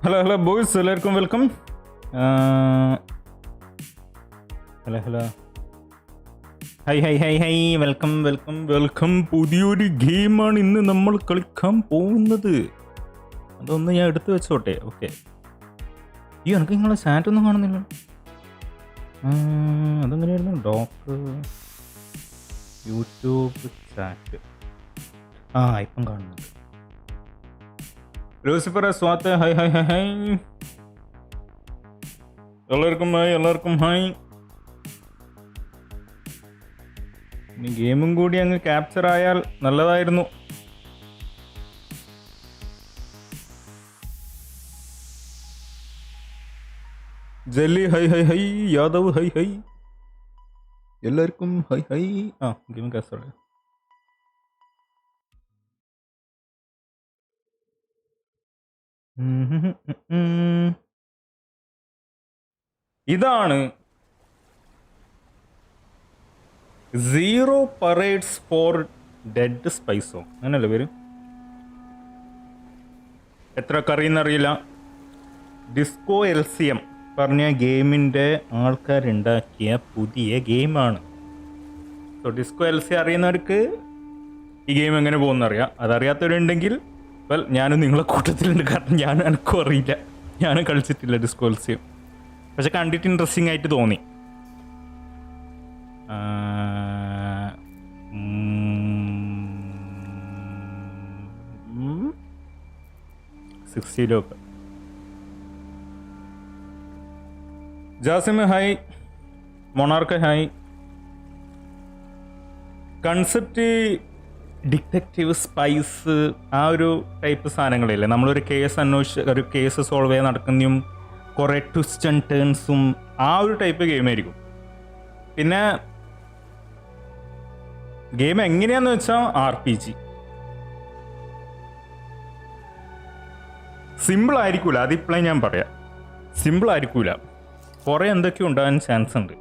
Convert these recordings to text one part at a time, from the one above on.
Hello boys, എല്ലാവർക്കും welcome. Hello high welcome. പുതിയൊരു ഗെയിമാണ് ഇന്ന് നമ്മൾ കളിക്കാൻ പോകുന്നത്. അതൊന്ന് ഞാൻ എടുത്തു വെച്ചോട്ടെ. ഓക്കെ. എനിക്ക് നിങ്ങളെ ചാറ്റ് ഒന്നും കാണുന്നില്ല. അതെങ്ങനെയായിരുന്നു? ഡോക്ക് യൂട്യൂബ് ചാറ്റ്. ഇപ്പം കാണുന്നുണ്ട്. ലൂസിഫർ സ്വാത്ത്, ഹൈ. എല്ലാവർക്കും ഹായ്. ഇനി ഗെയിമും കൂടി അങ്ങ് ക്യാപ്ചർ ആയാൽ നല്ലതായിരുന്നു. Jelly hi. യാദവ് ഹൈ. എല്ലാവർക്കും ഹൈ. ഗെയിം ക്യാപ്ചർ ആയ. ഇതാണ് സീറോ പരേഡ്സ് ഫോർ ഡെഡ് സ്പൈസോ, അങ്ങനല്ലേ പേര്? എത്ര അറിയുന്നറിയില്ല. ഡിസ്കോ എൽസിയം പറഞ്ഞ ഗെയിമിൻ്റെ ആൾക്കാരുണ്ടാക്കിയ പുതിയ ഗെയിമാണ്. സോ ഡിസ്കോ എൽസിയം അറിയുന്നവർക്ക് ഈ ഗെയിം എങ്ങനെ പോകുന്നറിയാം. അതറിയാത്തവരുണ്ടെങ്കിൽ ഞാനും നിങ്ങളെ കൂട്ടത്തിലുണ്ട്. കാരണം എനിക്കും അറിയില്ല, ഞാനും കളിച്ചിട്ടില്ല ഡിസ്കോ എൽസിയം. പക്ഷെ കണ്ടിട്ട് ഇൻട്രസ്റ്റിംഗ് ആയിട്ട് തോന്നി. 60 Jasim hi. Monarch hi. Concept detective spies, ആ ഒരു ടൈപ്പ് സാധനങ്ങളില്ലേ. നമ്മളൊരു കേസ് ഒരു കേസ് സോൾവ് ചെയ്യാൻ നടക്കുന്നതും കുറേ ട്വിസ്റ്റ് ആൻഡ് ടേൺസും, ആ ഒരു ടൈപ്പ് ഗെയിമായിരിക്കും. പിന്നെ ഗെയിം എങ്ങനെയാന്ന് വെച്ചാൽ RPG. സിമ്പിൾ ആയിരിക്കൂല, അതിപ്പോഴേ ഞാൻ പറയാം. സിമ്പിൾ ആയിരിക്കൂല, കുറേ എന്തൊക്കെയോ ഉണ്ടാകാൻ ചാൻസ് ഉണ്ട്.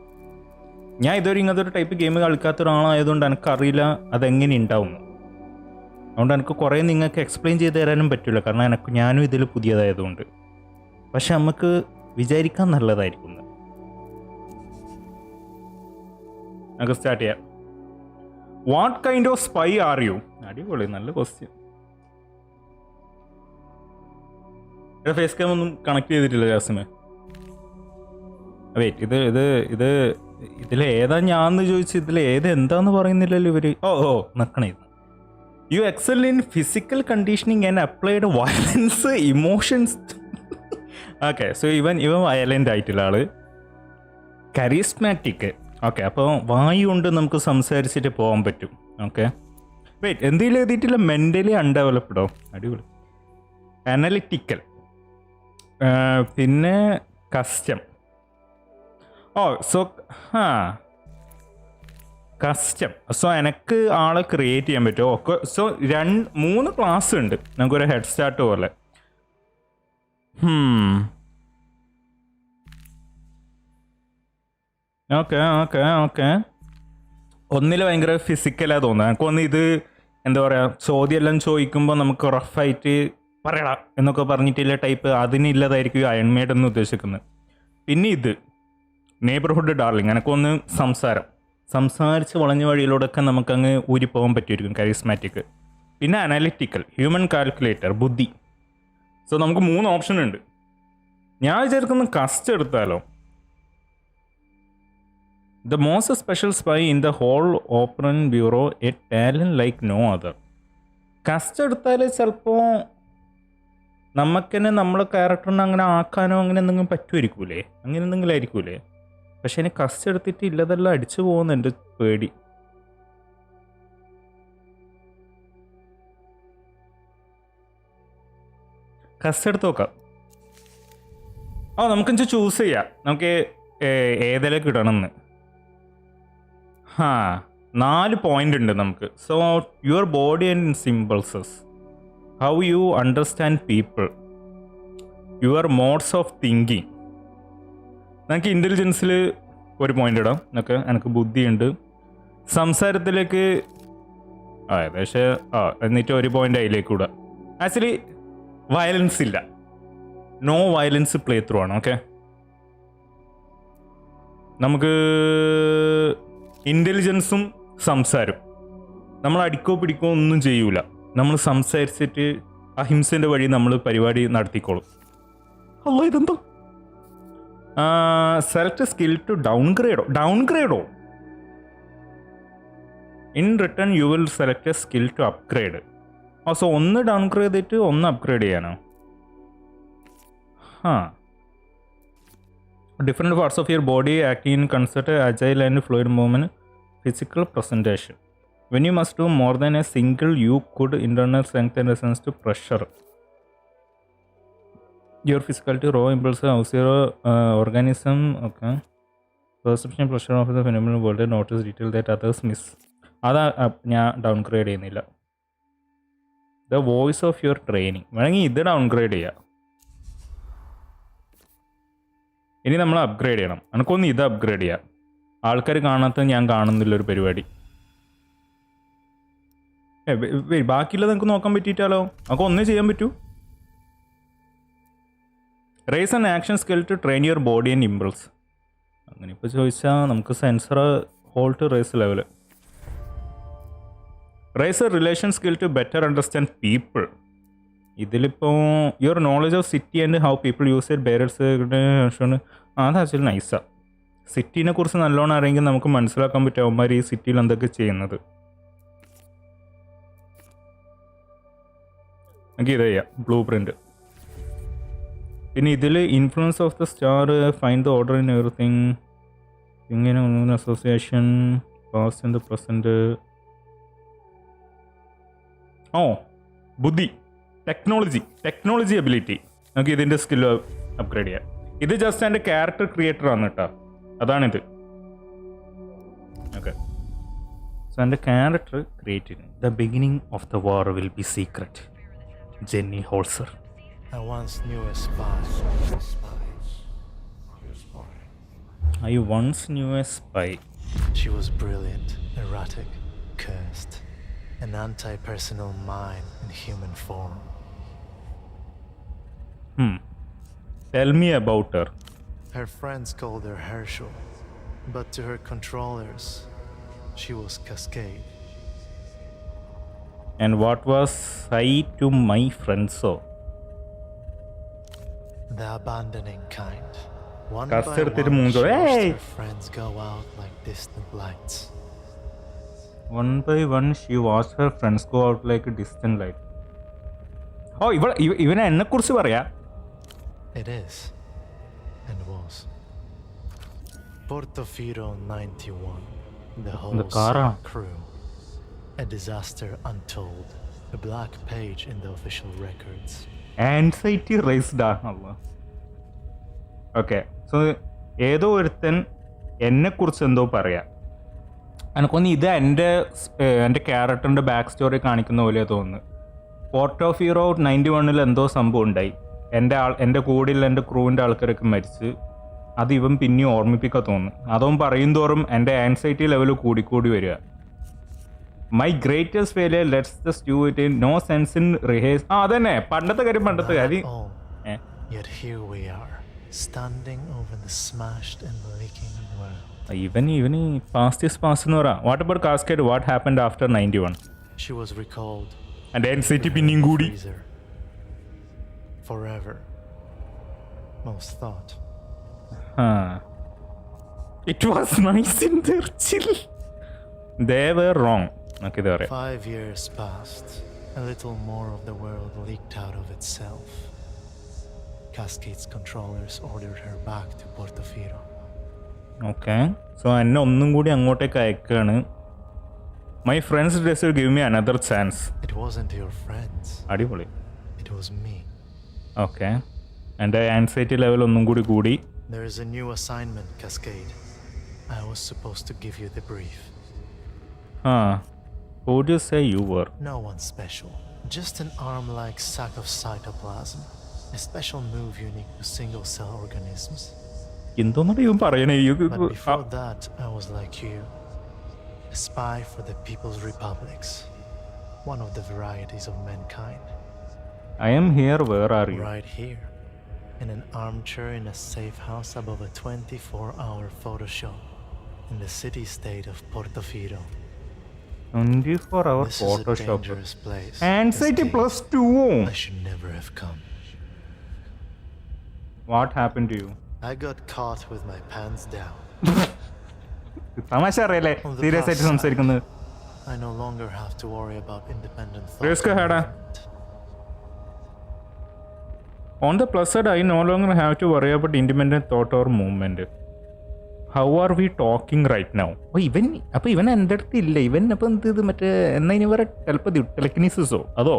ഞാൻ ഇതുവരെ ഇങ്ങനത്തെ ഒരു ടൈപ്പ് ഗെയിം കളിക്കാത്ത ഒരാളായതുകൊണ്ട് എനിക്കറിയില്ല അതെങ്ങനെ ഉണ്ടാവുന്നു. അതുകൊണ്ട് എനിക്ക് കുറേ നിങ്ങൾക്ക് എക്സ്പ്ലെയിൻ ചെയ്ത് തരാനും പറ്റില്ല, കാരണം ഞാനും ഇതിൽ പുതിയതായതുകൊണ്ട്. പക്ഷെ നമുക്ക് വിചാരിക്കാൻ നല്ലതായിരിക്കും. നമുക്ക് സ്റ്റാർട്ട് ചെയ്യാം. What kind of spy are you? അടിപൊളി, നല്ല ക്വസ്റ്റ്യൻ. ഫേസ് ക്യാം ഒന്നും കണക്ട് ചെയ്തിട്ടില്ല ജാസിമേ. വെയിറ്റ്, ഇതിലേതാ ഞാന്ന് ചോദിച്ചു. ഇതിലേതെന്താന്ന് പറയുന്നില്ലല്ലോ ഇവര്. നക്കണേ. You excel in physical conditioning and applied violence emotions. Okay, so ഇവൻ വയലൻ്റ് ആയിട്ടുള്ള ആള്. കരിസ്മാറ്റിക്. ഓക്കെ, അപ്പോൾ വായു കൊണ്ട് നമുക്ക് സംസാരിച്ചിട്ട് പോകാൻ പറ്റും. ഓക്കെ, വെയിറ്റ്, എന്തെങ്കിലും എഴുതിയിട്ടില്ല. മെൻ്റലി അൺഡെവലപ്ഡോ? അടിപൊളി. അനലിറ്റിക്കൽ. പിന്നെ കസ്റ്റം. കസ്റ്റം. സോ എനിക്ക് ആളെ ക്രിയേറ്റ് ചെയ്യാൻ പറ്റുമോ? ഓക്കെ, സോ 3 ക്ലാസ് ഉണ്ട് നമുക്കൊരു ഹെഡ് സ്റ്റാർട്ട് പോലെ. ഓക്കെ. ഒന്നിൽ ഭയങ്കര ഫിസിക്കലാണ് തോന്നുന്നത്. എനിക്കൊന്ന് ഇത് എന്താ പറയുക, ചോദ്യമെല്ലാം ചോദിക്കുമ്പോൾ നമുക്ക് റഫായിട്ട് പറയടാ എന്നൊക്കെ പറഞ്ഞിട്ടില്ല ടൈപ്പ്, അതിനില്ലതായിരിക്കും അയൺമേഡ് എന്ന് ഉദ്ദേശിക്കുന്നത്. പിന്നെ ഇത് നെയ്ബർഹുഡ് ഡാർലിംഗ്. എനിക്കൊന്ന് സംസാരിച്ച് വളഞ്ഞ വഴിയിലൂടെയൊക്കെ നമുക്കങ്ങ് ഊരിപ്പോകാൻ പറ്റുമായിരിക്കും. കരിസ്മാറ്റിക്. പിന്നെ അനാലിറ്റിക്കൽ, ഹ്യൂമൻ കാൽക്കുലേറ്റർ, ബുദ്ധി. സോ നമുക്ക് 3 ഓപ്ഷൻ ഉണ്ട്. ഞാൻ വിചാരിക്കുന്നു കസ്റ്റ് എടുത്താലോ. The most special spy in the whole operant bureau, a talent like no other. കസ്റ്റ് എടുത്താൽ ചിലപ്പോൾ നമുക്കെന്നെ നമ്മളെ ക്യാരക്ടറിനെ അങ്ങനെ ആക്കാനോ അങ്ങനെ എന്തെങ്കിലും പറ്റുമായിരിക്കൂലേ, അങ്ങനെ എന്തെങ്കിലും ആയിരിക്കൂലേ. പക്ഷെ എനിക്ക് കസ്റ്റ് എടുത്തിട്ട് ഇല്ലതെല്ലാം അടിച്ചു പോകുന്ന എൻ്റെ പേടി. കസ് എടുത്ത് നോക്കാം. നമുക്ക് ചൂസ് ചെയ്യാം. നമുക്ക് ഏതിലേക്ക് ഇടണമെന്ന്. 4 പോയിന്റ് ഉണ്ട് നമുക്ക്. So your body and symbols, how you understand people, your modes of thinking. നമുക്ക് ഇൻ്റലിജൻസിൽ 1 പോയിന്റ് ഇടാം. എനിക്ക് ബുദ്ധിയുണ്ട്. സംസാരത്തിലേക്ക് ഏകദേശം എന്നിട്ട് 1 പോയിന്റ് അതിലേക്ക് ഇടാം. ആക്ച്വലി വയലൻസ് ഇല്ല, നോ വയലൻസ് പ്ലേ ത്രൂ ആണ്. ഓക്കെ, നമുക്ക് ഇൻ്റലിജൻസും സംസാരം, നമ്മൾ അടിക്കോ പിടിക്കോ ഒന്നും ചെയ്യൂല. നമ്മൾ സംസാരിച്ചിട്ട് അഹിംസൻ്റെ വഴി നമ്മൾ പരിപാടി നടത്തിക്കോളും. അല്ലോ ഇതെന്തോ സെലക്ട് സ്കിൽ ടു ഡൗൺഗ്രേഡോ in return you will select a skill to upgrade. So 1 downgrade ചെയ്തിട്ട് 1 അപ്ഗ്രേഡ് ചെയ്യാനോ? Different parts of your body acting in concert, agile and fluid movement, physical presentation. When you must do more than a single, you could internal strength and resistance to pressure. Your physicality, raw impulse, house your organism. Okay. Perception, pressure of the phenomenal world, notice detail that others miss. അതാ ഞാൻ downgrade ചെയ്യുന്നില്ല. The voice of your training വേണമെങ്കിൽ ഇത് downgrade ചെയ്യാം. ഇനി നമ്മൾ upgrade ചെയ്യണം. എനിക്കൊന്ന് ഇത് അപ്ഗ്രേഡ് ചെയ്യാം. ആൾക്കാർ കാണാത്ത ഞാൻ കാണുന്നില്ലൊരു പരിപാടി. ബാക്കിയുള്ളത് നമുക്ക് നോക്കാൻ പറ്റിയിട്ടാലോ? നമുക്ക് ഒന്നേ ചെയ്യാൻ പറ്റൂ. Raise and action skill to train your body and impulse. അങ്ങനെ ഇപ്പോൾ ചോദിച്ചാൽ നമുക്ക് sensor halt raise level. Raise a relation skill to better understand people. ഇതിലിപ്പോൾ your knowledge of city and how people use it barrels. അത് actually നൈസാണ്. സിറ്റീനെ കുറിച്ച് നല്ലോണം അറിയെങ്കിൽ നമുക്ക് മനസ്സിലാക്കാൻ പറ്റും അവന്മാർ ഈ സിറ്റിയിൽ എന്തൊക്കെ ചെയ്യുന്നത്. നമുക്ക് ഇത് ചെയ്യാം, ബ്ലൂ പ്രിൻ്റ്. പിന്നെ ഇതിൽ influence of the star, find the order in everything, ഇങ്ങനെ association, past and the present. ബുദ്ധി, ടെക്നോളജി എബിലിറ്റി. നമുക്ക് ഇതിൻ്റെ സ്കിൽ അപ്ഗ്രേഡ് ചെയ്യാം. ഇത് ജസ്റ്റ് എൻ്റെ ക്യാരക്ടർ ക്രിയേറ്റർ ആണ് കേട്ടോ, അതാണിത്. ഓക്കെ, സോ എൻ്റെ ക്യാരക്ടർ ക്രിയേറ്റ് ചെയ്യുന്നു. The beginning of the war will be secret. Jenny Holzer. I once knew a spy. She was brilliant, erratic, cursed, an anti-personal mind in human form. Tell me about her. Her friends called her Herschel, but to her controllers, she was Cascade. And what was I to my friends? So the abandoning kind. One by by one, she watched her friends go out like distant lights. One by one, she watched her friends go out like a distant light. ഇവനെ എന്നെ കുറിച്ച് പറയാ. It is, and was. Portofino 91, the whole crew. A disaster untold, a black page in the official records. Anxiety raised ആണല്ലോ. Okay, so ഏതോ ഒരുത്തൻ എന്നെക്കുറിച്ച് എന്തോ പറയാം. എനിക്കൊന്ന് ഇത് എൻ്റെ ക്യാരക്ടറിൻ്റെ ബാക്ക് സ്റ്റോറി കാണിക്കുന്ന പോലെ തോന്നുന്നു. പോർട്ടോഫീറോ 91 എന്തോ സംഭവം ഉണ്ടായി. എൻ്റെ കൂടെയുള്ള എൻ്റെ ക്രൂവിൻ്റെ ആൾക്കാരൊക്കെ മരിച്ച്. അത് ഇവൻ പിന്നെയും ഓർമ്മിപ്പിക്കാൻ തോന്നുന്നു. അതവൻ പറയും തോറും എൻ്റെ ആൻസൈറ്റി ലെവൽ കൂടിക്കൂടി വരിക. My greatest failure let's the stew it in no sense in rehearse. അതന്നെ പണ്ടത്തെ കാര്യം. Yet here we are, standing over the smashed and leaking world. Even past is past എന്ന് പറ. What about Cascade? What happened after 91? She was recalled. And anxiety പിന്നെയും കൂടി. Forever. Most thought. It was nice in their chill. They were wrong. 5 years passed. A little more of the world leaked out of itself. Cascade's controllers ordered her back to Portofino. Okay. So എന്നെ ഒന്നും കൂടി അങ്ങോട്ടേക്ക് അയക്കാണ്. My friends decided to give me another chance. It wasn't your friends. അടിപൊളി. It was me. Okay. എൻ്റെ anxiety level ഒന്നും കൂടി. There is a new assignment, Cascade. I was supposed to give you the brief. Who do you say you were? No one special. Just an arm-like sack of cytoplasm. A special move unique to single-cell organisms. എന്തോന്നാണ് ഇവൻ പറയണേ? But before that, I was like you. A spy for the People's Republics. One of the varieties of mankind. I am here. Where are you? Right here. In an armchair in a safe house above a 24-hour photo show in the city-state of Portofino. 24-hour This Photoshop. is a dangerous place. Anxiety Cascade. +2. I should never have come. What happened to you? I got caught with my pants down. തമാശ അറിയല്ലേ? On the serious plus ആയിട്ട് side, സംസാരിക്കുന്നത്. I no longer have to worry about independent thought. Risk and ഹേടാ. movement. On the plus side, I no longer have to worry about independent thought or movement. How are we talking right now? ഇവൻ എൻ്റെ അടുത്ത് ഇല്ല. ഇവൻ അപ്പം എന്ത് ഇത് മറ്റേ എന്നാ ഇനി വേറെ ടെലക്കിനിസിസോ അതോ?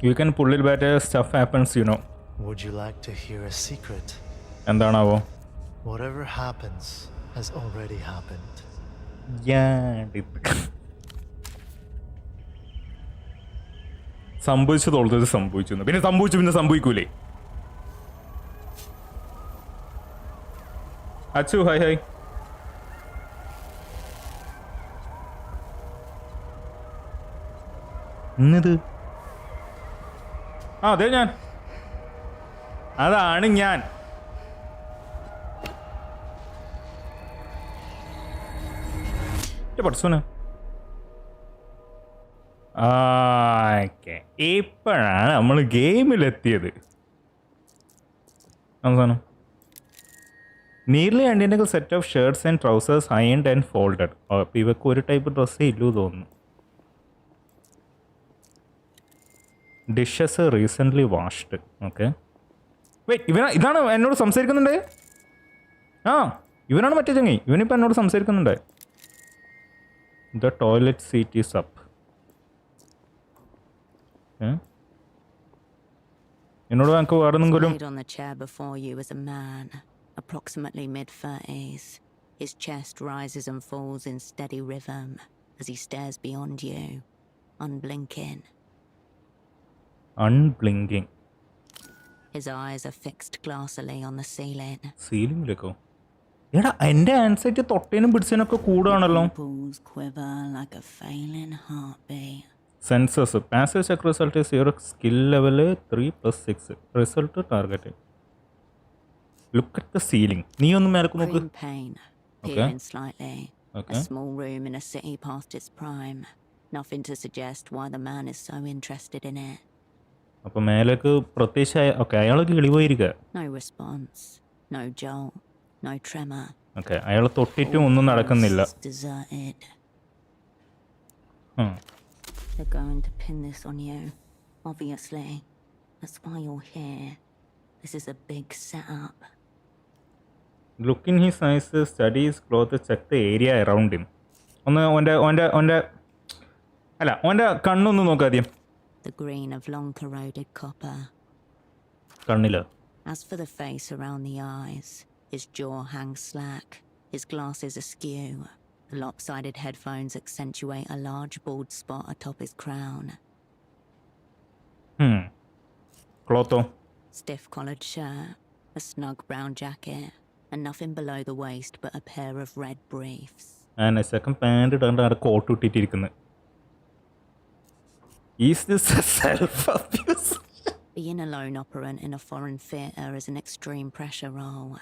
You can pull it better. Stuff happens, you know. Would you like to hear a secret? എന്താണാവോ? Whatever happens has already happened. സംഭവിച്ചതോളത് സംഭവിച്ചു. പിന്നെ സംഭവിക്കൂലേ? അച്ചു ഹായ്. ഇന്നത് അതെ അതാണ് ഞാൻ. പഠിച്ചോന് ഇപ്പോഴാണ് നമ്മൾ ഗെയിമിലെത്തിയത്. അവസാനം nearly identical set of shirts and trousers ironed and folded. അപ്പം ഇവക്ക് ഒരു ടൈപ്പ് ഡ്രസ്സേ ഇല്ലൂ തോന്നുന്നു. Dishes recently washed. Okay wait, ഇതാണ് എന്നോട് സംസാരിക്കുന്നുണ്ട്. ഇവനാണ് മറ്റേ ചങ്ങി. ഇവനിപ്പോൾ എന്നോട് സംസാരിക്കുന്നുണ്ട്. The toilet seat is up. എന്നോട് നമുക്ക് വേറെ എന്തെങ്കിലും. On the chair before you is a man, approximately mid-30s. His chest rises and falls in steady rhythm as he stares beyond you, unblinking. Unblinking. His eyes are fixed glassily on the ceiling. സീലിംഗിലേക്കോ? എടാ എൻ്റെ anxiety തൊട്ടേനും പിടിച്ചതിനൊക്കെ കൂടാണല്ലോ. Pupils quiver like a failing heartbeat. Senses passive check result is your skill level 3+6. Result target. Look at the ceiling. നീ ഒന്ന് മേലേക്ക് നോക്ക്. Green paint, peeling slightly. A small room in a city past its prime. Nothing to suggest why the man is so interested in it. അപ്പം മേലേക്ക് പ്രത്യേകിച്ച് okay അയാൾ കിളിപോയിരിക്കുക. No response, no jolt, no tremor. Okay അയാൾ തൊട്ടിട്ടും ഒന്നും നടക്കുന്നില്ല. Deserted. They're going to pin this on you, obviously. That's why you're here. This is a big setup. Look in his eyes, study his clothes, check the area around him. ഒന്ന് ഓൻ്റെ കണ്ണൊന്ന് നോക്കാദ്യം. The green of long corroded copper. കണ്ണില്. As for the face around the eyes, his jaw hangs slack, his glasses askew. The lopsided headphones accentuate a large bald spot atop his crown. ക്ലോത്തോ? Stiff collared shirt, a snug brown jacket, and nothing below the waist but a pair of red briefs. And a second pant ഇടാണ്ട് അവിടെ coat ഇട്ടിട്ടിരിക്കുന്നത്. Is this a self-abuse? Being a lone operant in a foreign theatre is an extreme pressure role.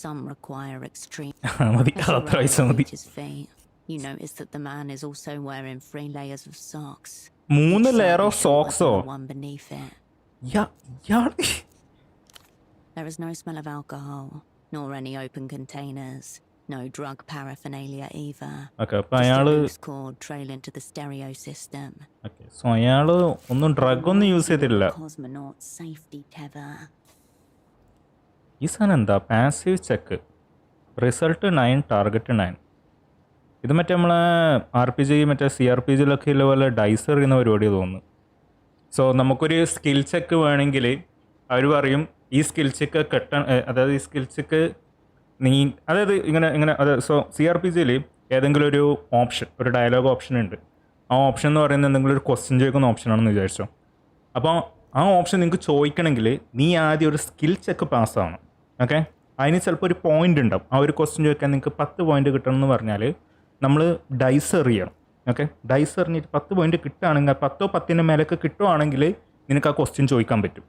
Some require extreme his feet. You notice that the man is also wearing 3 layers of socks. 3 layers of socks. One beneath it. Yeah. There is no smell of alcohol, nor any open containers. No drug paraphernalia either. Okay, അപ്പോൾ അയാള് cord trailing to the stereo system. Okay, so അയാള് ഒന്നും drug ഒന്നും use ചെയ്തിട്ടില്ല. Cosmonaut safety tether. ഈ സാധനം എന്താ? Passive check result 9 target 9. ഇത് മറ്റേ നമ്മളെ RPG മറ്റേ CRPGയിലൊക്കെ ഉള്ള പോലെ ഡൈസ് എറിയുന്ന പരിപാടി തോന്നുന്നു. സോ നമുക്കൊരു സ്കിൽ ചെക്ക് വേണമെങ്കിൽ അവർ പറയും ഈ സ്കിൽ ചെക്ക് അതായത് ഈ സ്കിൽ ചെക്ക് നീ അതായത് ഇങ്ങനെ സോ CRPGയിൽ ഏതെങ്കിലും ഒരു ഓപ്ഷൻ, ഒരു ഡയലോഗ് ഓപ്ഷൻ ഉണ്ട്. ആ ഓപ്ഷൻ എന്ന് പറയുന്നത് എന്തെങ്കിലും ഒരു ക്വസ്റ്റ്യൻ ചോദിക്കുന്ന ഓപ്ഷനാണെന്ന് വിചാരിച്ചോ. അപ്പോൾ ആ ഓപ്ഷൻ നിങ്ങൾക്ക് ചോദിക്കണമെങ്കിൽ നീ ആദ്യം ഒരു സ്കിൽ ചെക്ക് പാസ്സാവണം. ഓക്കെ, അതിന് ചിലപ്പോൾ ഒരു പോയിൻ്റ് ഉണ്ടാവും. ആ ഒരു ക്വസ്റ്റ്യൻ ചോദിക്കാൻ നിങ്ങൾക്ക് 10 പോയിൻ്റ് കിട്ടണം എന്ന് പറഞ്ഞാൽ നമ്മൾ ഡൈസ് എറിയണം. ഓക്കെ, ഡൈസ് എറിഞ്ഞിട്ട് 10 പോയിൻ്റ് കിട്ടുകയാണെങ്കിൽ 10 10ന് മേലൊക്കെ കിട്ടുവാണെങ്കിൽ നിനക്ക് ആ ക്വസ്റ്റ്യൻ ചോദിക്കാൻ പറ്റും.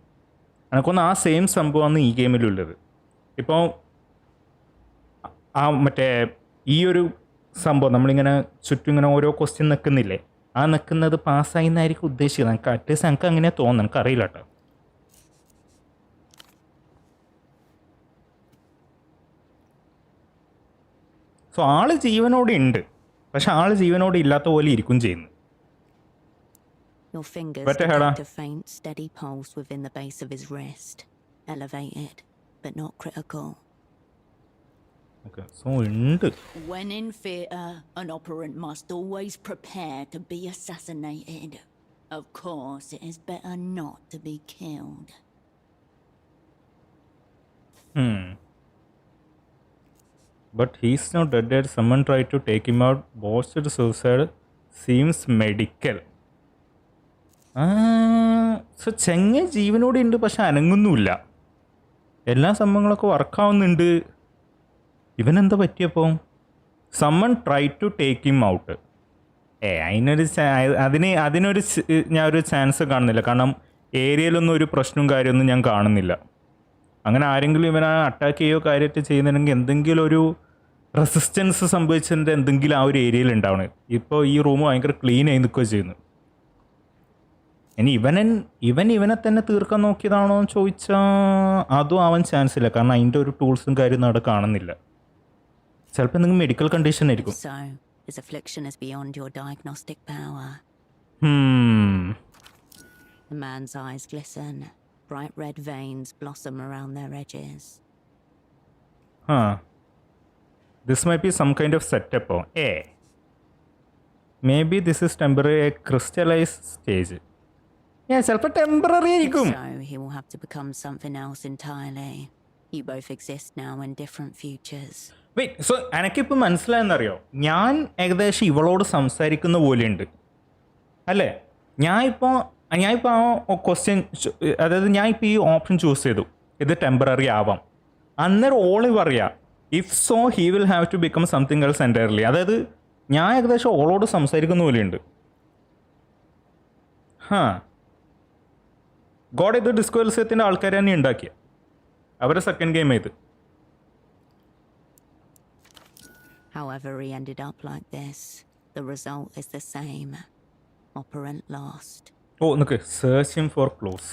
എനിക്കൊന്ന് ആ സെയിം സംഭവമാണ് ഈ ഗെയിമിലുള്ളത്. ഇപ്പോൾ ആ മറ്റേ ഈ ഒരു സംഭവം നമ്മളിങ്ങനെ ചുറ്റും ഇങ്ങനെ ഓരോ ക്വസ്റ്റ്യൻ നിൽക്കുന്നില്ലേ, ആ നിൽക്കുന്നത് പാസ്സായി എന്നായിരിക്കും ഉദ്ദേശിക്കുന്നത്. എനിക്ക് അറ്റ്ലീസ്റ്റ് എനിക്ക് അങ്ങനെ തോന്നുന്നു, എനിക്കറിയില്ല കേട്ടോ. സോ ആള് ജീവനോടെ ഉണ്ട്, പക്ഷെ ആള് ജീവനോടെ ഇല്ലാത്ത പോലെ ഇരിക്കും ചെയ്യുന്നു. Your fingers Better, Hera. detect a faint, steady pulse within the base of his wrist. Elevated, but not critical. Okay, so ഉണ്ട്. When in theatre, an operant must always prepare to be assassinated. Of course, it is better not to be killed. But he's not dead. Someone tried to take him out. Boasted suicide. Seems medical. So ചെങ്ങ ജീവനോടെ ഉണ്ട്, പക്ഷെ അനങ്ങുന്നുമില്ല. എല്ലാ സംഭവങ്ങളൊക്കെ വർക്കാവുന്നുണ്ട്. ഇവനെന്താ പറ്റിയപ്പോൾ? Summon try to take him out. അതിനൊരു ഞാൻ ഒരു ചാൻസ് കാണുന്നില്ല. കാരണം ഏരിയയിലൊന്നും ഒരു പ്രശ്നവും കാര്യമൊന്നും ഞാൻ കാണുന്നില്ല. അങ്ങനെ ആരെങ്കിലും ഇവനെ അറ്റാക്ക് ചെയ്യുകയോ കാര്യമായിട്ട് ചെയ്യുന്നുണ്ടെങ്കിൽ എന്തെങ്കിലും ഒരു റെസിസ്റ്റൻസ് സംഭവിച്ചതിൻ്റെ എന്തെങ്കിലും ആ ഒരു ഏരിയയിൽ ഉണ്ടാവണം. ഇപ്പോൾ ഈ റൂം ഭയങ്കര ക്ലീൻ ആയി നിൽക്കുകയോ ചെയ്യുന്നു. ഇനി ഇവനെ തന്നെ തീർക്കാൻ നോക്കിയതാണോ എന്ന് ചോദിച്ചാൽ അതും ആവാൻ ചാൻസ് ഇല്ല. കാരണം അതിൻ്റെ ഒരു ടൂൾസും കാര്യമൊന്നും അവിടെ കാണുന്നില്ല. ചിലപ്പോൾ എന്തെങ്കിലും മെഡിക്കൽ കണ്ടീഷൻ ആയിരിക്കും. So, his affliction is beyond your diagnostic power. The man's eyes glisten. Bright red veins blossom around their edges. This might be some kind of setup. Maybe this is temporary, a crystallized stage. Yeah, ചിലപ്പോൾ temporary ആയിരിക്കും. So, he will have to become something else entirely. You both exist now in different futures. Wait, so എനിക്കിപ്പോൾ മനസ്സിലായെന്നറിയോ? ഞാൻ ഏകദേശം ഇവളോട് സംസാരിക്കുന്ന പോലെയുണ്ട് അല്ലേ? ഞാനിപ്പോൾ ആ ക്വസ്റ്റ്യൻ, അതായത് ഞാൻ ഇപ്പോൾ ഈ ഓപ്ഷൻ ചൂസ് ചെയ്തു, ഇത് ടെമ്പററി ആവാം. അന്നേരം ഓള് പറയാ if so he will have to become something else entirely. അതായത് ഞാൻ ഏകദേശം ഓളോട് സംസാരിക്കുന്ന പോലെയുണ്ട്. ഗോഡ് ഇത് ഡിസ്കോ എൽസിയത്തിൻ്റെ ആൾക്കാർ തന്നെ ഉണ്ടാക്കിയ അവരുടെ സെക്കൻഡ് ഗെയിം ഇത്. However he ended up like this, the result is the same. Operant lost. Look, searching for clues.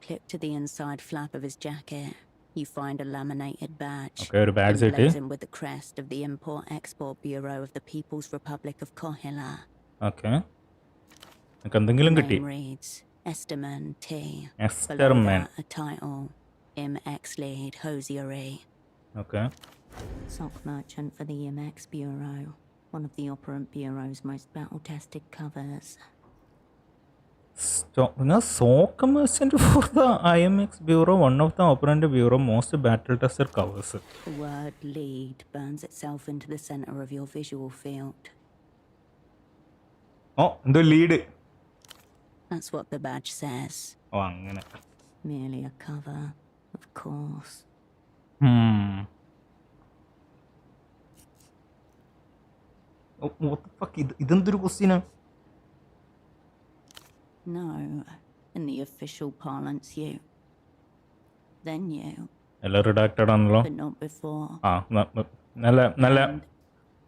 Clip to the inside flap of his jacket. You find a laminated badge. Okay, a badge emblazoned with the crest of the Import-Export Bureau of the People's Republic of Kohila. Okay. എന്തെങ്കിലും The കിട്ടി. name reads Esterman T. Esterman. Below that, a title. MX Lead Hosiery. Okay. Sock merchant for the IMX Bureau. One of the Operant Bureau's most battle-tested covers. Sock merchant for the IMX Bureau, one of the Operant Bureau most battle-tested covers. The word lead burns itself into the center of your visual field. The lead. That's what the badge says. അങ്ങനെ. Merely a cover, of course. What the fuck? ഇതെന്തൊരു ക്വസ്റ്റ്യനാ? No, in the official parlance, you. Then you. എല്ലാം റിഡാക്റ്റഡ് ആണല്ലോ. But not before.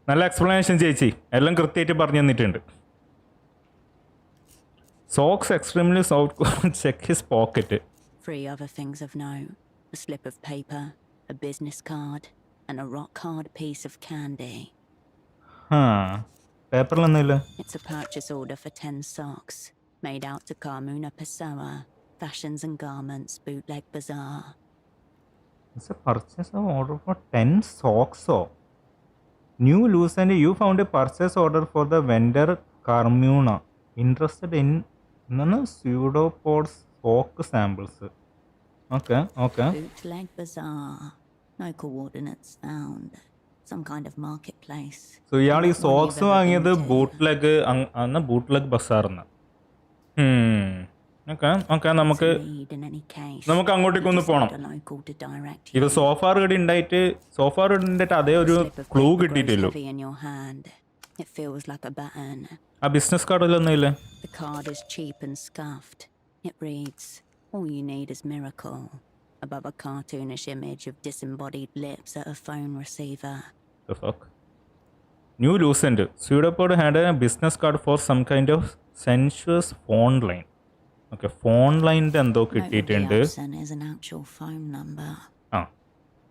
നല്ല explanation ചേച്ചി, എല്ലാം കൃത്യമായിട്ട് പറഞ്ഞു തന്നിട്ടുണ്ട്. Socks extremely soft. Check his pocket. 3 other things of note: a slip of paper, a business card, and a rock-hard piece of candy. പേപ്പറിലൊന്നുമില്ല. It's a purchase order for 10 socks, made out to Carmuna Pessoa, Fashions and Garments, Bootleg Bazaar. It's a purchase order for 10 socks. New loose and you found a purchase order for the vendor Carmuna. Interested in എന്താണ് pseudopod sock samples. Okay. Bootleg bazaar. No coordinates found. Some kind of marketplace. So ഇയാൾ ഈ Not one socks you've ever വാങ്ങിയത് been to. Bootleg അന്ന് bootleg ബസാർന്ന്. Okay നമുക്ക് It's a lead in any case. നമുക്ക് അങ്ങോട്ടേക്കൊന്ന് You just പോണം. need a local to direct ഇത് you. So far ready ഉണ്ടായിട്ട് അതേ ഒരു Slip of clue paper grows കിട്ടിയിട്ടില്ലോ. heavy in your hand. It feels like a button. ആ business കാർഡിലൊന്നും ഇല്ലേ? The card is cheap and scuffed. It reads, "All you need is miracle." Above a cartoonish image of disembodied lips at a phone receiver. The fuck? New Lucent. Pseudopod had a business card for some kind of sensuous phone line. Okay, phone line എന്തോ കിട്ടിയിട്ടുണ്ട്. Is an actual phone number. ആ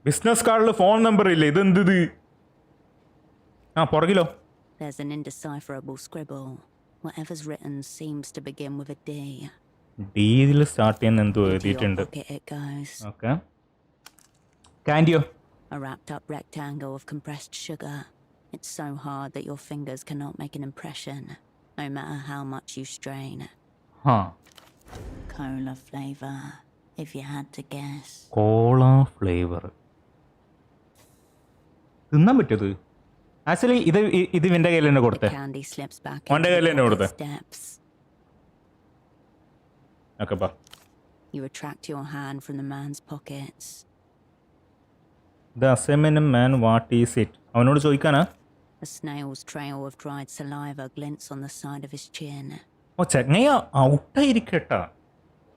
business കാർഡിൽ phone number ഇല്ല. ഇതെന്ത്? ആ പുറകിലോ? There's an indecipherable scribble. Whatever's written seems to begin with a D. ഡിയിൽ start ചെയ്യുന്ന എന്തോ Into your എഴുതിയിട്ടുണ്ട്. pocket it goes. ഓക്കെ. കാൻഡിയോ? A wrapped up rectangle of compressed sugar. It's so hard that your fingers cannot make an impression, no matter how much you strain. ആ Cola flavor, if you had to guess. Cola flavour. തിന്നാൻ പറ്റത്? Actually ഇത് ഇവന്റെ കയ്യിൽ തന്നെ കൊടുത്തേ. Candy slips back ഓന്റെ into കയ്യിൽ the തന്നെ കൊടുത്തേ. pocket's depths. ഓക്കെ ബാ. You retract your hand from the man's pockets. The assignment man what is it? അവനോട് ചോദിക്കാനാ? A snail's trail of dried saliva glints on the side of his chin. ഓ ചെങ്ങയ്യ ഔട്ടായിരിക്കട്ടാ.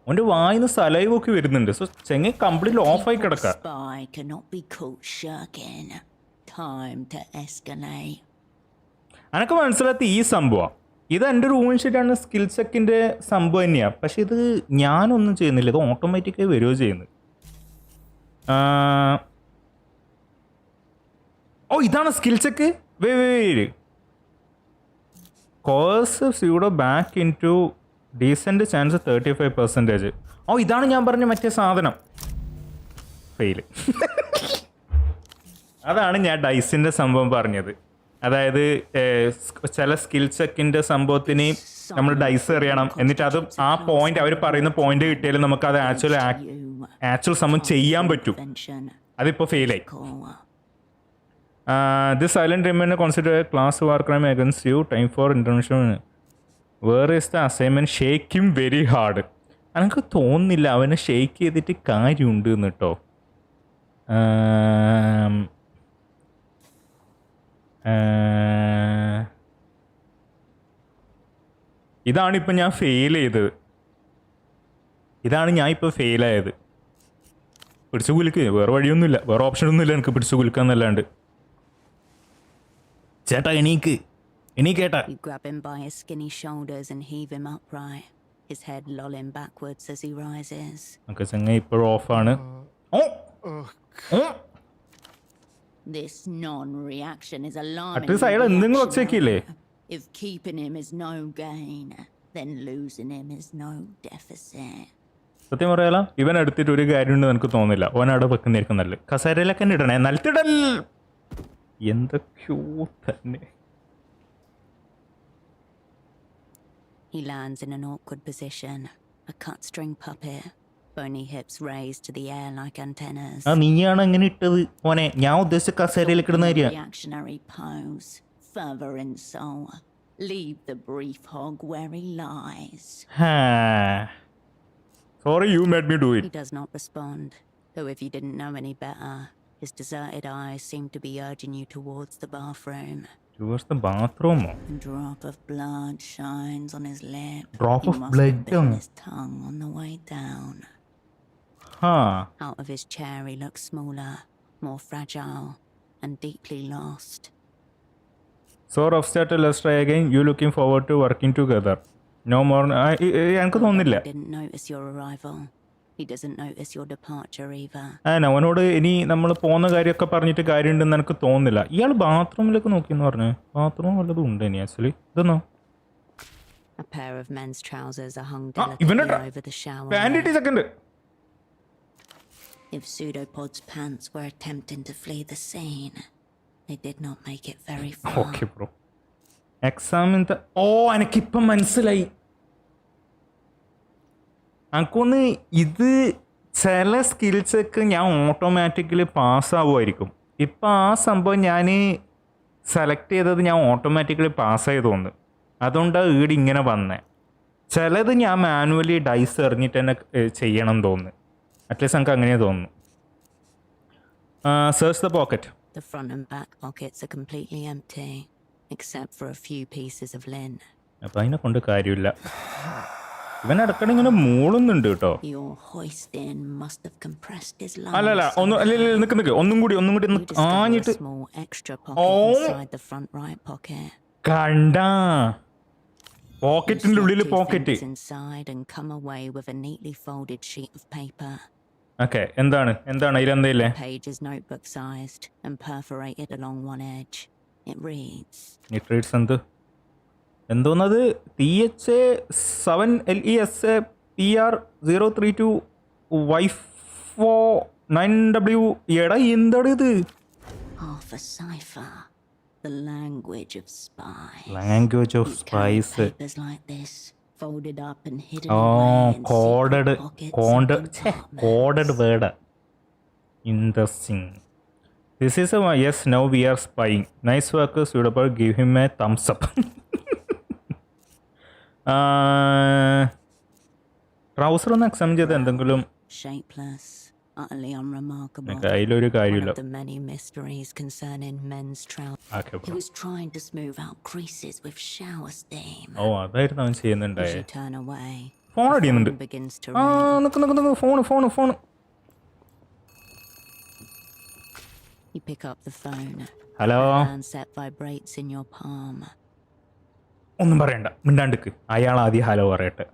അവൻ്റെ വായിന്ന് സലൈവൊക്കെ വരുന്നുണ്ട്. So ചെങ്ങ completely ഓഫായി കിടക്ക. Spy cannot be caught shirking. Time to escalate. അനക്ക് മനസ്സിലാത്ത ഈ സംഭവം ഇത് എൻ്റെ ഒരു ഊഹിച്ചിട്ടാണ് സ്കിൽ ചെക്കിൻ്റെ സംഭവം തന്നെയാണ്. പക്ഷെ ഇത് ഞാനൊന്നും ചെയ്യുന്നില്ല. ഇത് ഓട്ടോമാറ്റിക്കായി വരികയോ ചെയ്യുന്നത്. ഓ ഇതാണ് skill check. Course pseudo back in to decent chance 35%. ഓ ഇതാണ് ഞാൻ പറഞ്ഞ മറ്റേ സാധനം. ഫെയില്. അതാണ് ഞാൻ ഡൈസിൻ്റെ സംഭവം പറഞ്ഞത്. അതായത് ചില സ്കിൽ ചെക്കിൻ്റെ സംഭവത്തിന് നമ്മൾ ഡൈസ് എറിയണം. എന്നിട്ട് അത് ആ പോയിന്റ് അവർ പറയുന്ന പോയിന്റ് കിട്ടിയാലും നമുക്ക് അത് ആക്ച്വൽ സംഭവം ചെയ്യാൻ പറ്റും. അതിപ്പോൾ ഫെയിലായി. This silent remainer considered a class war crime against you. Time for intervention. Where is the assignment? Shake him very hard. എനിക്ക് തോന്നുന്നില്ല അവനെ ഷെയ്ക്ക് ചെയ്തിട്ട് കാര്യമുണ്ട് എന്ന് കേട്ടോ. ഇതാണിപ്പോൾ ഞാൻ ഫെയിൽ ചെയ്തത്. ഫെയിലായത്. പിടിച്ചു കുലുക്ക്. വേറെ വഴിയൊന്നുമില്ല, വേറെ ഓപ്ഷനൊന്നുമില്ല എനിക്ക് പിടിച്ചു കുലുക്കാന്നല്ലാണ്ട്. ചേട്ടാ എണീക്കേട്ടാ. You grab him by his skinny shoulders and heave him upright, his head lolling backwards as he rises. Okay, ചെങ്ങ ഇപ്പോൾ ഓഫാണ്. This non-reaction is alarming. At least അയാൾ എന്തെങ്കിലും ഒച്ചയ്ക്കില്ലേ? If keeping him is no gain, then losing him is no deficit. സത്യം പറയാലോ ഇവൻ എടുത്തിട്ട് ഒരു കാര്യമുണ്ടെന്ന് എനിക്ക് തോന്നുന്നില്ല. ഓൻ അവിടെ വെക്കുന്നതായിരിക്കും നല്ലത്. കസേരയിലൊക്കെ തന്നെ ഇടണേ. നിലത്തിടൽ എന്തൊക്കെയോ തന്നെ. He lands in an awkward position, a cut string puppet, bony hips raised to the air like antennas. നീയാണ് അങ്ങനെ ഇട്ടത് ഓനെ. ഞാൻ ഉദ്ദേശിച്ച കസേരയിലേക്ക് ഇടുന്ന കാര്യം. Reactionary pose, further insult. Leave the brief hog where he lies. Sorry, you made me do it. He does not respond, though if you didn't know any better, his deserted eyes seem to be urging you towards the bathroom. Towards the bathroom? A drop of blood shines on his lip. Drop he of must blood have bitten his tongue on the way down. Out of his chair he looks smaller, more fragile, and deeply lost. So rough start, let's try again. You looking forward to working together? No more. എനിക്ക് തോന്നുന്നില്ല. He didn't notice your arrival. He doesn't notice your departure either. അവനോട് ഇനി നമ്മൾ പോകുന്ന കാര്യമൊക്കെ പറഞ്ഞിട്ട് കാര്യമുണ്ടെന്ന് എനിക്ക് തോന്നുന്നില്ല. ഇയാൾ ബാത്റൂമിലേക്ക് നോക്കിയെന്ന് പറഞ്ഞു. ബാത്റൂം വല്ലതും ഉണ്ട് ഇനി actually. ഇതെന്നോ? A pair of men's trousers are hung delicately over the shower. Second. If Pseudopod's pants were attempting to flee the scene, they did not make it very far. Okay, bro. Examine എനിക്കിപ്പം മനസ്സിലായി. എനിക്കൊന്ന് ഇത് ചില സ്കിൽസൊക്കെ ഞാൻ automatically പാസ്സാവുമായിരിക്കും. ഇപ്പം ആ സംഭവം ഞാൻ സെലക്ട് ചെയ്തത് ഞാൻ ഓട്ടോമാറ്റിക്കലി പാസ്സായി തോന്നുന്നു. അതുകൊണ്ടാണ് ഈട് ഇങ്ങനെ വന്നത്. ചിലത് ഞാൻ മാനുവലി ഡൈസ് എറിഞ്ഞിട്ട് തന്നെ ചെയ്യണം തോന്നുന്നു. അറ്റ്ലീസ്റ്റ് നമുക്ക് അങ്ങനെ തോന്നുന്നു. Search the pocket. The front and back pockets are completely empty, except for a few pieces of linen. അപ്പം അതിനെ കൊണ്ട് കാര്യമില്ല. ഇവൻ ഇടയ്ക്കിടെ ഇങ്ങനെ മൂളുന്നുണ്ട് കേട്ടോ. Your hoisting must have compressed his lungs. അല്ലല്ല നിക്ക് ഒന്നും കൂടി ആഞ്ഞിട്ട് small extra pocket inside the front right pocket. കണ്ടാ പോക്കറ്റിന്റെ ഉള്ളിൽ pocket. Inside and come away with a neatly folded sheet of paper. Okay, എന്താണ് ഇതിലെന്തല്ലേ? Page is notebook sized and perforated along one edge. It reads എന്തോന്നത്? THA7LESPR032Y49W. എടാ എന്താണ് ഇത്? Half a cipher. The language of spies. Language of spies. Papers like this, folded up and hidden away in coded word. Interesting. This is a yes, now we are spying. Nice work, suitable. Give him a thumbs up. Trouser ഒന്ന് exam ചെയ്ത് എന്തെങ്കിലും shapeless, utterly unremarkable. അതിലൊരു കാര്യമില്ല. One of the many mysteries concerning men's trousers. He was trying to smooth out creases with shower steam. അതായിരുന്നു അവൻ ചെയ്യുന്നുണ്ടായേ. As you turn away, phone അടിയുന്നുണ്ട്. begins to ring. Phone. You pick up the phone. Hello. The handset vibrates in your palm. ഒന്നും പറയണ്ട, മിണ്ടാണ്ടിക്ക്. അയാൾ ആദ്യം hello പറയട്ടെ.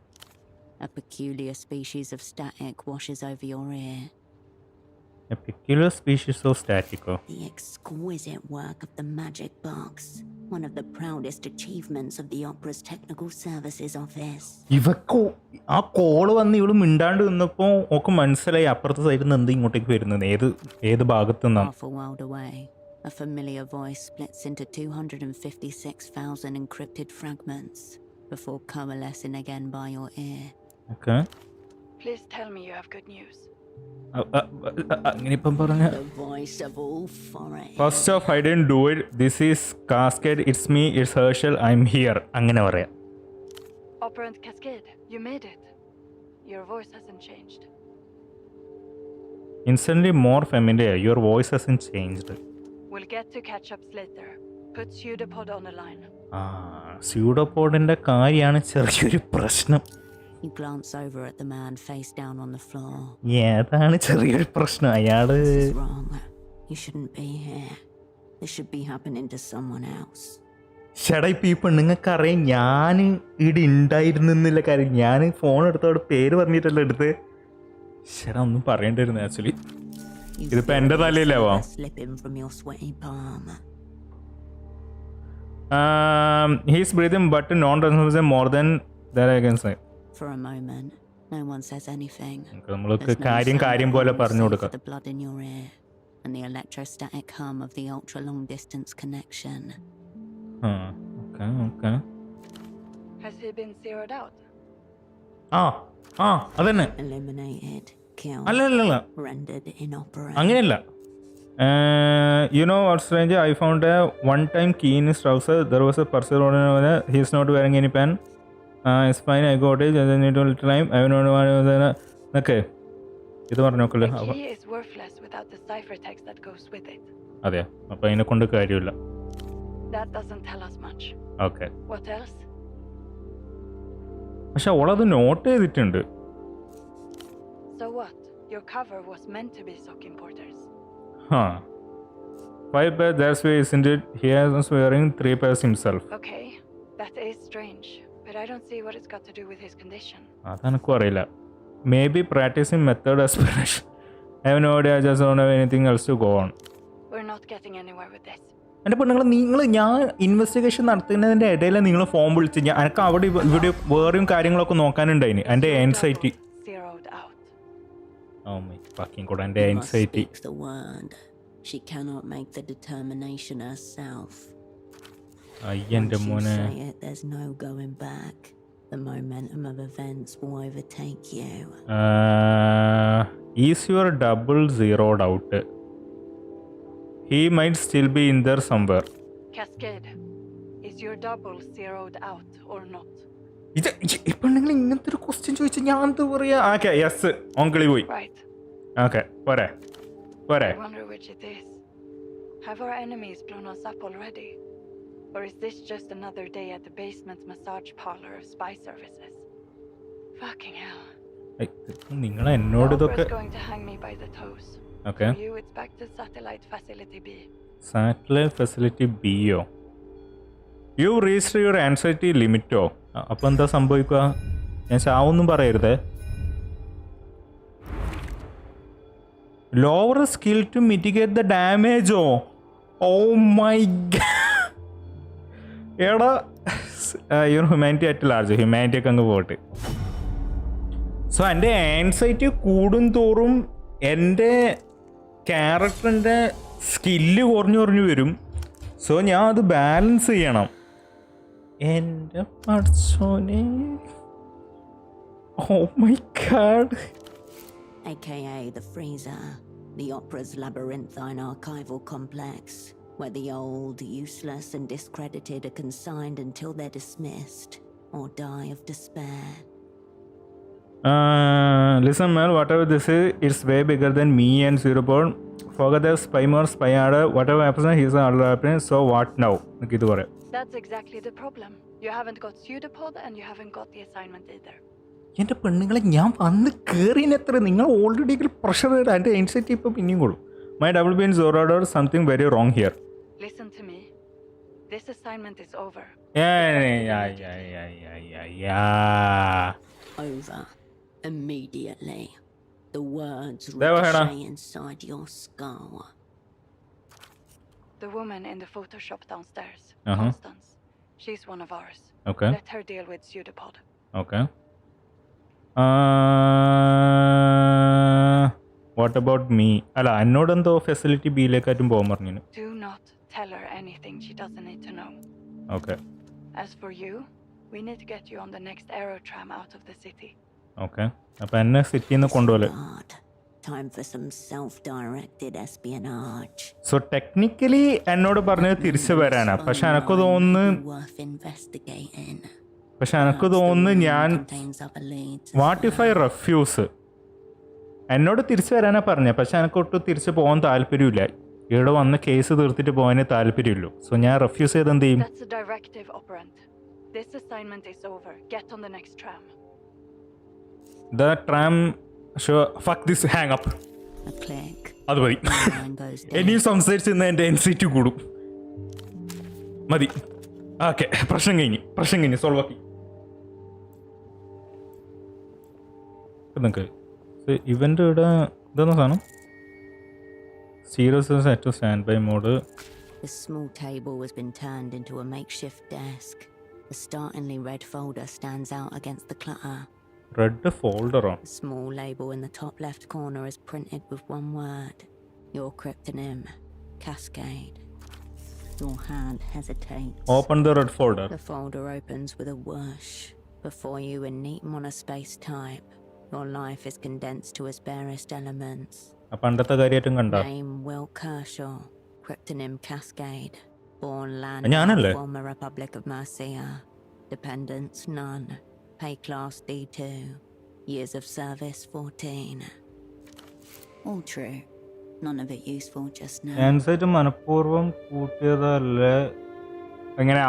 A peculiar species of static washes over your ear. A peculiar species of static. The exquisite work of the magic box, one of the proudest achievements of the opera's technical services office. ഇവക്ക് ആ call വന്ന് ഇവള് മിണ്ടാണ്ട് നിന്നപ്പോൾ ഒക്കെ മനസ്സിലായി അപ്പുറത്തെ സൈഡിൽ നിന്ന് എന്ത് ഇങ്ങോട്ടേക്ക് വരുന്നത്, ഏത് ഭാഗത്തു നിന്നാണ്. Half a world away, a familiar voice splits into 256,000 encrypted fragments before coalescing again by your ear. Okay. Please tell me you have good news. അങ്ങനെ ഇപ്പം പറഞ്ഞ The voice of all foreign. First of I didn't do it, this is Cascade, it's me, it's Herschel, I'm here, അങ്ങനെ പറയാം. Operant Cascade, you made it. Your voice hasn't changed. Instantly more familiar, your voice hasn't changed. We'll get to catch-ups later. Put pseudopod on the line. സ്യൂഡോപോഡിന്റെ കാര്യമാണ് ചെറിയൊരു പ്രശ്നം. You glance over at the man face down on the floor. ഏതാണ് ചെറിയൊരു പ്രശ്നം? അയാള് This is wrong. You shouldn't be here. This should be happening to someone else. ഷടൈപ്പ് ഈ പെണ്ണുങ്ങൾക്കറിയാം ഞാൻ ഇവിടെ ഉണ്ടായിരുന്നില്ല കാര്യം. ഞാൻ ഫോൺ എടുത്തോടെ പേര് പറഞ്ഞിട്ടല്ല എടുത്ത്. ഷടാ ഒന്നും പറയേണ്ടിരുന്നു ആക്ച്വലി. ഇതിപ്പോ എന്റെ തലയിലാവാ. Slipping from your sweaty palm. He's breathing but non-responsive more than that I can say. For a moment, no one says anything. നമ്മൾക്ക് കാര്യം പോലെ പറഞ്ഞു കൊടുക്കാം. The blood in your ear and the electrostatic hum of the ultra long distance connection. Okay. Has he been zeroed out? അതന്നെ. Eliminated, killed, അല്ല rendered inoperant. അങ്ങനെയല്ല. You know what's strange? I found a one-time key in his trouser. There was a parcel on it. He's not wearing any pen. It's fine. I got it. I need a little time. I don't know. Okay. ഇത് പറഞ്ഞോക്കല്ലോ. The key is worthless without the ciphertext that goes with it. അതെയോ? അപ്പൊ അതിനെ കൊണ്ട് കാര്യമില്ല. That doesn't tell us much. Okay. What else? പക്ഷെ അവളത് not ചെയ്തിട്ടുണ്ട്. So what? Your cover was meant to be sock importers. 5 pairs, that's why isn't it? He is wearing 3 pairs himself. Okay, that is strange, but I don't see what it's got to do with his condition. അതെനിക്കും അറിയില്ല. Maybe practicing method espionage. I have no idea. I just don't have anything else to go on. We're not getting anywhere with this. എൻ്റെ പെണ്ണുങ്ങൾ ഞാൻ investigation നടത്തുന്നതിൻ്റെ ഇടയിൽ നിങ്ങൾ phone വിളിച്ച് എനിക്ക് അവിടെ ഇവിടെ വേറെയും കാര്യങ്ങളൊക്കെ നോക്കാനുണ്ടായിന്. എൻ്റെ ആൻസൈറ്റി എൻ്റെ anxiety She cannot make the determination herself. അയ്യൻ്റെ മോനെ. There's no going back. The momentum of events will overtake you. Is your double zeroed out? He might still be in there somewhere. Cascade, is your double zeroed out or not? ഇപ്പൊ നിങ്ങൾ ഇങ്ങനത്തെ ഒരു question ചോദിച്ചാൽ ഞാൻ എന്താ പറയാ? Okay, yes, ഓങ്കളി പോയി. Right. Okay, പോരെ. I wonder which it is. Have our enemies blown us up already? Or is this just another day at the basement massage parlor of spy services? Fucking hell. നിങ്ങൾ എന്നോട് ഇതൊക്കെ Opera's going to hang me by the toes. Okay. For you, it's back to satellite facility B. Satellite facility ബിയോ? You reached your anxiety ലിമിറ്റോ? അപ്പോൾ എന്താ സംഭവിക്കുക? ഞാൻ ചാവൊന്നും പറയരുതേ. Lower skill to mitigate the ഡാമേജോ? Oh my god. എടാ, your humanity at large. Humanity ഒക്കെ അങ്ങ് പോട്ട്. സോ എൻ്റെ ആൻസൈറ്റി കൂടും തോറും എൻ്റെ ക്യാരക്ടറിൻ്റെ സ്കില്ല് കുറഞ്ഞു വരും. സോ ഞാൻ അത് ബാലൻസ് ചെയ്യണം. എൻ്റെ പഠിച്ചോനെ, oh my god. AKA the freezer, the opera's labyrinthine archival complex, where the old, useless and discredited are consigned until they're dismissed or die of despair. Listen man, whatever this is, it's way bigger than me and Zeropod. Forget the spy more spy harder. Whatever happens, he's an other happening. So what now? That's exactly the problem. You haven't got pseudopod and you haven't got the assignment either. എൻ്റെ പെണ്ണുങ്ങളെ, ഞാൻ വന്ന് കയറിനെത്ര നിങ്ങൾ already pressure ചെയ്ത് എൻ്റെ anxiety ഇപ്പോൾ പിന്നെയും കൊടുക്കും. മൈ ഡബിൾ ബീൻ സോറോഡർ something very wrong here. Listen to me. This assignment is over. Over. Immediately. The words There, ricochet inside your skull. The woman in the Photoshop downstairs, Uh-huh. Constance. She's one of ours. Okay. Let her deal with pseudopod. Okay. What about me? അല്ല, എന്നോടെന്തോ facility ബിയിലേക്കായിട്ടും പോകാൻ പറഞ്ഞു. Do not tell her anything she doesn't need to know. Okay. As for you, we need to get you on the next aerotram out of the city. Okay. അപ്പം എന്നെ സിറ്റിയിൽ നിന്ന് കൊണ്ടുപോലെ. Time for some self-directed espionage. So technically എന്നോട് പറഞ്ഞത് തിരിച്ചു വരാനാ. പക്ഷെ എനക്ക് തോന്നുന്നു ഞാൻ വാട്ട് ഇഫ് ഐ റെഫ്യൂസ്? എന്നോട് തിരിച്ചു വരാനാ പറഞ്ഞത്. പക്ഷെ എനക്കൊട്ടും തിരിച്ചു പോകാൻ താല്പര്യമില്ല. ഇവിടെ വന്ന് കേസ് തീർത്തിട്ട് പോകാനേ താല്പര്യമില്ലു. സോ ഞാൻ റെഫ്യൂസ് ചെയ്ത് എന്ത് ചെയ്യും? That's a directive, operant. This assignment is over. Get on the next tram. The tram. Sure. Fuck this. Hang up. A click. അത് മതി. ഇനിയും സംസാരിച്ചിരുന്ന എൻ്റെ എൻസൈറ്റി കൂടും. മതി. ഓക്കെ, പ്രശ്നം കഴിഞ്ഞ് സോൾവ് ആക്കി. നിങ്ങൾക്ക് ഇവൻ്റെ ഇവിടെ ഇതെന്ന സാധനം serious set to stand by mode. The small table has been turned into a makeshift desk. The startlingly red folder stands out against the clutter. Red ഫോൾഡറോ? A small label in the top left corner is printed with one word. Your cryptonym, Cascade. Your hand hesitates. Open the red folder. The folder opens with a whoosh. Before you in neat monospace type. Your life is condensed to its barest elements. പണ്ടത്തെ കാര്യമായിട്ടും കണ്ട Name Will Kershaw. Cryptonym Cascade. Born land ഞാനല്ലേ? former Republic of Mercia. Dependents none. Pay class D2. Years of service 14. All true. None of it useful just now. ആൻസൈറ്റ് മനഃപൂർവ്വം കൂട്ടിയതല്ലേ? എങ്ങനെ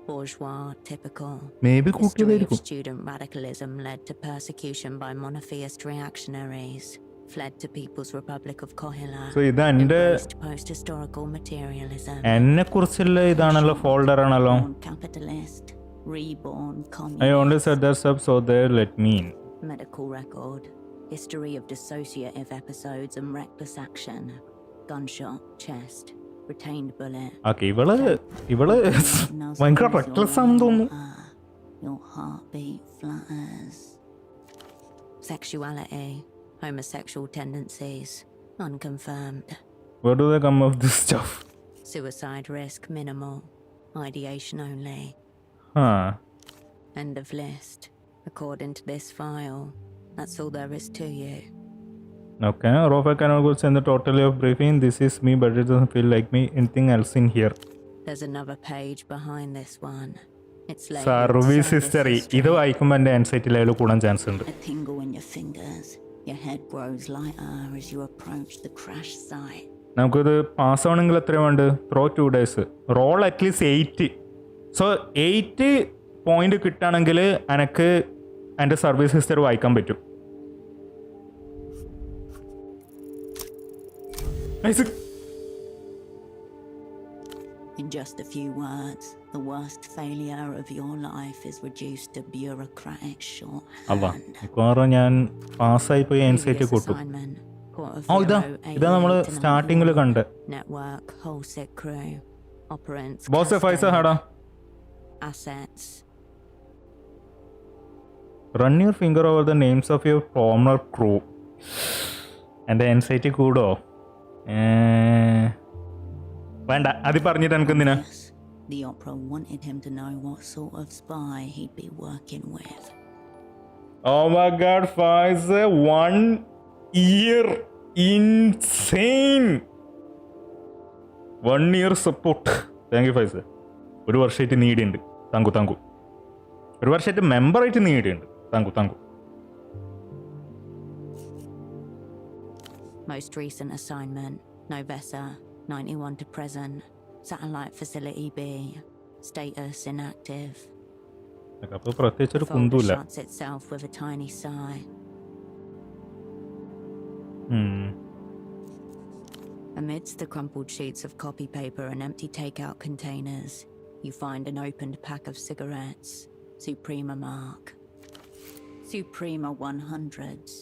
Bourgeois, typical. Maybe History of student radicalism led to persecution by monotheist reactionaries. Fled to People's Republic of Kohila. So ഇതെന്റെ post-historical materialism. എന്നെ കുറിച്ചുള്ള ഇതാണല്ലോ, folder ആണല്ലോ. Capitalist, reborn communist. I only set that up so they let me in. Medical record. History of dissociative episodes and reckless action. Gunshot, chest. Retained bullet. Okay, ഇവള് ഭയങ്കര reckless ആണെന്ന് തോന്നുന്നു. Your heartbeat flutters. Sexuality, homosexual tendencies, unconfirmed. Where do they come of this stuff? Suicide risk minimal. Ideation only. End of list. According to this file, that's all there is to you. Okay, Rofa cannot go send the total of briefing. This is me, but it doesn't feel like me. Anything else in here? There's another page behind this one. It's labeled Service history. ഇത് വായിക്കുമ്പോൾ എൻ്റെ anxiety level കൂടാൻ chance ഉണ്ട്. A tingle in your fingers. Your head grows lighter as you approach the crash site. നമുക്കിത് pass ആവണമെങ്കിൽ എത്ര വേണ്ട? Throw 2 days. Roll at least 8. So 8 point കിട്ടുകയാണെങ്കിൽ എനിക്ക് എൻ്റെ സർവീസ് ഹിസ്റ്ററി വായിക്കാൻ പറ്റും. In just a few words, the worst failure of your life is reduced to bureaucratic shorthand. മിക്കവാറും ഞാൻ പാസ്സായി പോയി ആൻസൈറ്റി കൂട്ടും. ഇതാ നമ്മൾ സ്റ്റാർട്ടിങ്ങിൽ കണ്ട് network whole set crew operants boss ഫൈസ ഹാടാ assets. Run your finger over the names of your former crew. എൻ്റെ ആൻസൈറ്റി കൂടോ? വേണ്ട, അത് പറഞ്ഞിട്ട് എനിക്ക് എന്തിനാ? The opera wanted him to know what sort of spy he'd be working with. Oh my god, Faiza, 1 year. Insane. 1 year support. Thank you, Faiza. ഒരു വർഷമായിട്ട് നീഡിയുണ്ട്. താങ്കു. ഒരു വർഷമായിട്ട് മെമ്പറായിട്ട് നീഡിയുണ്ട്. താങ്കു. Most recent assignment, Novessa, 91 to present. Satellite Facility B. Status inactive. അപ്പോൾ പ്രത്യേകിച്ചൊരു The folder കുന്തുമില്ല. shuts itself with a tiny sigh. Amidst the crumpled sheets of copy paper and empty takeout containers, you find an opened pack of cigarettes. Suprema mark. Suprema 100s.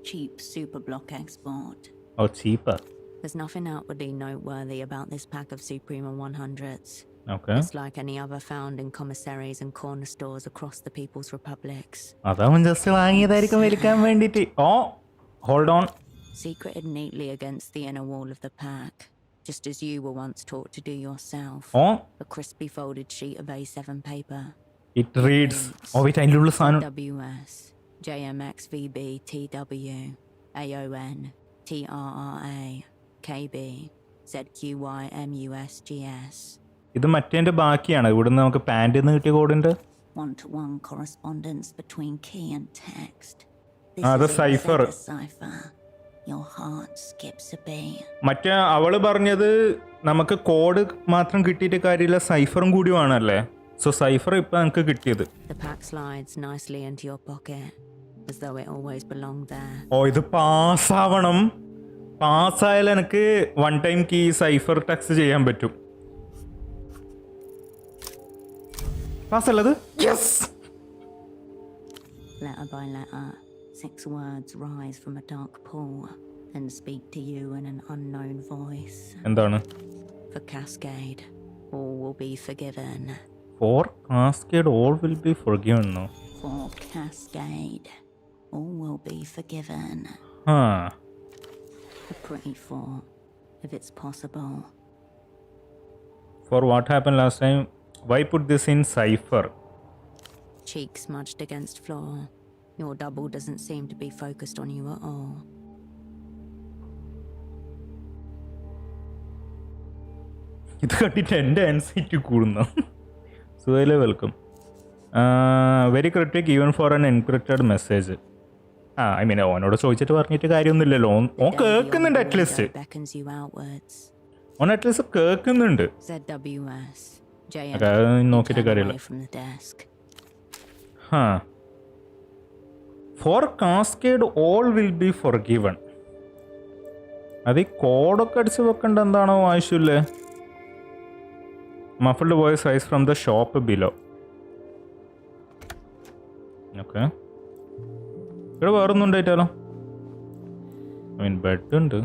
Cheap superblock export. Oh, cheaper. There's nothing outwardly noteworthy about this pack of Suprema 100s. Okay. It's like any other found in commissaries and corner stores across the People's Republics. അതവൻ just വാങ്ങിയതായിരിക്കും വലിക്കാൻ വേണ്ടിയിട്ട്. Hold on. Secreted neatly against the inner wall of the pack, just as you were once taught to do yourself. A crispy folded sheet of A7 paper. It reads. Wait, അതിൻ്റെ ഉള്ള സാധനം. WS, JMXVB TW, AON, TRRA, KB, ZQY MUSGS. ഇത് മറ്റേൻ്റെ ബാക്കിയാണ്. ഇവിടുന്ന് നമുക്ക് പാൻറ്റിൽ നിന്ന് കിട്ടിയ കോഡുണ്ട്. One-to-one correspondence between key and text. The cipher. Your heart skips a beat. മറ്റേ അവള് പറഞ്ഞത് നമുക്ക് കോഡ് മാത്രം കിട്ടിയിട്ട് കാര്യമില്ല, സൈഫറും കൂടി വേണമല്ലേ? സോ സൈഫർ ഇപ്പൊ നമുക്ക് കിട്ടിയത്. The pack slides nicely into your pocket, as though it always belonged there. ഇത് പാസ്സാവണം. പാസ്സായാൽ എനിക്ക് 1 time കീ സൈഫർ ടെക്സ്റ്റ് ചെയ്യാൻ പറ്റും. പാസ്സല്ലത്? Yes. Letter by letter, 6 words rise from a dark pool and speak to you in an unknown voice. എന്താണ്? For Cascade, all will be forgiven. For Cascade, all will be forgiven. No. For Cascade, all will be forgiven. A pretty thought, if it's possible. For what happened last time, why put this in cipher? Cheek smudged against floor. Your double doesn't seem to be focused on you at all. ഇത് കണ്ടിട്ട് എൻ്റെ anxiety കൂടുന്നു. സുഹൈലെ welcome. Very critic even for an encrypted message. I mean ഓനോട് ചോദിച്ചിട്ട് പറഞ്ഞിട്ട് കാര്യമൊന്നുമില്ലല്ലോ. ഓൻ കേൾക്കുന്നുണ്ട് അറ്റ്ലീസ്റ്റ്. ഓൻ അറ്റ്ലീസ്റ്റ് കേൾക്കുന്നുണ്ട്. നോക്കിയിട്ട് കാര്യമില്ല. For cascade all will be for given. അത് ഈ കോഡൊക്കെ അടിച്ച് വെക്കേണ്ട എന്താണോ ആവശ്യമില്ലേ? Muffled voice rise from the shop below. Okay. ഇവിടെ വേറൊന്നും ഉണ്ടായിട്ടാലോ? ഐ മീൻ ബെഡ് ഉണ്ട്.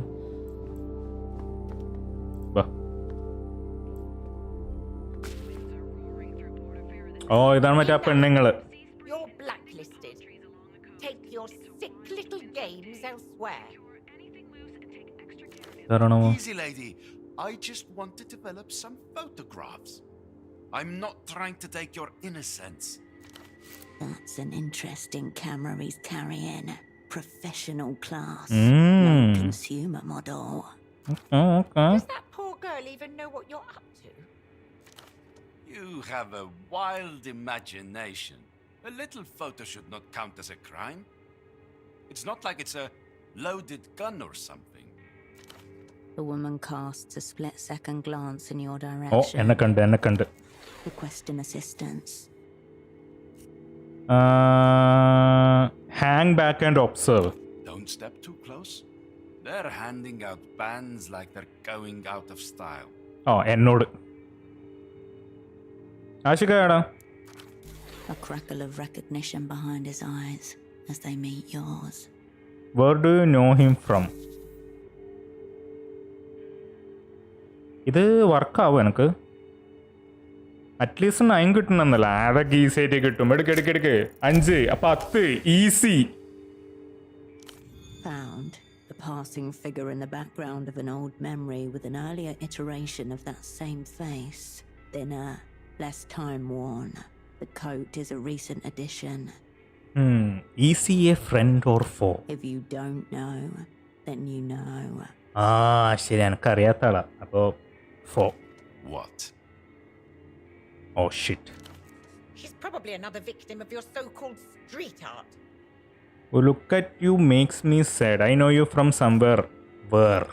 ഇതാണ് മറ്റേ ആ പെണ്ണുങ്ങള്. You're blacklisted. Take your sick little games elsewhere. ഇതാണോ? Easy, lady. I just want to develop some photographs. I'm not trying to take your innocence. That's an interesting camera he's carrying. Professional class. Mm. No consumer model. Okay. Does that poor girl even know what you're up to? You have a wild imagination. A little photo should not count as a crime. It's not like it's a loaded gun or something. The woman casts a split-second glance in your Oh, direction, എന്നെ കണ്ട്. requesting assistance. Hang back and observe. Don't step too close. They're handing out bans like they're going out of style. ഓ എന്നോട് ആശികയാടാ. A crackle of recognition behind his eyes as they meet yours. Where do you know him from? ഇത് വർക്കാവും എനിക്ക് at least 9 കിട്ടണമെന്നല്ല. അതൊക്കെ easy ആയിട്ട് കിട്ടും. എടുക്ക് 5 അപ്പം 10 easy. Found the passing figure in the background of an old memory with an earlier iteration of that same face. Thinner, less time-worn. The coat is a recent addition. Easy a friend or foe? If you don't know, then you know. ആ ശരി, എനിക്കറിയാത്ത ആളാ. അപ്പോൾ foe. What? Oh shit. She's probably another victim of your so-called street art. Oh, look at you makes me sad. I know you from somewhere. Where?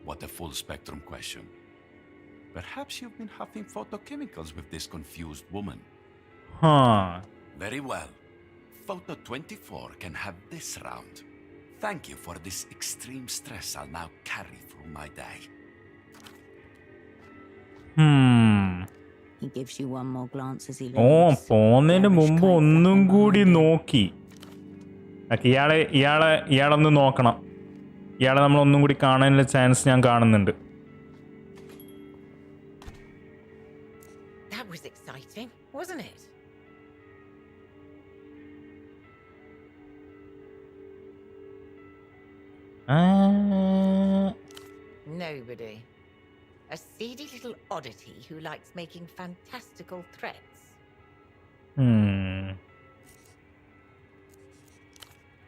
What a full spectrum question. Perhaps you've been huffing photochemicals with this confused woman. Huh. Very well. Photo 24 can have this round. Thank you for this extreme stress I'll now carry through my day. He gives you one more glance as he oh leaves. പോന്നതിന് Bearish മുമ്പ് coat ഒന്നും flapping കൂടി behind him. നോക്കി. ഇയാളൊന്ന് നോക്കണം. ഇയാളെ നമ്മൾ ഒന്നും കൂടി കാണാനുള്ള ചാൻസ് ഞാൻ കാണുന്നുണ്ട്. That was exciting, wasn't it? Nobody. A seedy little oddity who likes making fantastical threats.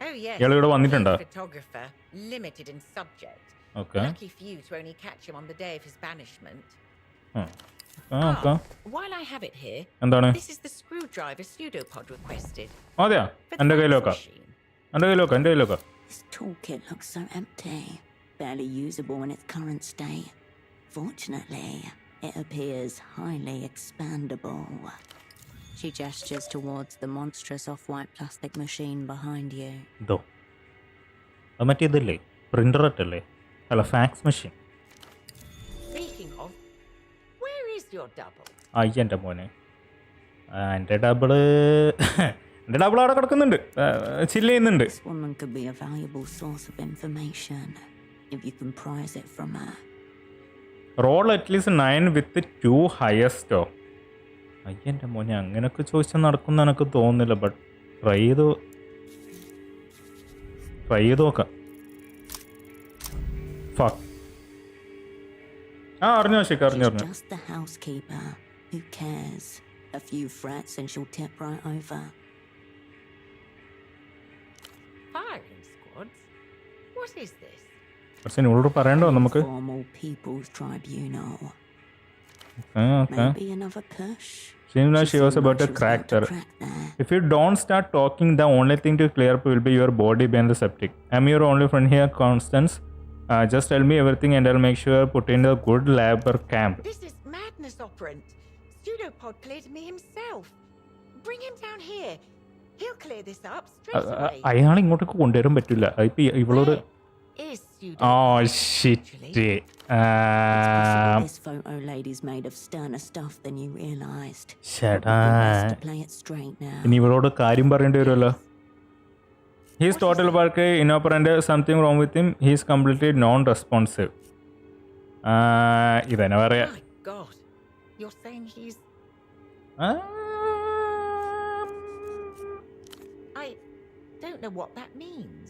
Oh yes. ഇയാൾ ഇവിടെ വന്നിട്ടുണ്ടോ? Photographer, limited in subject. Okay. Lucky for you to only catch him on the day of his banishment. Okay. While I have it here, എന്താണ്? this is the screwdriver pseudopod requested. അതെയാ, For the എൻ്റെ fax കയ്യിലൊക്കെ. machine. എൻ്റെ കയ്യിലൊക്കെ. His toolkit looks so empty, barely usable in its current state. Fortunately, it appears highly expandable. She gestures towards the monstrous off-white plastic machine behind you. ഇതോ അത് മറ്റേതല്ലേ, printer അല്ലേ? അല്ല, fax machine. Speaking of, where is your double? എൻ്റെ മോനെ, എൻ്റെ double അവിടെ കിടക്കുന്നുണ്ട്, ചില്ല് ചെയ്യുന്നുണ്ട്. This woman could be a valuable source of information if you can prize it from her. Roll at least 9 with 2 ഹയസ്റ്റോ. എൻ്റെ മോനെ, അങ്ങനെയൊക്കെ ചോദിച്ചാൽ നടക്കുമെന്ന് എനിക്ക് തോന്നുന്നില്ല. ബട്ട് ട്രൈ ചെയ്ത് നോക്കാം. അറിഞ്ഞു She's അറിഞ്ഞു. just the housekeeper. Who cares? A few frets and she'll tip right over. Firing squads? What is this? പക്ഷെ എന്നോട് പറയണ്ടോ നമുക്ക്? Formal People's Tribunal. Okay. Maybe another push. Seems like she was seemed about like to she was crack about to her. crack there. If you don't start talking, the only thing to clear up will be your body behind the septic. I'm your only friend here, Constance. Just tell me everything and I'll make sure put in a good lab or camp. This is madness, operant. Pseudopod cleared me himself. Bring him down here. He'll clear this up straight away. അയാൾ ഇങ്ങോട്ടേക്ക് കൊണ്ടുവരാൻ പറ്റില്ല. ഇപ്പൊ ഇവളോട് Where is Pseudopod? Shit. This photo lady's made of sterner stuff than you realized. ചേട്ടാ, Best to play it straight now. ഇനി ഇവളോട് കാര്യം പറയേണ്ടി വരുമല്ലോ. He's total work inoperant, something wrong with him. He's completely non-responsive. ഇതെന്നെ പറയാ. My God, you're saying he's... I don't know what that means.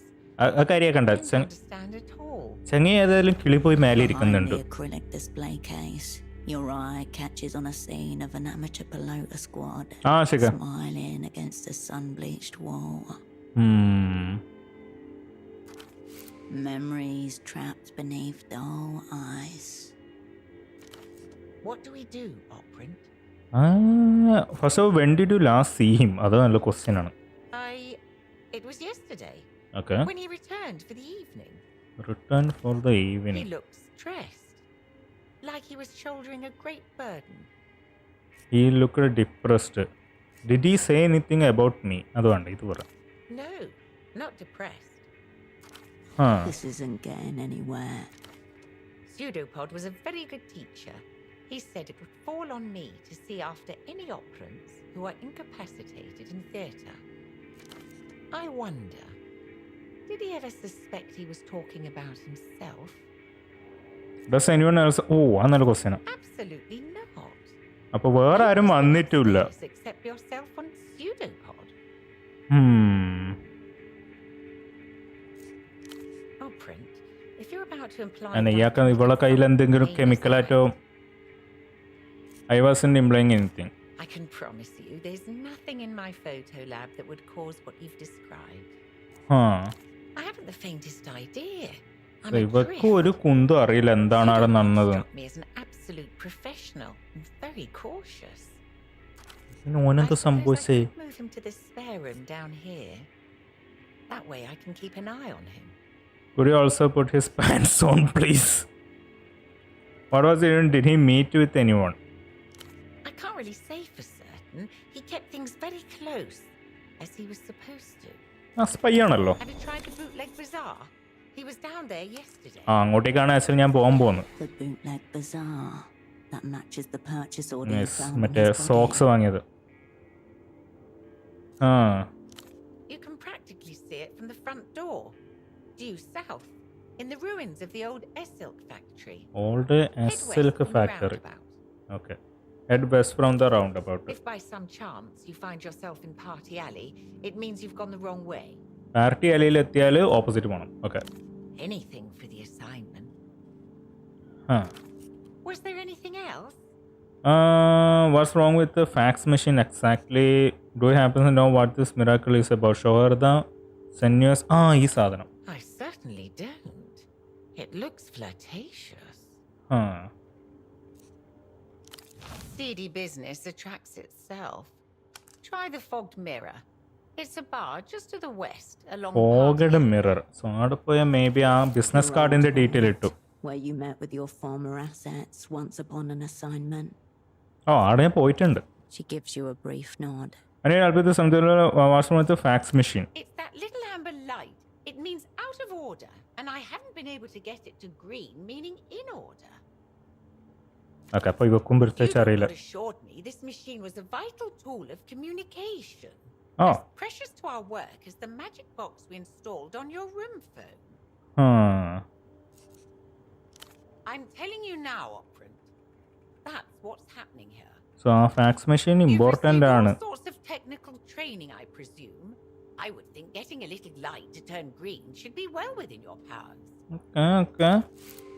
കാര്യ കണ്ട I don't understand at all. ചെങ്ങി ഏതായാലും കിളി പോയി മേലെ Behind ഇരിക്കുന്നുണ്ട്. the acrylic display case, Your eye catches on a scene of an amateur pelota squad ശരി. smiling against a sun-bleached wall. Memories trapped beneath dull eyes. What do we do, operant? First of all, when did you last see him? That's a good question. It was yesterday. Okay. When he returned for the evening. Return for the He evening. looked stressed, like he was shouldering a great burden. He looked depressed. Did he say anything about me? No, not depressed. This isn't getting anywhere. Pseudopod was a very good teacher. He said it would fall on me to see after any operants who are incapacitated in theatre. I wonder, did he ever suspect he was talking about himself? Does anyone else? Oh, another question. Absolutely not. അപ്പോൾ വേറെ ആരും വന്നിട്ടില്ല. Except yourself on Pseudopod. Operant, if you're about to imply ഇയാൾക്ക് ഇവളെ കയ്യിൽ എന്തെങ്കിലും കെമിക്കലായിട്ടോ I wasn't implying anything. I can promise you there's nothing in my photo lab that would cause what you've described. I haven't the faintest idea. ഇവർക്ക് ഒരു കുന്തും അറിയില്ല എന്താണ് അവിടെ നടന്നത്. Me as an absolute professional and very cautious. ഓനെന്താ സംഭവിച്ചേ? Move him to the spare room down here. That way I can keep an eye on him. Could you also put his pants on, please? What was it? Did he meet with anyone? I can't really say for certain. He kept things very close, as he was supposed to. Spy ആണല്ലോ. Have you tried the bootleg bazaar? He was down there yesterday. അങ്ങോട്ടേക്കാണ് actually ഞാൻ പോകാൻ പോകുന്നത്. The bootleg bazaar that matches the purchase order you found. മറ്റേ socks വാങ്ങിയത്. You can practically see it from the front door, due south, in the ruins of the old S-Silk factory. Old S-Silk factory. Okay. Head west from the roundabout. If by some chance you find yourself in Party Alley, it means you've gone the wrong way. Party Alley എത്തിയാൽ opposite പോകണം. Okay. Anything for the assignment. Was there anything else? What's wrong with the fax machine exactly? Do you happen to know what this miracle is about? Show her the Senua's. ഈ സാധനം. I certainly don't. It looks flirtatious. Seedy business attracts itself. Try the fogged mirror. It's a bar just to the west along Fogged mirror. So അവിടെ പോയ maybe ആ business cardന്റെ detail ഇട്ടു. Where you met with your former assets once upon an assignment. അവിടെ ഞാൻ പോയിട്ടുണ്ട്. She gives you a brief nod. And I'll be the something what's wrong with the fax machine? It's that little amber light. It means out of order, and I haven't been able to get it to green, meaning in order. Okay, അപ്പോൾ ഇവക്കും പ്രത്യേകിച്ച് അറിയില്ല. You assured me this machine was a vital tool of communication. As precious to our work as the magic box we installed on your room phone. I'm telling you now, operant. That's what's happening here. So our fax machine important ആണ്. All sorts of technical training, I presume. I would think getting a little light to turn green should be well within your powers. Okay.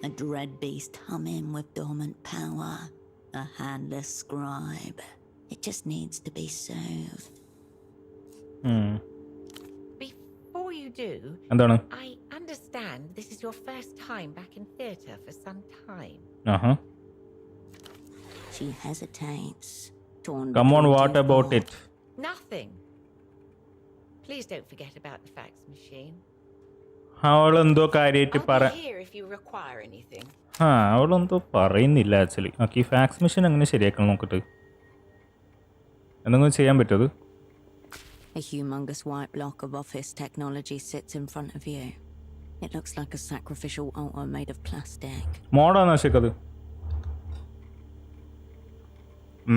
A dread beast humming with dormant power. A handless scribe. It just needs to be soothed. Before you do, എന്താണ്? I understand this is your first time back in theatre for some time. She hesitates. Torn Come on, between what two about thoughts. it? Nothing. Please don't forget about the fax machine. അവളെന്തോ കാര്യമായിട്ട് പറ. I'll be here if you require anything. അവളെന്തോ പറയുന്നില്ല actually. ഈ fax machine എങ്ങനെ ശരിയാക്കണം നോക്കട്ടെ. എന്തെങ്കിലും ചെയ്യാൻ പറ്റുമത്? A humongous white block of office technology sits in front of you. It looks like a sacrificial altar made of plastic. മോഡാണ് ശരിക്കത്.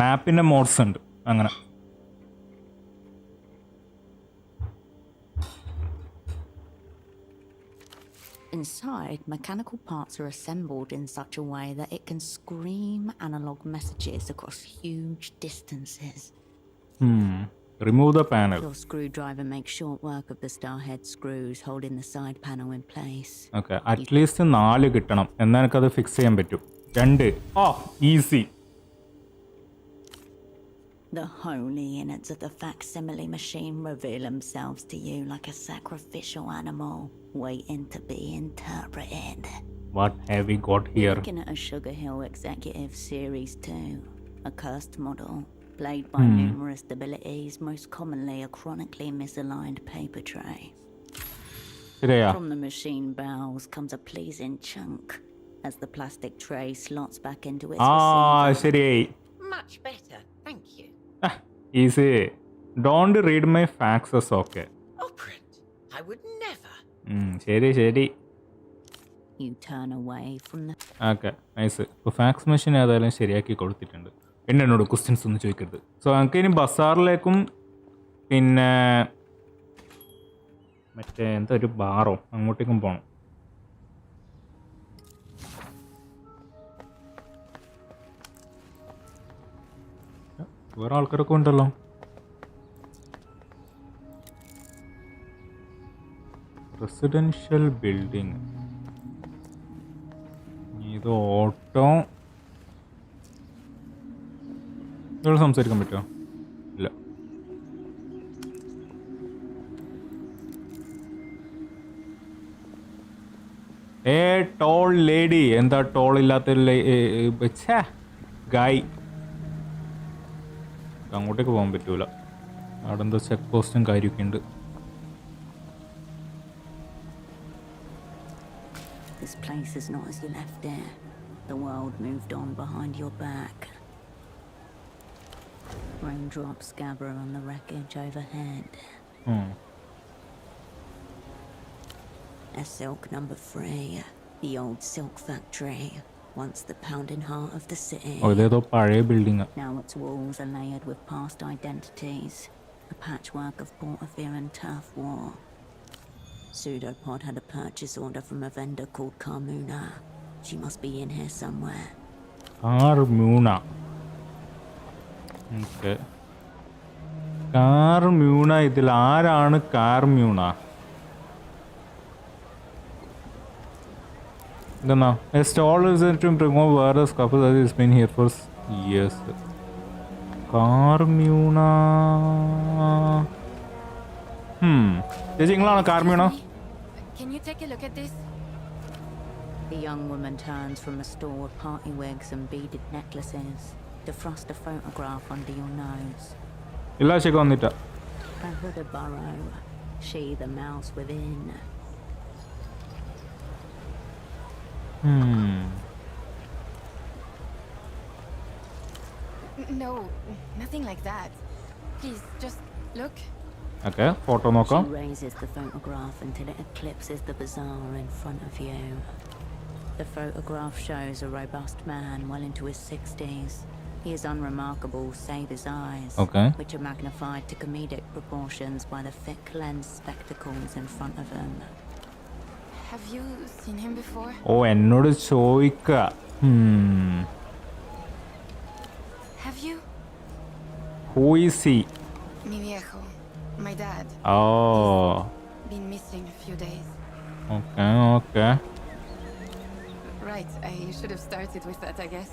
മാപ്പിന്റെ മോഡ്സ് ഉണ്ട് അങ്ങനെ. Inside, mechanical parts are assembled in such a way that it can scream analog messages across huge distances. Remove the panel. Your screwdriver makes short work of the starhead screws holding the side panel in place. Okay, at least 4 കിട്ടണം. എന്നാൽ എനിക്കത് fix ചെയ്യാൻ പറ്റും. 2. Easy. The holy innards of the facsimile machine reveal themselves to you like a sacrificial animal waiting to be interpreted. What have we got here? Looking at a Sugar Hill Executive Series 2, a cursed model, plagued by numerous debilities, most commonly a chronically misaligned paper tray. ശരിയാ. From the machine bowels comes a pleasing chunk as the plastic tray slots back into its receiver. ശരിയായി. Much better, thank you. Easy. Don't read my faxes, okay. Operant, I would never. ശരി. You turn away from the okay nice. ഇപ്പോൾ fax machine ഏതായാലും ശരിയാക്കി കൊടുത്തിട്ടുണ്ട്. പിന്നെ എന്നോട് questions ഒന്നും ചോദിക്കരുത്. സോ നമുക്ക് ഇനി ബസാറിലേക്കും പിന്നെ മറ്റേ എന്താ ഒരു ബാറോ അങ്ങോട്ടേക്കും പോകണം. വേറെ ആൾക്കാരൊക്കെ ഉണ്ടല്ലോ. Residential building. ഇത് ഓട്ടോ ഇയാൾ സംസാരിക്കാൻ പറ്റുമോ? ഇല്ല. Toll lady. എന്താ ടോൾ ഇല്ലാത്ത ഗായ്. അങ്ങോട്ടേക്ക് പോകാൻ പറ്റൂല. അവിടെ എന്താ ചെക്ക് പോസ്റ്റും കാര്യമൊക്കെ ഉണ്ട്. This place is not as you left it. The world moved on behind your back. Raindrops gather on the wreckage overhead. A silk number 3, the old silk factory, once the pounding heart of the city. ഇതേതോ പഴയ building. Now its walls are layered with past identities, a patchwork of Portofear turf war. Pseudopod had a purchase order from a vendor called Carmuna. She must be in here somewhere. Carmuna. Okay. Carmuna. ഇതിൽ ആരാണ് കാർമ്യൂണ? ഇതെന്നാ? A stall is to remove virus couple that has been here for years. കാർമ്യൂണ. ചേച്ചി നിങ്ങളാണ് കാർമ്യൂണ? Can you take a look at this? The young woman turns from a store of party wigs and beaded necklaces to thrust a photograph under your nose. ഇല്ല ശരി വന്നിട്ട. A hooded burrow, she the mouse within. No, nothing like that. Please, just look. Okay, photo നോക്കാം. She raises the photograph until it eclipses the bazaar in front of you. The photograph shows a robust man well into his 60s. He is unremarkable save his eyes, Okay. which are magnified to comedic proportions by the thick lens spectacles in front of him. Have you seen him before? എന്നോട് ചോദിക്ക. Have you? Who is he? Mi viejo, my dad. Oh. Been missing a few days. Okay. Right, I should have started with that, I guess.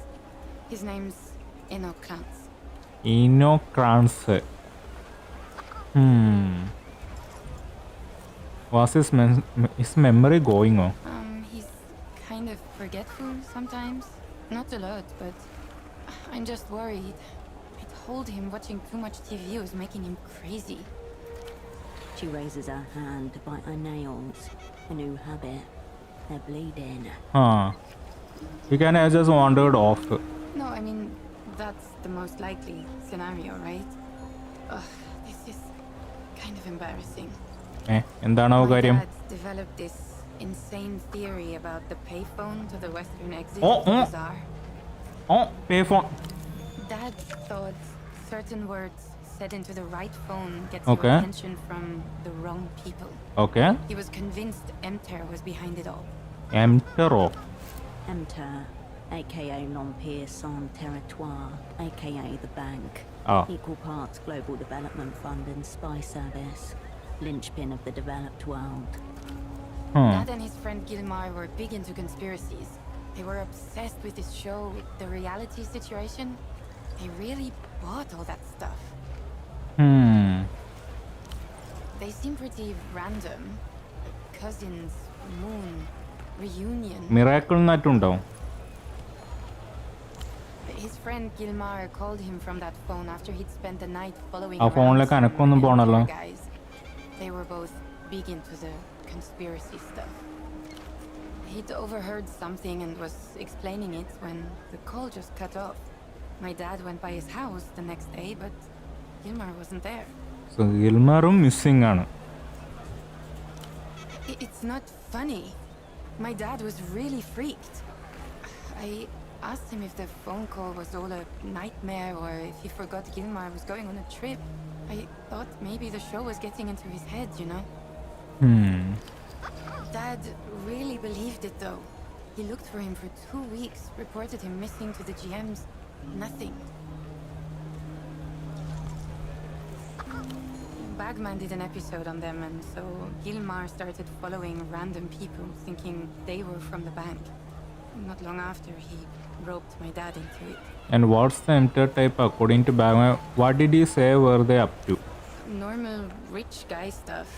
His name's Enoch Krantz. Enoch Krantz. Was his memory going on? He's kind of forgetful sometimes. Not a lot, but I'm just worried. I told him watching too much TV was making him crazy. She raises her hand to bite her nails. A new habit. They're bleeding. He can have just wandered off. No, I mean, that's the most likely scenario, right? Ugh, this is kind of embarrassing. എന്താണോ കാര്യം? My dad developed this insane theory about the payphone to the western exit Oh, of the oh. bazaar. Payphone. Dad thought certain words said into the right phone gets Okay. your attention from the wrong people. Okay. He was convinced M.2 was behind it all. M.2. M.2, aka l'Empire Sans Territoire, aka the bank. Equal parts Global Development Fund and spy service. Linchpin of the developed world. Dad and his friend Gilmar were big into conspiracies. They were obsessed with this show, with the reality situation. They really bought all that stuff. They seem pretty random. Cousins, moon, reunion. Miracle നാറ്റുണ്ടാവും. His friend Gilmar called him from that phone after he'd spent the night following ആ ഫോണിലേക്ക് അനക്കൊന്നും പോണല്ലോ. guys. They were both big into the conspiracy stuff. He'd overheard something and was explaining it when the call just cut off. My dad went by his house the next day, but Gilmar wasn't there. So Gilmarum missing ആണ്. It's not funny. My dad was really freaked. I asked him if the phone call was all a nightmare or if he forgot Gilmar was going on a trip. I thought maybe the show was getting into his head, you know? Dad really believed it though. He looked for him for 2 weeks, reported him missing to the GMs. Nothing. Bagman did an episode on them, and so Gilmar started following random people, thinking they were from the bank. Not long after, he roped my dad into it. And what's the M.2 type according to Bagman? What did he say were they up to? Normal rich guy stuff.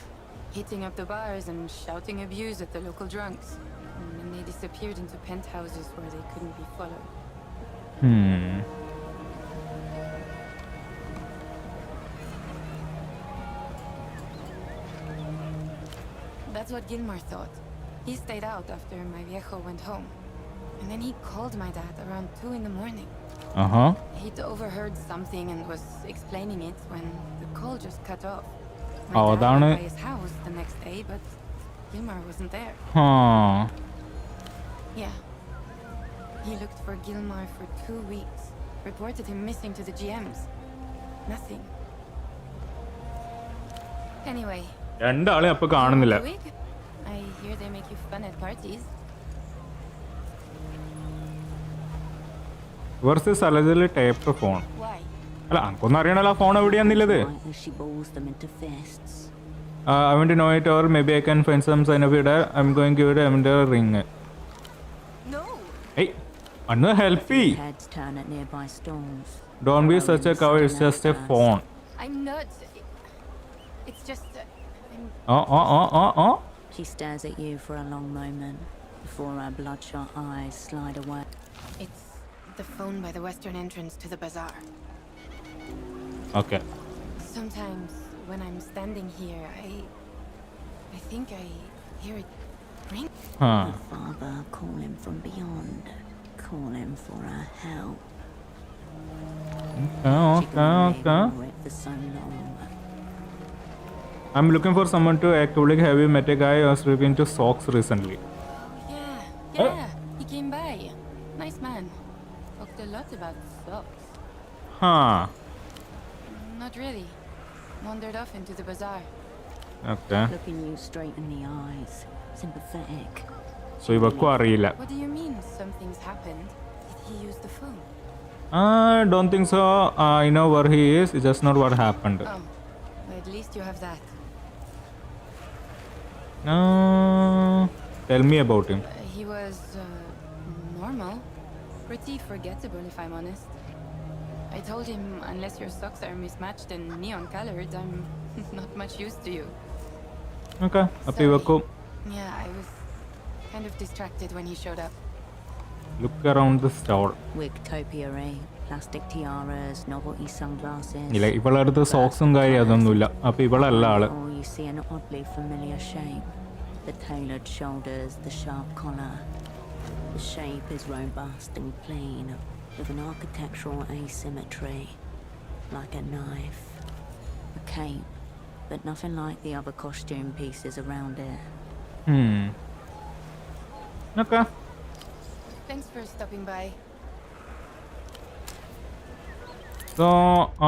Hitting up the bars and shouting abuse at the local drunks. And then they disappeared into penthouses where they couldn't be followed. That's what Gilmar thought. He stayed out after my viejo went home. And then he called my dad around 2 in the morning. He'd overheard something and was explaining it when the call just cut off. My dad went by his house the next day, but Gilmar wasn't there. Yeah. He looked for Gilmar for 2 weeks. Reported him missing to the GMs. Nothing. Anyway. രണ്ടാളെ അപ്പൊ കാണുന്നില്ല. I hear they make you fun at parties. Versus allegedly taped phone. Why? അല്ല അനക്കൊന്നും അറിയണല്ലോ ആ phone എവിടെയാന്നുള്ളത്. She balls them into fists. I want to know it, or maybe I can find some sign of it. I'm going to give it a ring. No. Hey, Anna, help me. Heads turn at nearby stalls. Don't be such a coward. It's just a phone. I'm not. It's just. She stares at you for a long moment before her bloodshot eyes slide away. It's the phone by the western entrance to the bazaar. Okay. Sometimes when I'm standing here, I think I hear it ring. Her father calling from beyond, calling for her help. Okay. For so long. I'm looking for someone to actively have you met a guy who was ripping into socks recently. Yeah. He came by. Nice man. Talked a lot about socks. Not really. Wandered off into the bazaar. Okay. Looking you straight in the eyes. Sympathetic. So ഇവക്കും അറിയില്ല. What do you mean something's happened? Did he use the phone? I don't think so. I know where he is. It's just not what happened. Oh. Well, at least you have that. Tell me about him. He was normal. Pretty forgettable, if I'm honest. I told him, unless your socks are mismatched and neon colored, I'm not much use to you. Okay. അപ്പോൾ ഇവക്കും Yeah, I was kind of distracted when he showed up. look around the store. Wigtopia, plastic tiaras, novelty sunglasses. ഇല്ല ഇവളടുത്ത് സോക്സും കാര്യം അതൊന്നുമില്ല. അപ്പോൾ ഇവളല്ല ആള്. Or you see an oddly familiar shape. The tailored shoulders, the sharp collar. The shape is robust and clean, with an architectural asymmetry, like a knife, a cape, but nothing like the other costume pieces around it. Okay. Thanks for stopping by. So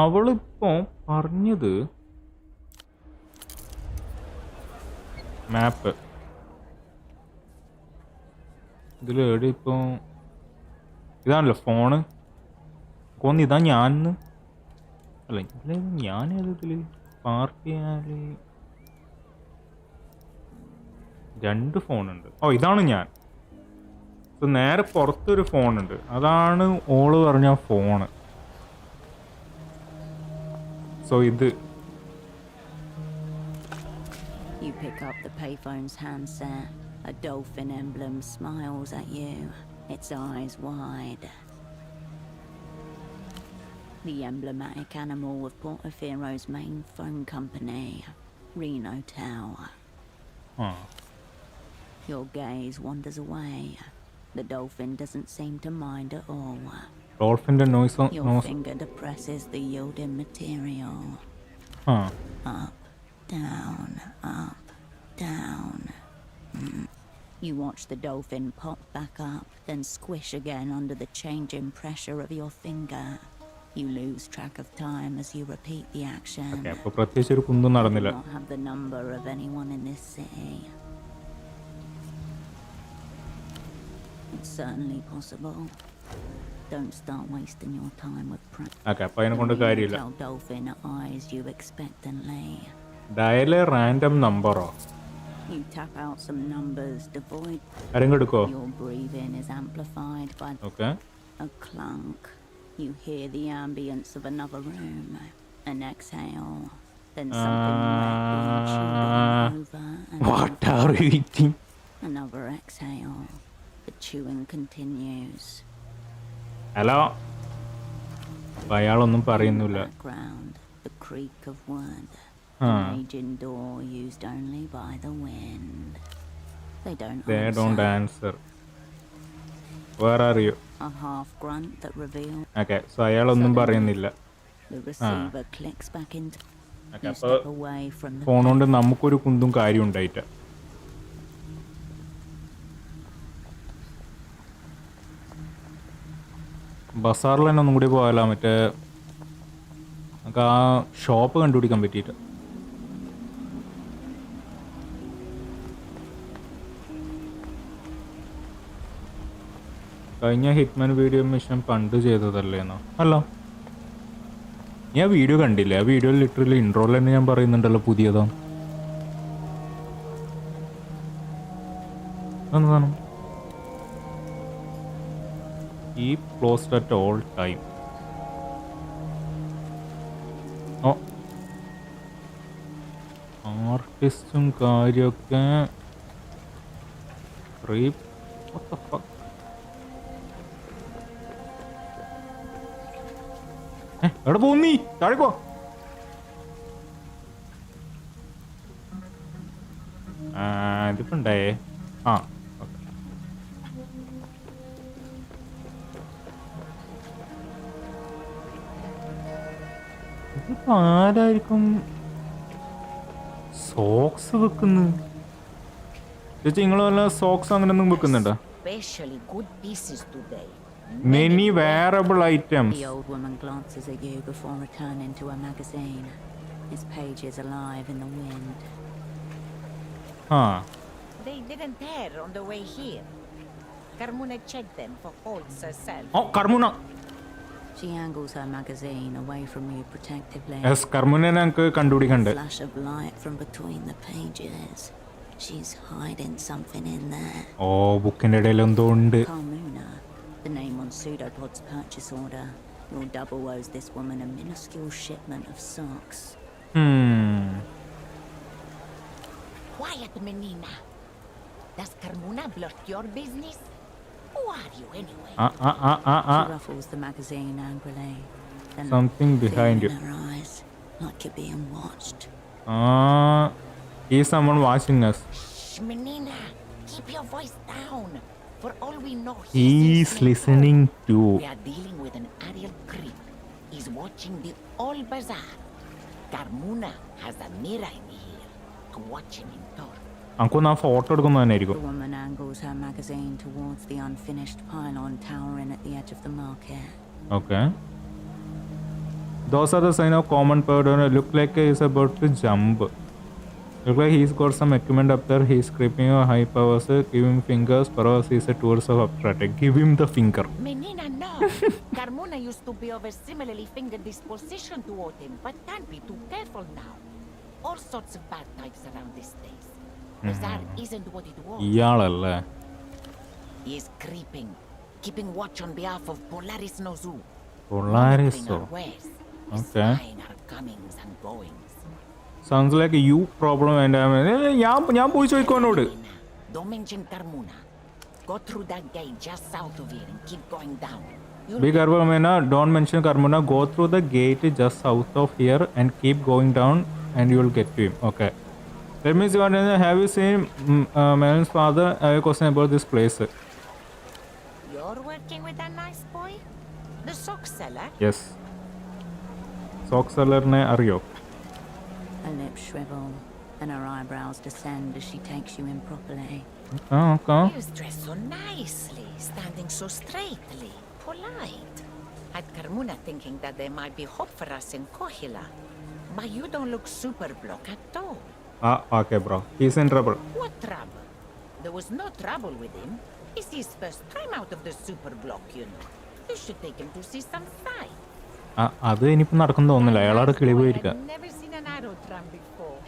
അവളിപ്പോ പറഞ്ഞത് മാപ്പ് ഇതിൽ എവിടെ ഇപ്പോൾ ഇതാണല്ലോ phone കൊന്ന് ഇതാ ഞാൻ അല്ല ഇതിൽ ഞാൻ ഏതിൽ പാർക്ക് ചെയ്യാൻ 2 ഫോണുണ്ട്. ഓ ഇതാണ് ഞാൻ. സോ ഇപ്പം നേരെ പുറത്തൊരു ഫോണുണ്ട്, അതാണ് ഓള് പറഞ്ഞ ഫോണ്. സോ ഇത് You pick up the payphone's handset. A dolphin emblem smiles at you, its eyes wide. The emblematic animal of Portofero's main phone company, Reno Tower. Your gaze wanders away. The dolphin doesn't seem to mind at all. ഡോൾഫിൻ്റെ noise. Your finger depresses the yielding material. Up, down, up, down. You watch the dolphin pop back up, then squish again under the changing pressure of your finger. You lose track of time as you repeat the action. അപ്പോൾ പ്രത്യേകിച്ച് ഒരു കുന്തും നടന്നില്ല. You don't have the number of anyone in this city. It's certainly possible. Don't start wasting your time with അപ്പോൾ അതിനെ കൊണ്ട് കാര്യമില്ല. dolphin eyes you expectantly. Dial random നമ്പറോ? You tap out some numbers devoid. ആരെങ്കിലും എടുക്കോ? Your breathing is amplified by a clunk. You hear the ambience of another room. An exhale. Then something wet being chewed on over and What are you eating? Another exhale. The chewing continues. Hello. അയാളൊന്നും പറയുന്നില്ല. Background, the creak of wood. An aging door used only by the wind. They don't answer. Where are you? A half grunt that reveals. Okay, so അയാളൊന്നും പറയുന്നില്ല. The receiver clicks back into. Okay, you step away from the phone കൊണ്ട് നമുക്കൊരു കുന്തും കാര്യം ഉണ്ടായിട്ട. ബസാറിൽ തന്നെ ഒന്നും കൂടി പോയാലോ, മറ്റേ നമുക്ക് ആ ഷോപ്പ് കണ്ടുപിടിക്കാൻ പറ്റിയിട്ട്. കഴിഞ്ഞ ഹിറ്റ്മാൻ വീഡിയോ മിഷൻ പണ്ട് ചെയ്തതല്ലേന്നോ? അല്ല, ഞാൻ വീഡിയോ കണ്ടില്ല. ആ വീഡിയോ ലിറ്ററലി ഇൻട്രോയിൽ തന്നെ ഞാൻ പറയുന്നുണ്ടല്ലോ പുതിയതാ. എന്താണ് ഈ ക്ലോസ്ഡ് അറ്റ് ഓൾ ടൈം? ഓ, ആർട്ടിസ്റ്റും കാര്യമൊക്കെ എവിടെ പോന്നീ? താഴെ പോ. ഇതിപ്പോ ഉണ്ടായേ. ഇതിപ്പോ ആരായിരിക്കും സോക്സ് വെക്കുന്നത്? ചേച്ചി, നിങ്ങൾ വല്ല സോക്സ് അങ്ങനെ ഒന്നും വെക്കുന്നുണ്ടോ? Many wearable items. The old woman glances at you before returning to her magazine. Its pages alive in the wind. They didn't tear on the way here. Carmona checked them for faults herself. Oh, Carmona. She angles her magazine away from you protectively. Yes, Carmona nanku kandudikande. Flash of light from between the pages. She's hiding something in there. Oh, bookinde idayil endho undu. Carmona, the name on Pseudopod's purchase order. Your double owes this woman a minuscule shipment of socks. Quiet, menina. Does Carmona blurt your business? Who are you anyway? She ruffles the magazine angrily. Then something behind you. In her eyes, like you're being watched. Is someone watching us? Shh, menina. Keep your voice down. For all we know, he's listening to. We are dealing with an aerial creep. He's watching the whole bazaar. Carmona has a mirror in here to watch him in talk. Anko na photo എടുക്കുന്നതായിരിക്കും. The woman angles her magazine towards the unfinished pylon towering at the edge of the market. Okay. Those are the sign of common pattern. Look like he's about to jump. Look like he's got some equipment up there. He's creeping a high powers. Give him fingers. Perhaps he's a tourist of operant. Give him the finger. Menina, no. Carmona used to be of a similarly fingered disposition toward him, but can't be too careful now. All sorts of bad types around these days. Bazaar isn't what it was. ഇയാളല്ലേ? He is creeping, keeping watch on behalf of Polaris Nozu. Polaris. Monitoring our wares, Okay. spying our comings and goings. Sounds like a you problem and ഞാൻ പോയി ചോദിക്കോനോട്. Don't mention Carmona. Go through that gate just south of here and keep going down. Be careful, Mena. Don't mention Carmona. Go through the gate just south of here and keep going down, and you will get to him. Okay. Let me see what. Have you seen Melon's father? I have a question about this place. You're working with that nice boy? The sock seller? Yes. Sock seller ne അറിയോ? Her lips shrivel and her eyebrows descend as she takes you in properly. Okay. He was dressed so nicely, standing so straightly, polite. Had Carmona thinking that there might be hope for us in Kohila. But you don't look super block at all. Okay, bro. He's in trouble. What trouble? There was no trouble with him. It's his first time out of the super block, you know. You should take him to see some sight. അത് ഇനിയിപ്പോൾ നടക്കുന്നു തോന്നുന്നില്ല. അയാളവിടെ കിളി പോയിരിക്കുക. I'd never seen an aerotram before.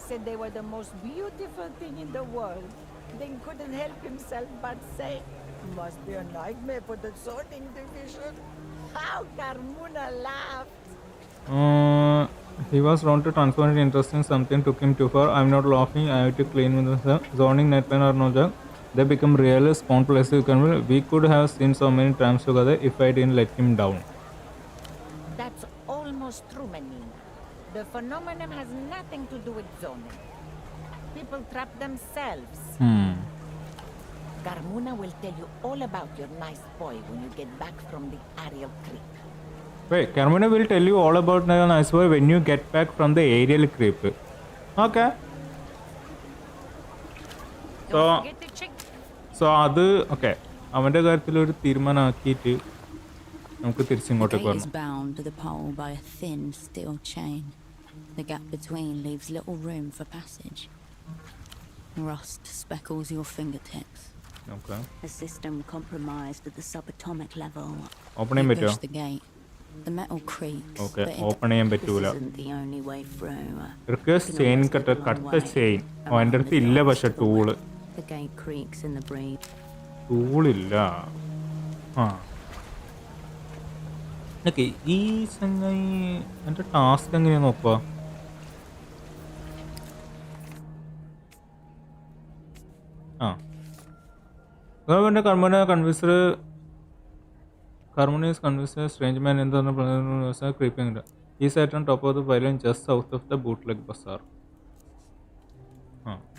Said they were the most beautiful thing in the world. Then couldn't help himself but say, must be a nightmare for the sorting division. How Carmona laughed. He was wrong to transform it interesting. Something took him too far. I'm not laughing. I have to clean with the zoning netline or no joke. They become real spawn places. We could have seen so many trams together if I didn't let him down. That's almost true, Menina. The phenomenon has nothing to do with zoning. People trap themselves. Carmona will tell you all about your nice boy when you get back from the aerial creep. Wait, Carmona will tell you all about the nice boy when you get back from the aerial creep. Okay. Don't forget to check. So അത് okay അവൻ്റെ കാര്യത്തിൽ ഒരു തീരുമാനമാക്കിയിട്ട് നമുക്ക് The തിരിച്ചിങ്ങോട്ടേക്ക് gate is വരണം. bound to the pole by a thin steel chain. The gap between leaves little room for passage. Rust speckles your fingertips. Okay. A system compromised at the subatomic level. Open ചെയ്യാൻ You പറ്റുമോ? push the gate. The metal creaks. Okay, but open ചെയ്യാൻ this പറ്റൂല. isn't the only way through. Request chain cutter chain എൻ്റെ അടുത്ത് ഇല്ല, പക്ഷെ tool The gate creaks in the breeze. ടൂളില്ല. Okay, ഈ ചങ്ങായി എൻ്റെ ടാസ്ക് എങ്ങനെയാ നോക്കുക? അതുകൊണ്ട് Carmona is convinced a strange man in the creeping. He sat on top of the pylon just south of the bootleg bazaar.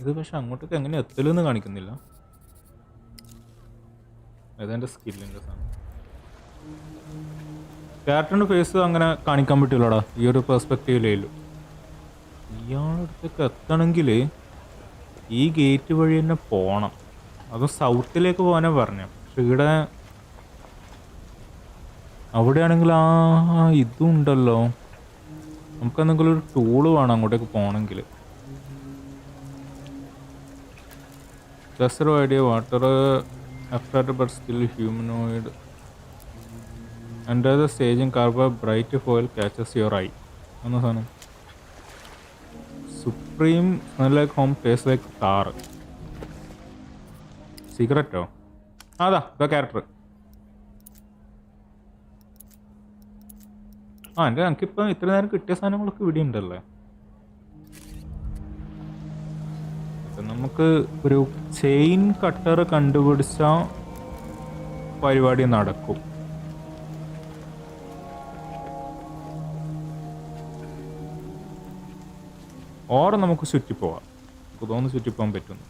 ഇത് പക്ഷെ അങ്ങോട്ടേക്ക് എങ്ങനെ എത്തലെന്ന് കാണിക്കുന്നില്ല. അതെൻ്റെ സ്കില്ലിൻ്റെ സാധനം. ക്യാരക്ടറിൻ്റെ ഫേസ് അങ്ങനെ കാണിക്കാൻ പറ്റില്ലടാ ഈ ഒരു പെർസ്പെക്റ്റീവിലേലു. ഇയാളടുത്തേക്ക് എത്തണമെങ്കിൽ ഈ ഗേറ്റ് വഴി തന്നെ പോകണം. അത് സൗത്തിലേക്ക് പോകാനാണ് പറഞ്ഞത്. പക്ഷെ ഇവിടെ അവിടെയാണെങ്കിൽ ഇതും ഉണ്ടല്ലോ. നമുക്കെന്തെങ്കിലും ഒരു ടൂള് വേണം അങ്ങോട്ടേക്ക് പോകണമെങ്കിൽ. Lesser idea, water abstracted but still humanoid. Under the staging carver, bright foil catches your eye. Ano sana? Supreme smell like home, tastes like tar. Secret oh? Ada, the character. എൻ്റെ എനിക്കിപ്പം ഇത്ര നേരം കിട്ടിയ സാധനങ്ങളൊക്കെ ഇവിടെ ഉണ്ടല്ലേ. നമുക്ക് ഒരു ചെയിൻ കട്ടർ കണ്ടുപിടിച്ച പരിപാടി നടക്കും. ഓർ നമുക്ക് ചുറ്റിപ്പോവാം. നമുക്ക് തോന്നുന്നു ചുറ്റിപ്പോകാൻ പറ്റുന്നു.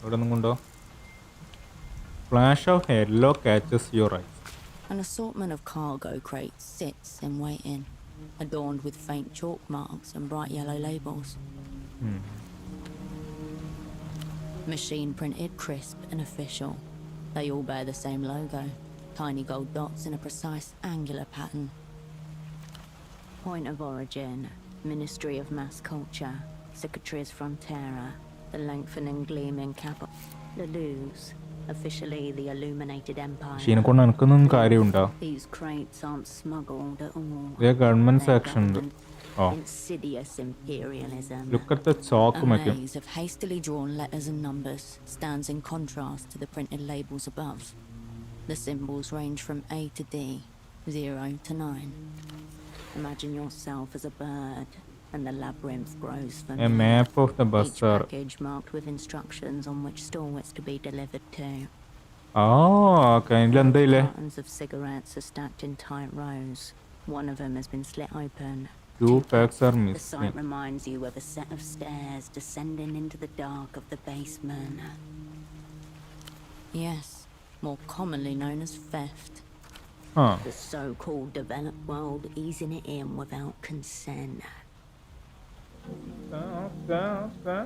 ഇവിടെ ഒന്നും കൊണ്ടോ. Flash of yellow catches your eye. An assortment of cargo crates sits in waiting, adorned with faint chalk marks and bright yellow labels. Machine printed, crisp and official. They all bear the same logo, tiny gold dots in a precise angular pattern. Point of origin, Ministry of Mass Culture, Secretaries Frontera, the lengthening gleaming cap. The Luz, Officially the Illuminated Empire. ഷീനെ കൊണ്ട് എനിക്കൊന്നും കാര്യമുണ്ടോ? These crates aren't smuggled at all. Government They're section ഉണ്ട്. government insidious imperialism. Look at the chalk A making. maze of hastily drawn letters and numbers stands in contrast to the printed labels above. The symbols range from A to D, 0 to 9. Imagine yourself as a bird, and the labyrinth grows from A map of the each bazaar. package marked with instructions on which store it's to be delivered to. Okay ഇതിലെന്തയില്ലേ? Cartons of cigarettes are stacked in tight rows. One of them has been slit open. 2 packs are The missing. sight reminds you of a set of stairs descending into the dark of the basement. Yes, more commonly known as theft. Huh. The so-called developed world easing it in without consent. Okay.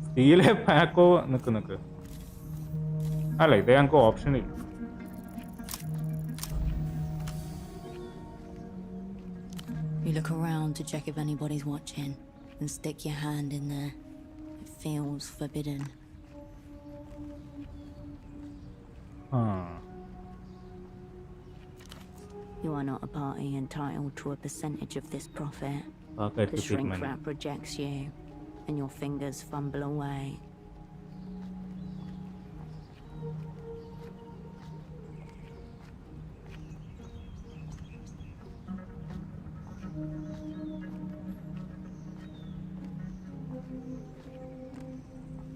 സ്റ്റീലെ പാക്കോ നിക്ക് അല്ല ഇത് ഞങ്ങൾക്ക് option ഇല്ല. You look around to check if anybody's watching and stick your hand in there. It feels forbidden. You are not a party entitled to a percentage of this profit. The shrink wrap rejects you, and your fingers fumble away.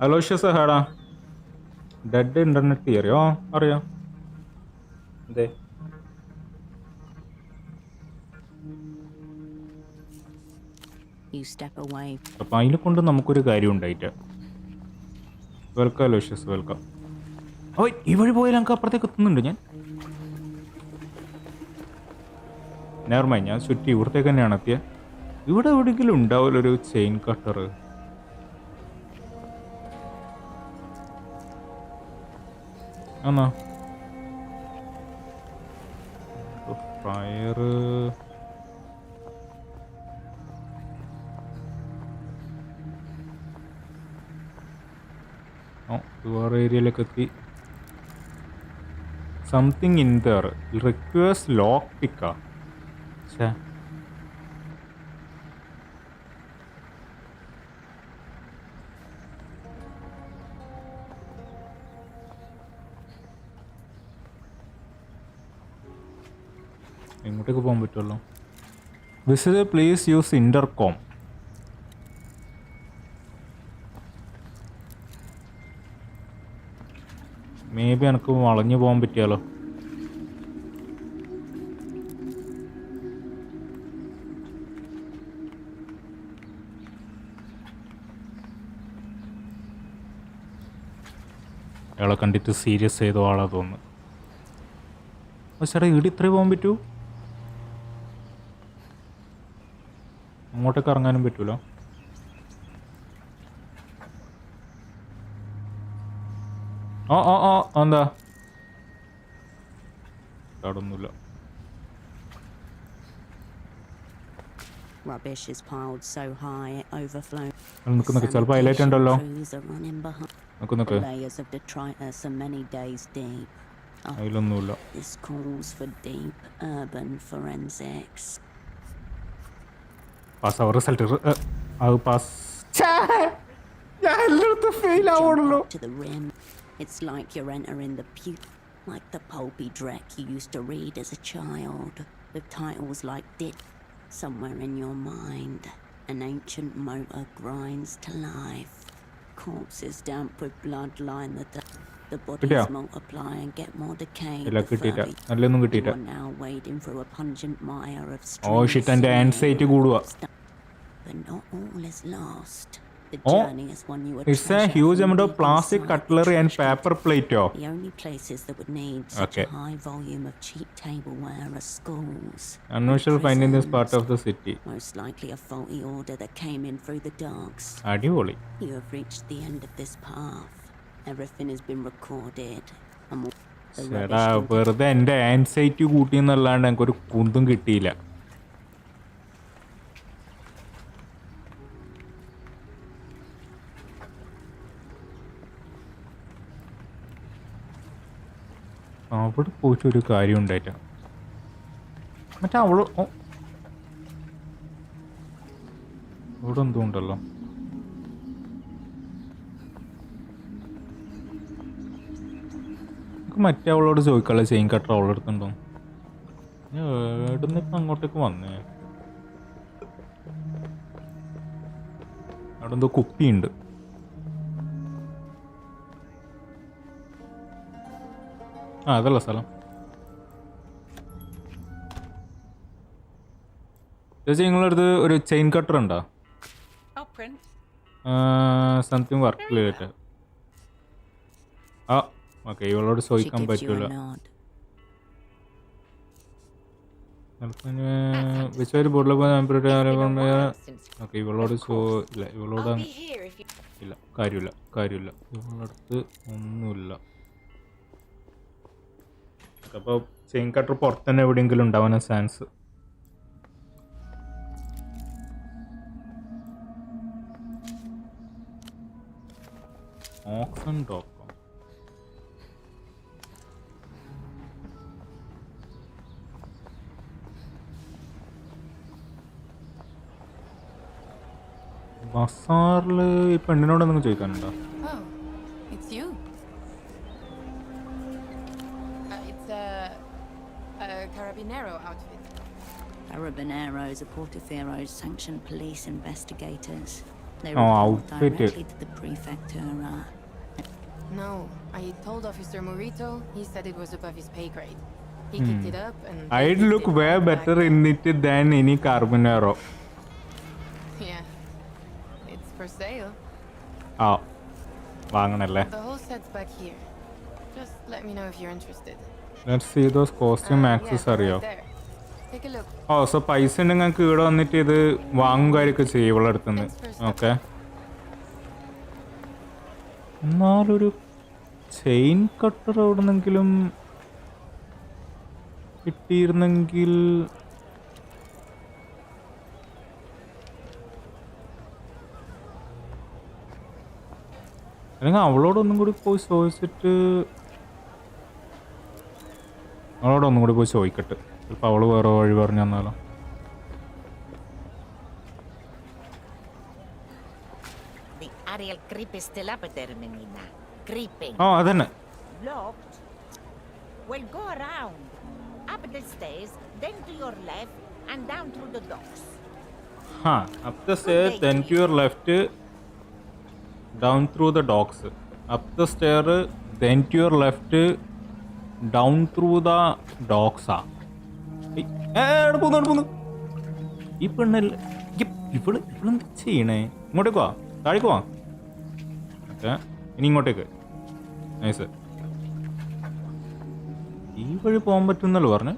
Aloysius ഹാടാ dead internet theory. അറിയാം. അതെ You step away. അപ്പം അതിനെ കൊണ്ട് നമുക്കൊരു കാര്യം ഉണ്ടായിട്ട്. Welcome Aloysius, welcome. ഓ ഈ വഴി പോയാൽ ഞങ്ങൾക്ക് അപ്പുറത്തേക്ക് എത്തുന്നുണ്ട്. ഞാൻ നേർമായി ഞാൻ ചുറ്റി ഇവിടത്തേക്ക് തന്നെയാണ് എത്തിയത്. ഇവിടെ എവിടെയെങ്കിലും ഉണ്ടാവില്ലൊരു ചെയിൻ കട്ടർ. ആണോ? ഫയർ വേറെ ഏരിയയിലേക്ക് എത്തി. Something in there request lock പിക്കാ. എങ്ങോട്ടേക്ക് പോകാൻ പറ്റുമല്ലോ. Visit please use intercom. Maybe എനിക്ക് വളഞ്ഞു പോകാൻ പറ്റിയാലോ. അയാളെ കണ്ടിട്ട് സീരിയസ് ചെയ്ത ആളാ തോന്നുന്നു. ചേട്ടാ ഇവിടെ ഇത്രേ പോകാൻ പറ്റൂ? അങ്ങോട്ടേക്ക് ഇറങ്ങാനും പറ്റൂല. എന്താ അവിടൊന്നുമില്ല. Rubbish is piled so high it overflows. നിൽക്കുന്നൊക്കെ ചിലപ്പോൾ ഹൈലൈറ്റ് ഉണ്ടല്ലോ. നിൽക്കുന്നൊക്കെ Layers of detritus are many days deep. അതിലൊന്നുമില്ല. This calls for deep urban forensics. Pass അവർ റിസൾട്ട് അത് പാസ്. ഞാൻ എല്ലായിടത്തും ഫെയിൽ ആവണല്ലോ. To the rim. It's like you're entering the like the pulpy dreck you used to read as a child, with titles like Dit somewhere in your mind. An ancient motor grinds to life. Corpses damp with blood line the bodies multiply and get more decayed. നല്ലൊന്നും കിട്ടിയില്ല. You're now wading through a pungent mire of shit, എൻ്റെ anxiety കൂടുക. But not all is lost. It's a huge amount of plastic cutlery and paper plate. The only places that would need such a high volume of cheap tableware are schools. Unusual find in this part of the city. Most likely a faulty order that came in through the docks. അടിപൊളി. You have reached the end of this path. Everything has been recorded. ചേട്ടാ വെറുതെ എൻ്റെ anxiety കൂട്ടി എന്നല്ലാണ്ട് എനിക്കൊരു കുന്തും കിട്ടിയില്ല. അവിടെ പോയിട്ട് ഒരു കാര്യം ഉണ്ടായിട്ട മറ്റേ അവള് ഇവിടെ എന്തോ ഉണ്ടല്ലോ. നമുക്ക് മറ്റേ അവളോട് ചോദിക്കാനുള്ള ചെയിൻ കട്ടർ അവളെടുത്തുണ്ടോ? എവിടുന്ന് ഇപ്പം അങ്ങോട്ടേക്ക് വന്നേ? അവിടെ എന്തോ കുപ്പിയുണ്ട്. അതല്ല സ്ഥലം. ചേച്ചി നിങ്ങളടുത്ത് ഒരു ചെയിൻ കട്ടർ ഉണ്ടോ? Something work related. ആ ഓക്കെ, ഇവളോട് ചോദിക്കാൻ പറ്റൂല. വിശാരി ബോർഡിലൊക്കെ ഓക്കെ, ഇവളോട് ഇല്ല, ഇവളോട് ഇല്ല, കാര്യമില്ല. ഇവളടുത്ത് ഒന്നുമില്ല. അപ്പോൾ ചെയിൻ കട്ടർ പുറത്ത് തന്നെ എവിടെയെങ്കിലും ഉണ്ടാവാൻ ചാൻസ്. ഓക്സൺ ഡോക്കം ബസാറില് ഈ പെണ്ണിനോട് എന്തെങ്കിലും ചോദിക്കാനുണ്ടോ? Oh, it's you. It's a Carabinero outfit. Carabineros are Portofiero's sanctioned police investigators. They Oh, report outfit. directly to the Prefectura. No, I told Officer Morito. He said it was above his pay grade. He kicked it up and... I'd look way better in it than any Carbonero. Yeah. It's for sale. ആ വാങ്ങണല്ലേ. The whole set's back here. Just let me know if you're interested. Let's see those costume Yeah, accessories. right there. Take a look. Oh so പൈസ ഉണ്ടെങ്കിൽ ഞങ്ങൾക്ക് ഇവിടെ വന്നിട്ട് ഇത് വാങ്ങും കാര്യമൊക്കെ ചെയ്യും ഇവിടെ അടുത്തുനിന്ന്. ഓക്കെ, എന്നാലൊരു ചെയിൻ കട്ടർ എവിടെ നിന്നെങ്കിലും കിട്ടിയിരുന്നെങ്കിൽ. അല്ലെങ്കിൽ അവളോടൊന്നും കൂടി പോയി ചോദിച്ചിട്ട് അവളോടൊന്നും കൂടി പോയി ചോദിക്കട്ടെ. ചിലപ്പോൾ അവള് വേറെ വഴി പറഞ്ഞു തന്നാലോ. The aerial creep is still up there, menina. Creeping. ആ അതന്നെ. Blocked? Well, go around. Up the stairs, then to your left, and down through the docks. ഹാ up the stair then to your left down through the docks. Up the stair then to your left down through the ഡോക്സാ. പോന്നു ഈ പെണ്ണല്ലേ ഇവളെന്ത് ചെയ്യണേ? ഇങ്ങോട്ടേക്ക് വാ, താഴേക്ക് വാ. ഓക്കെ, ഇനി ഇങ്ങോട്ടേക്ക്. നൈസ്. ഈ വഴി പോകാൻ പറ്റുന്നല്ലോ പറഞ്ഞേ.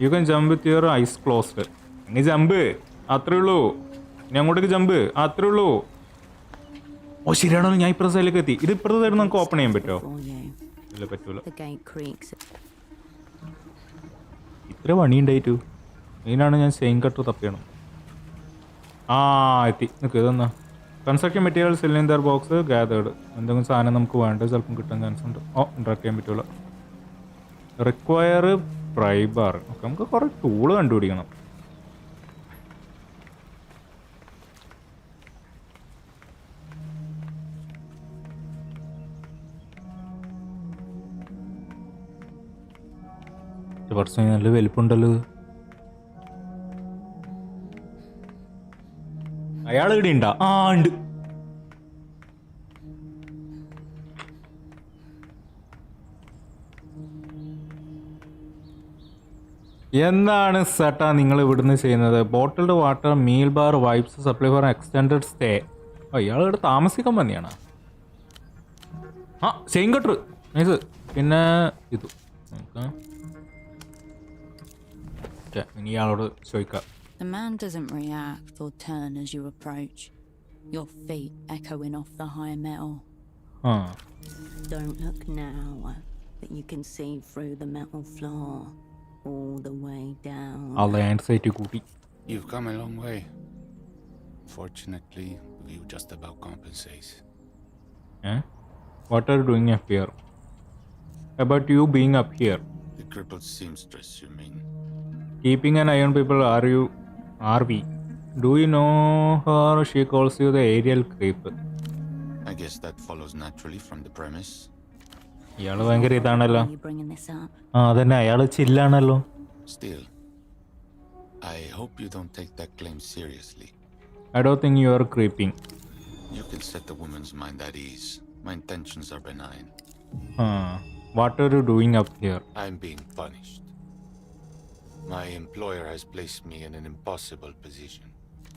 You can jump with your eyes closed. ഇനി ജമ്പ്, അത്രേ ഉള്ളൂ. ഇനി അങ്ങോട്ടേക്ക് ജമ്പ്, അത്രേ ഉള്ളൂ. ഓ ശരിയാണല്ലോ, ഞാൻ ഇപ്പുറത്തെ സൈഡിലേക്ക് എത്തി. ഇത് ഇപ്പുറത്തെ സൈഡ് നമുക്ക് ഓപ്പൺ ചെയ്യാൻ പറ്റുമോ? ഇല്ല, പറ്റൂല. The gate creaks. ഇത്ര പണി ഉണ്ടായിട്ടു. ഇതിനാണ് ഞാൻ ചെയിൻ കട്ടർ തപ്പിയണം. ആ എത്തി. നിൽക്ക്, ഇതെന്നാ construction materials cylinder box gathered. എന്തെങ്കിലും സാധനം നമുക്ക് വേണ്ടത് ചിലപ്പം കിട്ടാൻ ചാൻസ് ഉണ്ട്. ഓ ഇൻട്രാക്ട് ചെയ്യാൻ പറ്റൂല. Require പ്രൈ bar. ഓക്കെ, നമുക്ക് കുറേ ടൂള് കണ്ടുപിടിക്കണം. കുറച്ച് നല്ല വലിപ്പുണ്ടല്ലോ. അയാൾ ഇവിടെ ഉണ്ടാ? ആ ഉണ്ട്. എന്താണ് സട്ടാ നിങ്ങൾ ഇവിടുന്ന് ചെയ്യുന്നത്? Bottled water, meal bar, wipes, supply four extended stay. ഇയാൾ ഇവിടെ താമസിക്കാൻ തന്നെയാണ്. ആ ചെയിൻ കട്ടർ നൈസ്. പിന്നെ ഇത് ഇനി ഇയാളോട് ചോദിക്കാം. The man doesn't react or turn as you approach, your feet echoing off the high metal. Don't look now, but you can see through the metal floor all the way down. ആളുടെ anxiety കൂട്ടി. You've come a long way. Fortunately, you just about compensate. Eh? What are you doing up here? About you being up here. The crippled seamstress, you mean? Keeping an eye on people, are we? Do you know her? She calls you the aerial creep. I guess that follows naturally from the premise. ഇയാള് ഭയങ്കര ഇതാണല്ലോ. Are you bringing this up? അതന്നെ, അയാള് ചില്ലാണല്ലോ. Still, I hope you don't take that claim seriously. I don't think you are creeping. You can set the woman's mind at ease. My intentions are benign. What are you doing up here? I'm being punished. My employer has placed me in an impossible position.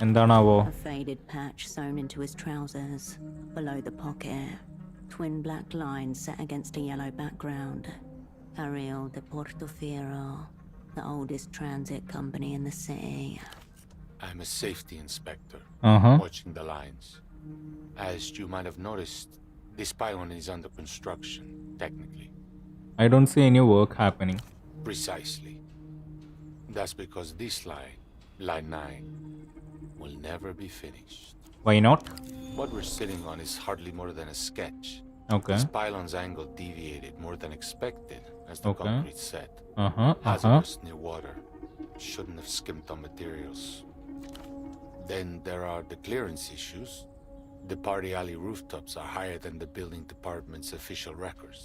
എന്താണാവോ? A faded patch sewn into his trousers, below the pocket. Twin black lines set against a yellow background. Ariel de Portofino, the oldest transit company in the city. I'm a safety inspector, watching the lines. As you might have noticed, this pylon is under construction, technically. I don't see any work happening. Precisely. That's because this line, line 9, will never be finished. Why not? What we're sitting on is hardly more than a sketch. Okay. This pylon's angle deviated more than expected as the concrete set. Hazardous near water. Shouldn't have skimped on materials. Then there are the clearance issues. The party alley rooftops are higher than the building department's official records.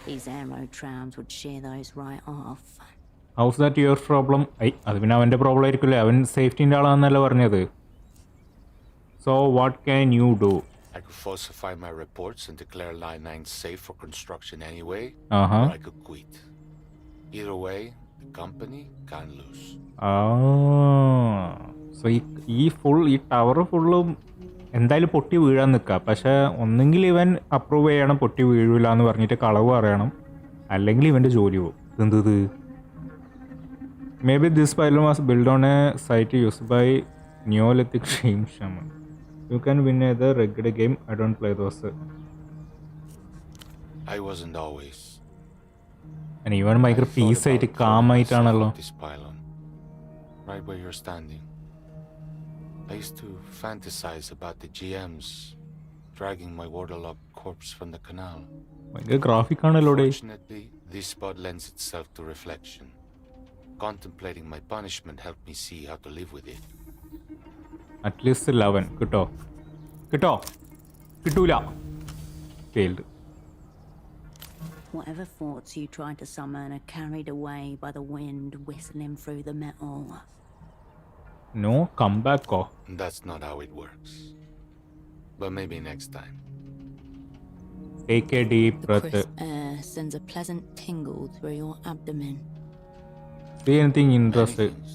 These aero trams would shear those right off. How's that your problem? അത് പിന്നെ അവൻ്റെ problem ആയിരിക്കില്ലേ, അവൻ സേഫ്റ്റിൻ്റെ ആളാന്നല്ലേ പറഞ്ഞത്. So what can you do? I could falsify my reports and declare line 9 safe for construction anyway, or I could quit. Either way, the company can lose. So ഈ tower ഫുള്ളും എന്തായാലും പൊട്ടി വീഴാൻ നിൽക്കുക. പക്ഷെ ഒന്നെങ്കിൽ ഇവൻ അപ്രൂവ് ചെയ്യണം പൊട്ടി വീഴില്ല എന്ന് പറഞ്ഞിട്ട് കളവ് പറയണം, അല്ലെങ്കിൽ ഇവൻ്റെ ജോലി പോകും. എന്തത്? Maybe this pylon was built on a site used by Neolithic shaman. You can win a rugged game. I don't play those. I wasn't always. And even ഭയങ്കര പീസ് ആയിട്ട് calm ആയിട്ടാണല്ലോ. This pylon, right where you're standing. I used to fantasize about the GMs dragging my waterlogged corpse from the canal. ഭയങ്കര graphic ആണല്ലോ. Fortunately, this spot lends itself to reflection. Contemplating my punishment helped me see how to live with it. At least 11 കിട്ടോ? കിട്ടൂല. Failed. Whatever thoughts you tried to summon are carried away by the wind whistling through the metal. No comeback. That's not how it works. But maybe next time. Take a deep The breath. crisp air sends a pleasant tingle through your abdomen. See anything interesting? Many things.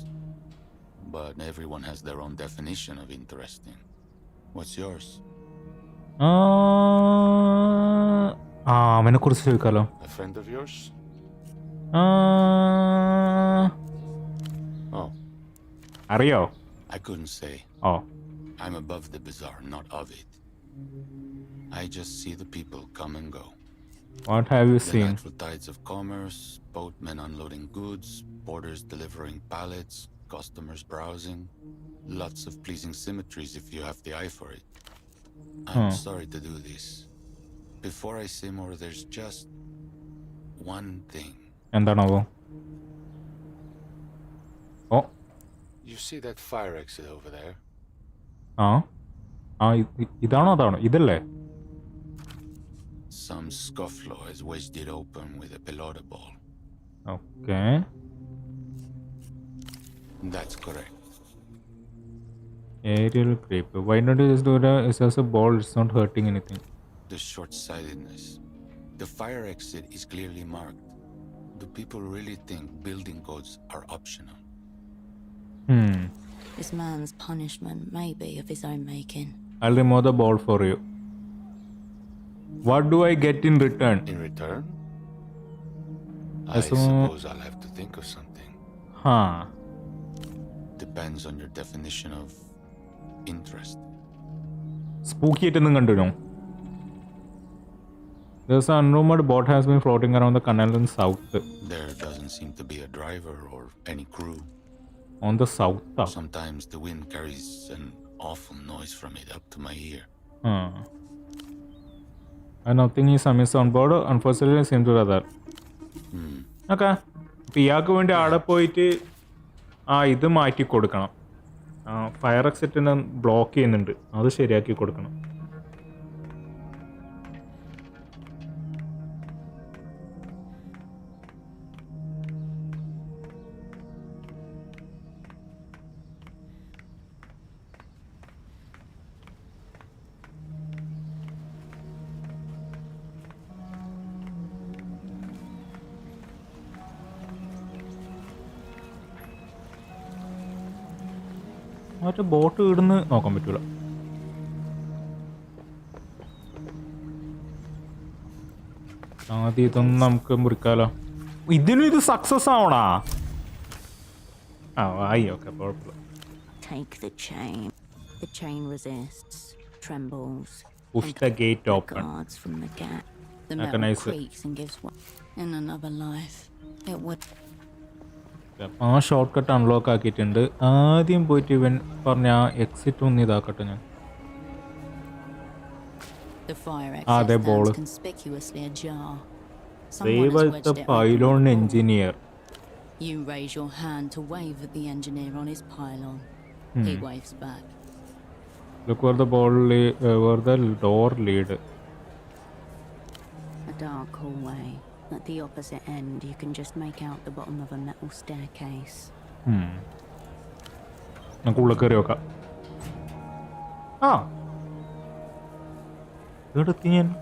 But everyone has their own definition of interesting. What's yours? അവനെ കുറിച്ച് ചോദിക്കാലോ. A friend of yours? Oh. അറിയോ? I couldn't say. I'm above the bizarre, not of it. I just see the people come and go. What have you The seen? natural tides of commerce, boatmen unloading goods, porters delivering pallets, customers browsing. Lots of pleasing symmetries if you have the eye for it. I'm sorry to do this. Before I say more, there's just one thing. എന്താണാവോ? You see that fire exit over there? ഇതാണോ അതാണോ? ഇതല്ലേ? Some scuffler has wedged it open with a pelota ball. Okay. That's correct. Aerial creep. Why don't you just do it? It's just a ball. It's not hurting anything. The short-sightedness. The fire exit is clearly marked. Do people really think building codes are optional? This man's punishment may be of his own making. I'll remove the ball for you. What do I get in return? In return? I suppose I'll have to think of something. Depends on your definition of interest. Spooky ആയിട്ടൊന്നും കണ്ടുനോ? There's an unrumored boat has been floating around the canal in south. There doesn't seem to be a driver or any crew. On the south. Sometimes the wind carries an awful noise from it up to my ear. nothing is amiss on board. Unfortunately, seems to be that. Okay, അപ്പം ഇയാൾക്ക് വേണ്ടി അവിടെ പോയിട്ട് ഇത് മാറ്റി കൊടുക്കണം. Fire എക്സിറ്റിനെ block ചെയ്യുന്നുണ്ട്, അത് ശരിയാക്കി കൊടുക്കണം. മറ്റേ ബോട്ട് ഇടുന്ന് നോക്കാൻ പറ്റൂല. ആദ്യം ഇതൊന്നും നമുക്ക് മുറിക്കാലോ. ഇതിനും ഇത് സക്സസ് ആവണാ? ആയി, ഓക്കെ, കുഴപ്പമില്ല. Take the chain. The chain resists, trembles. Push the gate open. Guards from the gap. The Okay, metal nice. creaks and gives way. In another life, it would. ആ ഷോർട്ട് കട്ട് അൺലോക്ക് ആക്കിയിട്ടുണ്ട്. ആദ്യം പോയിട്ട് ഇവൻ പറഞ്ഞ exit ഒന്ന് ഇതാക്കട്ടെ ഞാൻ. The fire exit they ball. stands conspicuously ajar. Someone Save has as wedged the it pylon open. engineer. You raise your hand to wave at the engineer on his pylon. He waves back. Look where the where the door lead. A dark hallway. At the opposite end, you can just make out the bottom of a metal staircase. നമുക്ക് ഉള്ളിൽ കയറി നോക്കാം.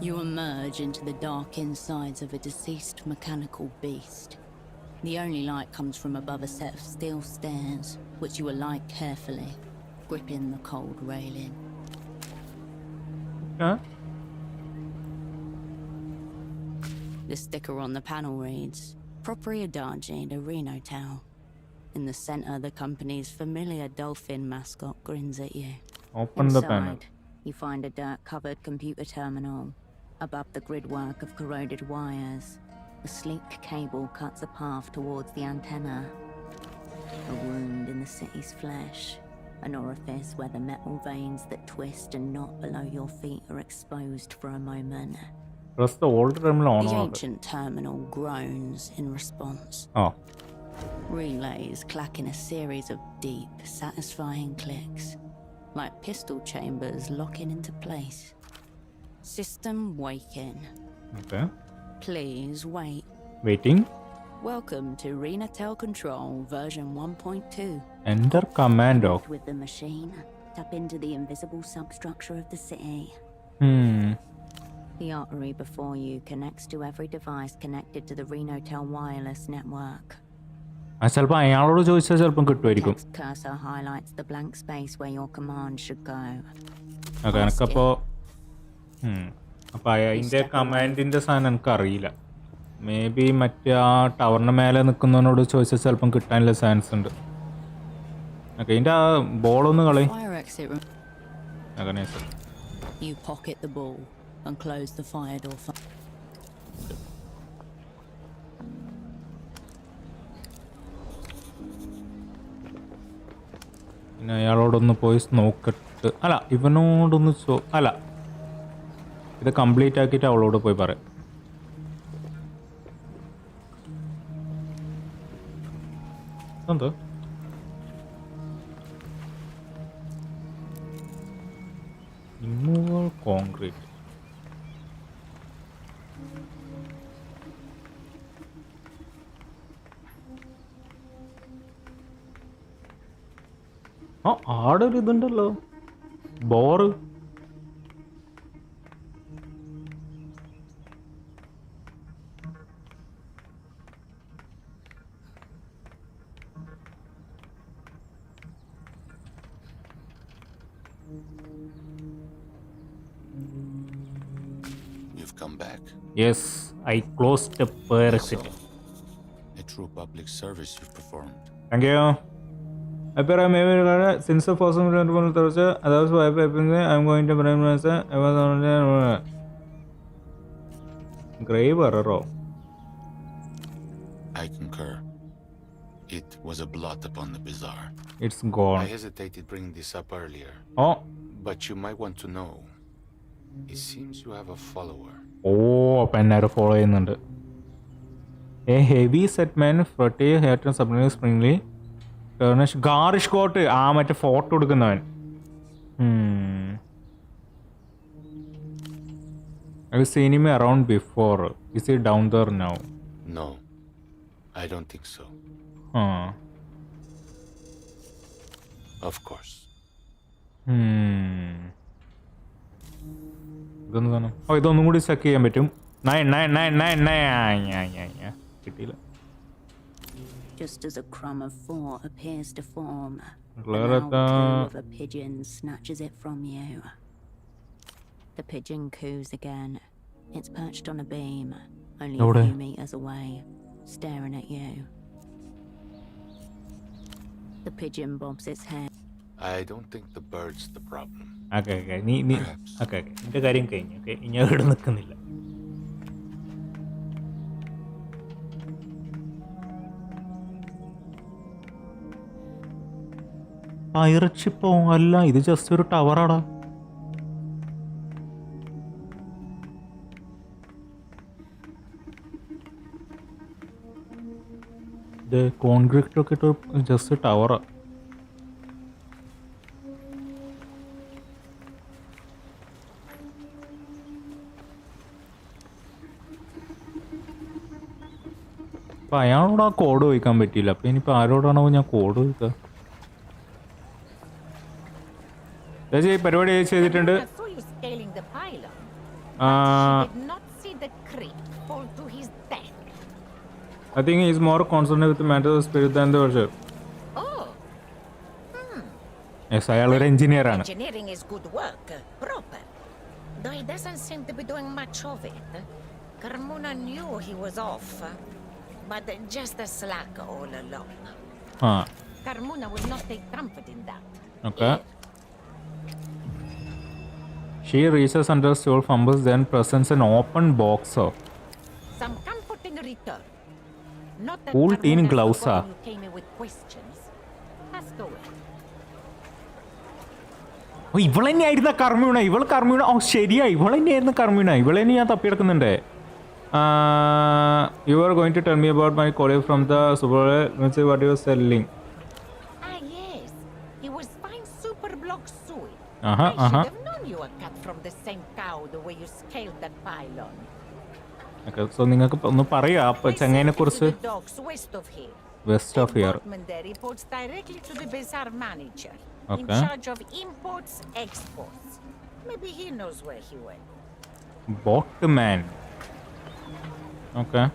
You emerge into the dark insides of a deceased mechanical beast. The only light comes from above a set of steel stairs, which you alight carefully, gripping the cold railing. The sticker on the panel reads, Propriedade de Renotel. In the center, the company's familiar dolphin mascot grins at you. Open the panel. Inside, you find a dirt-covered computer terminal. Above the gridwork of corroded wires, a sleek cable cuts a path towards the antenna. A wound in the city's flesh. An orifice where the metal veins that twist and knot below your feet are exposed for a moment. Press the old terminal on. The ancient terminal groans in response. Relays clack in a series of deep, satisfying clicks, like pistol chambers locking into place. System waking. Okay. Please wait. Waiting. Welcome to Renatel Control version 1.2. Enter command of. With the machine, tap into the invisible substructure of the city. The artery before you connects to every device connected to the Renotel wireless network. ചിലപ്പോൾ അയാളോട് ചോദിച്ചാൽ ചിലപ്പം കിട്ടുമായിരിക്കും. Text cursor highlights the blank space where your command should go. എനിക്കപ്പോൾ അതിൻ്റെ കമാൻഡിൻ്റെ സാധനം എനിക്കറിയില്ല. May be മറ്റേ ആ ടവറിന് മേലെ നിൽക്കുന്നവനോട് ചോദിച്ചാൽ ചിലപ്പം കിട്ടാനുള്ള ചാൻസ് ഉണ്ട്. ഓക്കെ, ഇതിൻ്റെ ആ ബോളൊന്ന് കളി. You pocket the ball and close the fire door. പിന്നെ അയാളോടൊന്ന് പോയി നോക്കട്ട്. അല്ല, ഇവനോടൊന്ന് അല്ല, ഇത് കംപ്ലീറ്റ് ആക്കിയിട്ട് അവളോട് പോയി പറയാം. എന്താ ഇമ്മൂവൽ കോൺക്രീറ്റ്? ആടെ ഒരു ഇതുണ്ടല്ലോ, bore. You've come back. Yes, I closed the fire exit. A true public service you've performed. Thank you. Since the first Thursday, others I'm going to bring myself. I was on grave error. I concur. It was a blot upon the bazaar. It's gone. I hesitated bringing this up earlier. Oh. But you might want to know. It seems you have a follower. Oh അപ്പം എന്നാരും follow ചെയ്യുന്നുണ്ട്. A heavy set man ഫ്രട്ടി ഹേറ്റൻ സബ്ലിംഗ് സ്പ്രിംഗ്ലി garish coat. ആ മറ്റേ photo എടുക്കുന്നവൻ. I've seen him around before. Is he down there now? No, I don't think so. Of course. ഇതൊന്നും കാണാം. ഓ ഇതൊന്നും കൂടി ചെക്ക് ചെയ്യാൻ പറ്റും. 9 കിട്ടിയില്ല. Just as a crumb of 4 appears to form, the Clarata. loud coo of a pigeon snatches it from you. The pigeon coos again. It's perched on a beam, only a few meters away, staring at you. The pigeon bobs its head. I don't think the bird's the problem. Okay നീ okay എൻ്റെ കാര്യം കഴിഞ്ഞു. Okay ഇനി അവിടെ നിൽക്കുന്നില്ല. പൈററ്റ്ഷിപ്പോ അല്ല, ഇത് just ഒരു ടവറാടാ. ഇത് കോൺക്രീറ്റ് ഒക്കെ ഇട്ട് ജസ്റ്റ് ടവറാ. അപ്പം അയാളോട് ആ കോഡ് ചോദിക്കാൻ പറ്റിയില്ല. അപ്പം ഇനിയിപ്പോൾ ആരോടാണോ ഞാൻ കോഡ് ചോദിക്കുക? ചേച്ചി പരിപാടി ചെയ്തിട്ടുണ്ട്. I think he's more concerned with the matter of spirit than the worship. Yes, അയാൾ ഒരു എഞ്ചിനീയർ ആണ്. Engineering is good work, proper. Though he doesn't seem to be doing much of it. Carmona knew he was off, but just a slacker all along. Carmona would not take comfort in that. Okay. She reaches under stool, fumbles, then presents an open box. Some comfort in return. Not that Cool teen Carmona's gloves, the one who came in with questions. Ask away. ഓ ഇവൾ തന്നെയായിരുന്ന കർമ്മ്യൂണ. ഇവൾ കർമ്മ്യൂണ. ഓ ശരിയാ, ഇവൾ തന്നെയായിരുന്നു കർമ്മ്യൂണ. ഇവളെ ഞാൻ തപ്പിയെടുക്കുന്നുണ്ട്. You are going to tell me about my colleague from the super. Let's see what you are selling. Yes. He was fine super block suit. I should have known you were cut from the same cow the way you scaled that pylon. Okay, so നിങ്ങൾക്ക് ഒന്ന് പറയാ അപ്പൊ ചെങ്ങൈനെ കുറിച്ച്. West of here. There reports directly to the bazaar manager. Okay. In charge of imports, exports. Maybe he knows where he went. Botman. Okay.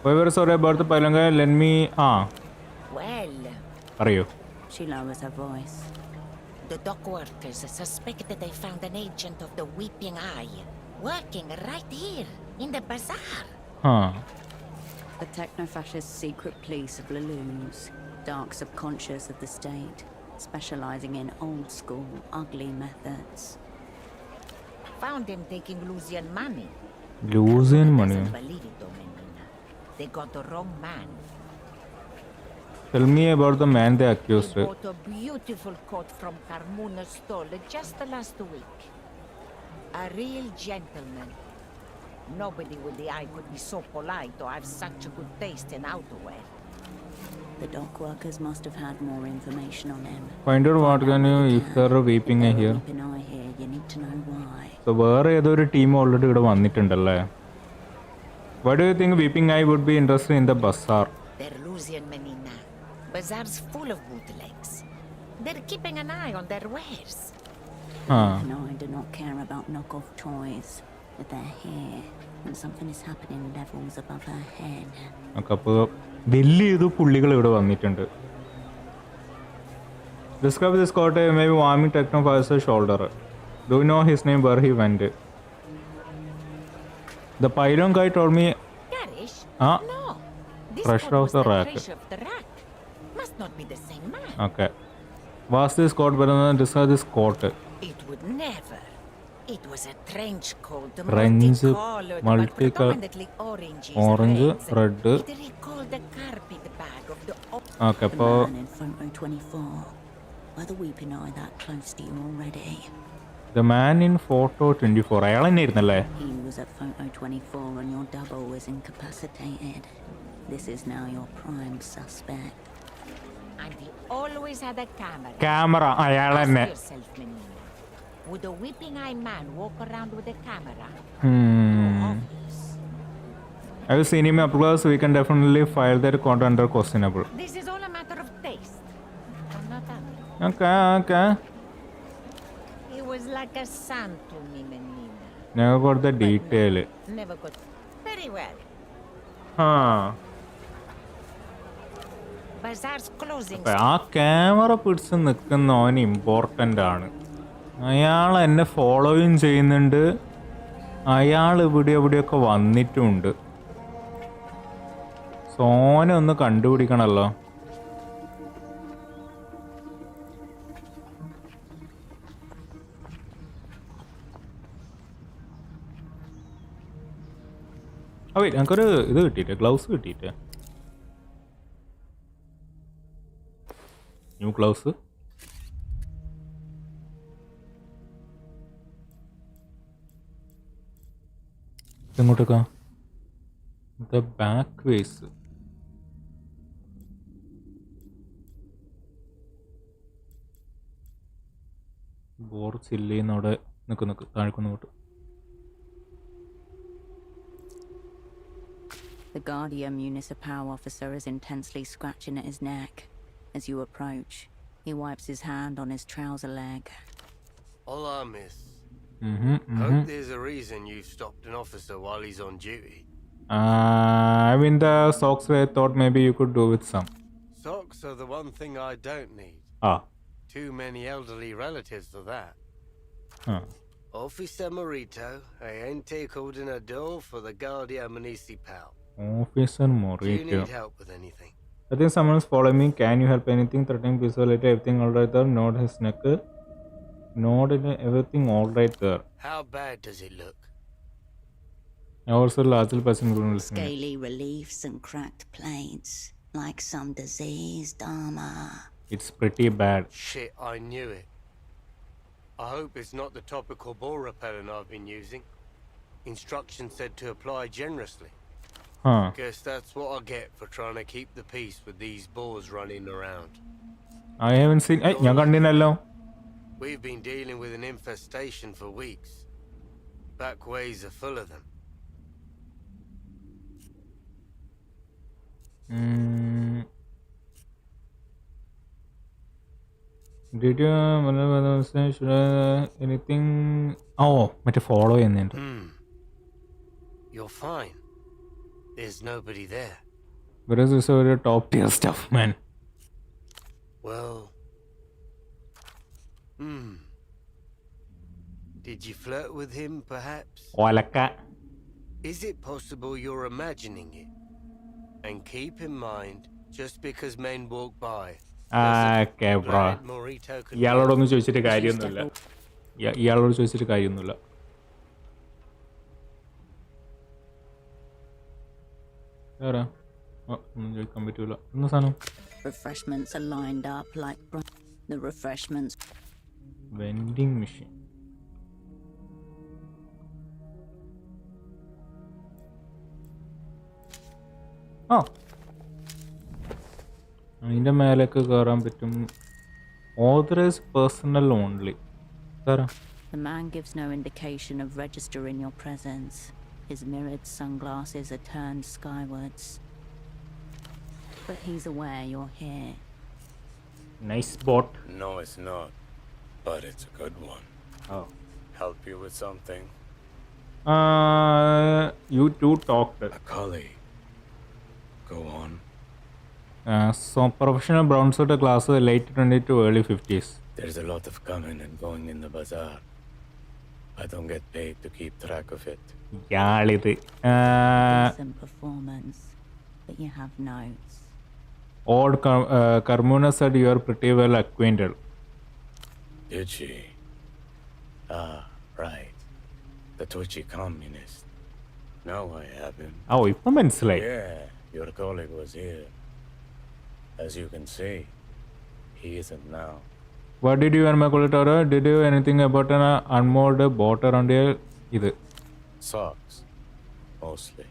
Whoever sorry about the pylon guy, let me. Well. അറിയോ? She lowers her voice. The dock workers suspected they found an agent of the Weeping Eye working right here in the bazaar. The techno-fascist secret police of Laloons, dark subconscious of the state, specializing in old-school, ugly methods. Found him taking Lusian money. Lusian money? Doesn't believe it, Domenina. They got the wrong man. Tell me about the man they accused. He bought a beautiful coat from Carmona's stall just last week. A real gentleman. Nobody with the eye could be so polite or have such a good taste in outerwear. The dock workers must have had more information on him. Find out what can you if there are weeping eye here. Weeping eye here, you need to know why. So വേറെ ഏതൊരു team already ഇവിടെ വന്നിട്ടുണ്ടല്ലേ? Why do you think weeping eye would be interested in the bazaar? They're Lusian Menina. Bazaar's full of bootlegs. They're keeping an eye on their wares. Weeping eye do not care about knockoff toys. But they're here, and something is happening levels above her head. അപ്പോൾ വലിയൊരു പുള്ളികൾ ഇവിടെ വന്നിട്ടുണ്ട്. Describe this coat, maybe warming techno-fascist shoulder. Do you know his name, where he went? The pylon guy told me. Garish? No. This Pressure coat of was the the rack. pressure of the rack. Must not be the same man. Okay. Was this coat better than describe this coat? It would never. It was a trench coat, multicolored, but predominantly orange, red. It recalled the carpet bag of the Okay, the man in photo 24. Were the Weeping Eye that close to you already? The man in photo 24. അയാൾ തന്നെയായിരുന്നല്ലേ? He was at photo 24 and your double was incapacitated. This is now your prime suspect. And he always had a camera. Camera, Ask ayalenne. yourself, Menina. Would a whipping-eyed man walk around with a camera? Obvious. I've seen him up close, we can definitely file that content under questionable. This is all a matter of taste. I'm not ugly. Okay. He was like a son to me, Menina. Never got the detail. Never got... Very well. Bazaar's closing. ആ camera പിടിച്ച് നിൽക്കുന്നവൻ important ആണ്. അയാൾ എന്നെ ഫോളോയും ചെയ്യുന്നുണ്ട്. അയാൾ എവിടെയൊക്കെ വന്നിട്ടുമുണ്ട്. സോനെ ഒന്ന് കണ്ടുപിടിക്കണമല്ലോ. ഞങ്ങൾക്കൊരു ഇത് കിട്ടിയിട്ടേ, ഗ്ലൗസ് കിട്ടിയിട്ടേ. New gloves. എങ്ങോട്ടേക്കാ? The back ways. ബോർ ചില്ലിന്ന് അവിടെ നിൽക്ക് താഴ്ക്കുന്നോട്ട്. The Guardia Municipal officer is intensely scratching at his neck. As you approach, he wipes his hand on his trouser leg. Hola, miss. Hope there's a reason you've stopped an officer while he's on duty. I mean the socks, I thought maybe you could do with some. Socks are the one thing I don't need. Too many elderly relatives for that. Officer Morito, Ente Coordinador for the Guardia Municipal. Officer Morito. Do you need help with anything? I think someone's following me. Can you help anything? Threatening visuality, everything alright there? Nod his neck. Nod everything alright there. How bad does it look? Also largely person Scaly reliefs and cracked plates, like some diseased armor. It's pretty bad. Shit, I knew it. I hope it's not the topical bore repellent I've been using. Instructions said to apply generously. Guess that's what I get for trying to keep the peace with these boars running around. I haven't seen... We've been dealing with an infestation for weeks. Back ways are full of them. Did you say should anything? Oh, mate, follow in it. You're fine. There's nobody there. But this is very top tier stuff, man. Well, did you flirt with him, perhaps? Is it possible you're imagining it? And keep in mind, just because men walk by. Okay, bro. ഇയാളോടൊന്നും ചോദിച്ചിട്ട് കാര്യമൊന്നുമില്ല. ഇയാളോട് ചോദിച്ചിട്ട് കാര്യമൊന്നുമില്ല. ഒന്നും ചോദിക്കാൻ പറ്റൂല. എന്താ സാധനം? Refreshments are lined up like the refreshments. Vending machine. അതിൻ്റെ മേലേക്ക് കയറാൻ പറ്റും. Authorized personnel only. The man gives no indication of registering your presence. His mirrored sunglasses are turned skywards. But he's aware you're here. Nice bot. No, it's not. But it's a good one. Help you with something? You two talked. A colleague. Go on. So professional brown suit class late 20s to early 50s. There's a lot of coming and going in the bazaar. I don't get paid to keep track of it. Decent performance, but you have notes. Old Carmona said you are pretty well acquainted. Did she? Ah, right. The twitchy communist. No, I haven't. Oh, ipo manasilayi. Yeah, your colleague was here. As you can see, he isn't now. What did you and my colleague did you anything about an unmoored boat around here? Socks, mostly.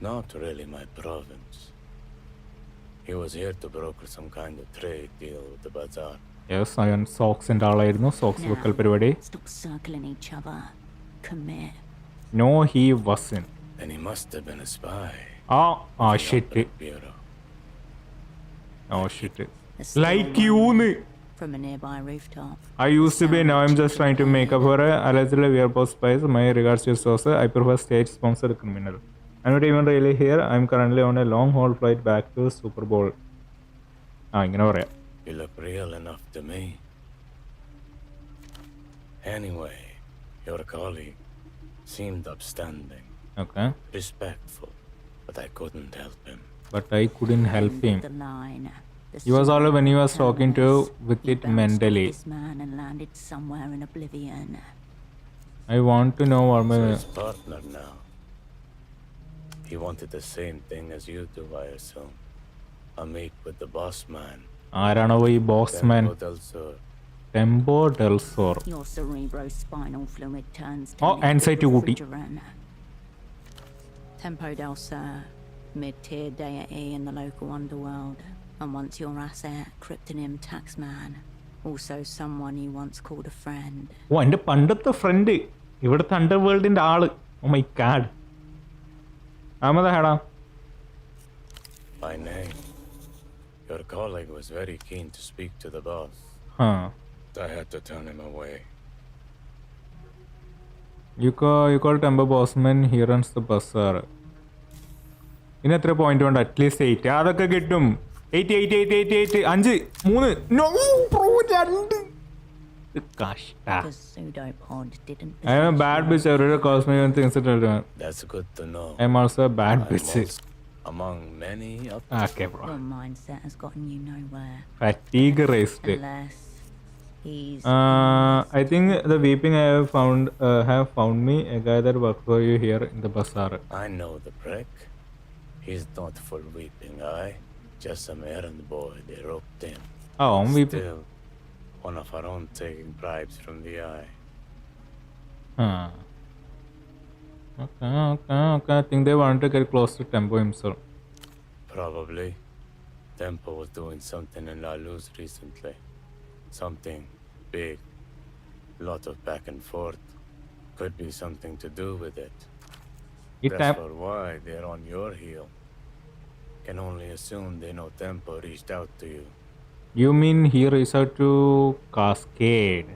Not really my province. He was here to broker some kind of trade deal with the bazaar. Yes, iron socks and ആളായിരുന്നു socks വെക്കൽ പരിപാടി. Stop circling each other. Commit. No, he wasn't. Then he must have been a spy. Shit. Bureau. Oh shit. There's still Like one you. from a nearby rooftop. I used to be, now I'm just trying to make up for it. Allegedly, we are both spies. My regards to your source. I prefer state-sponsored criminal. I'm not even really here. I'm currently on a long-haul flight back to Super Bowl. ഇങ്ങനെ പറയാം. You look real enough to me. Anyway, your colleague seemed upstanding. Okay. Respectful, but I couldn't help him. But I couldn't help him. The line. He was all when he was talking to with He it bounced mentally. off this man and landed somewhere in oblivion. I want to know what So my... his partner now. He wanted the same thing as you do, I assume. A meet with the boss man. ആരാണോ ഈ boss man? Tempo del Sur. Tempo del Sur. Your cerebrospinal fluid turns to Oh, anxiety കൂട്ടി. refrigerant. Tempo del Sur, mid-tier deity in the local underworld, and once your asset, cryptonym Taxman, also someone you once called a friend. എൻ്റെ പണ്ടത്തെ front, ഇവിടുത്തെ അണ്ടർ വേൾഡിന്റെ ആള്. Oh my god. ആമതാടാ. By name. Your colleague was very keen to speak to the boss. I had to turn him away. You call Tempo Bossman, he runs the bazaar. ഇനി എത്ര point ഉണ്ട്? At least 8. അതൊക്കെ കിട്ടും. 8 5 3. No bro, 2. കഷ്ട. The pseudopod didn't. I am a bad bitch. Everyone calls me when things are done. That's good to know. I'm also a bad bitch. Among many of Okay, bro. Your mindset has gotten you nowhere. Fatigue raised. Unless he's. I think the weeping I have found me a guy that works for you here in the bazaar. I know the prick. He's not for weeping, aye? Just some errand boy they roped in. Oh, I'm weeping. Still, one of our own taking bribes from the eye. Okay. I think they wanted to get close to Tempo himself. Probably. Tempo was doing something in La Luz recently. Something big. Lot of back and forth. Could be something to do with it. That's for why they're on your heel. Can only assume they know Tempo reached out to you. You mean he reached out to Cascade?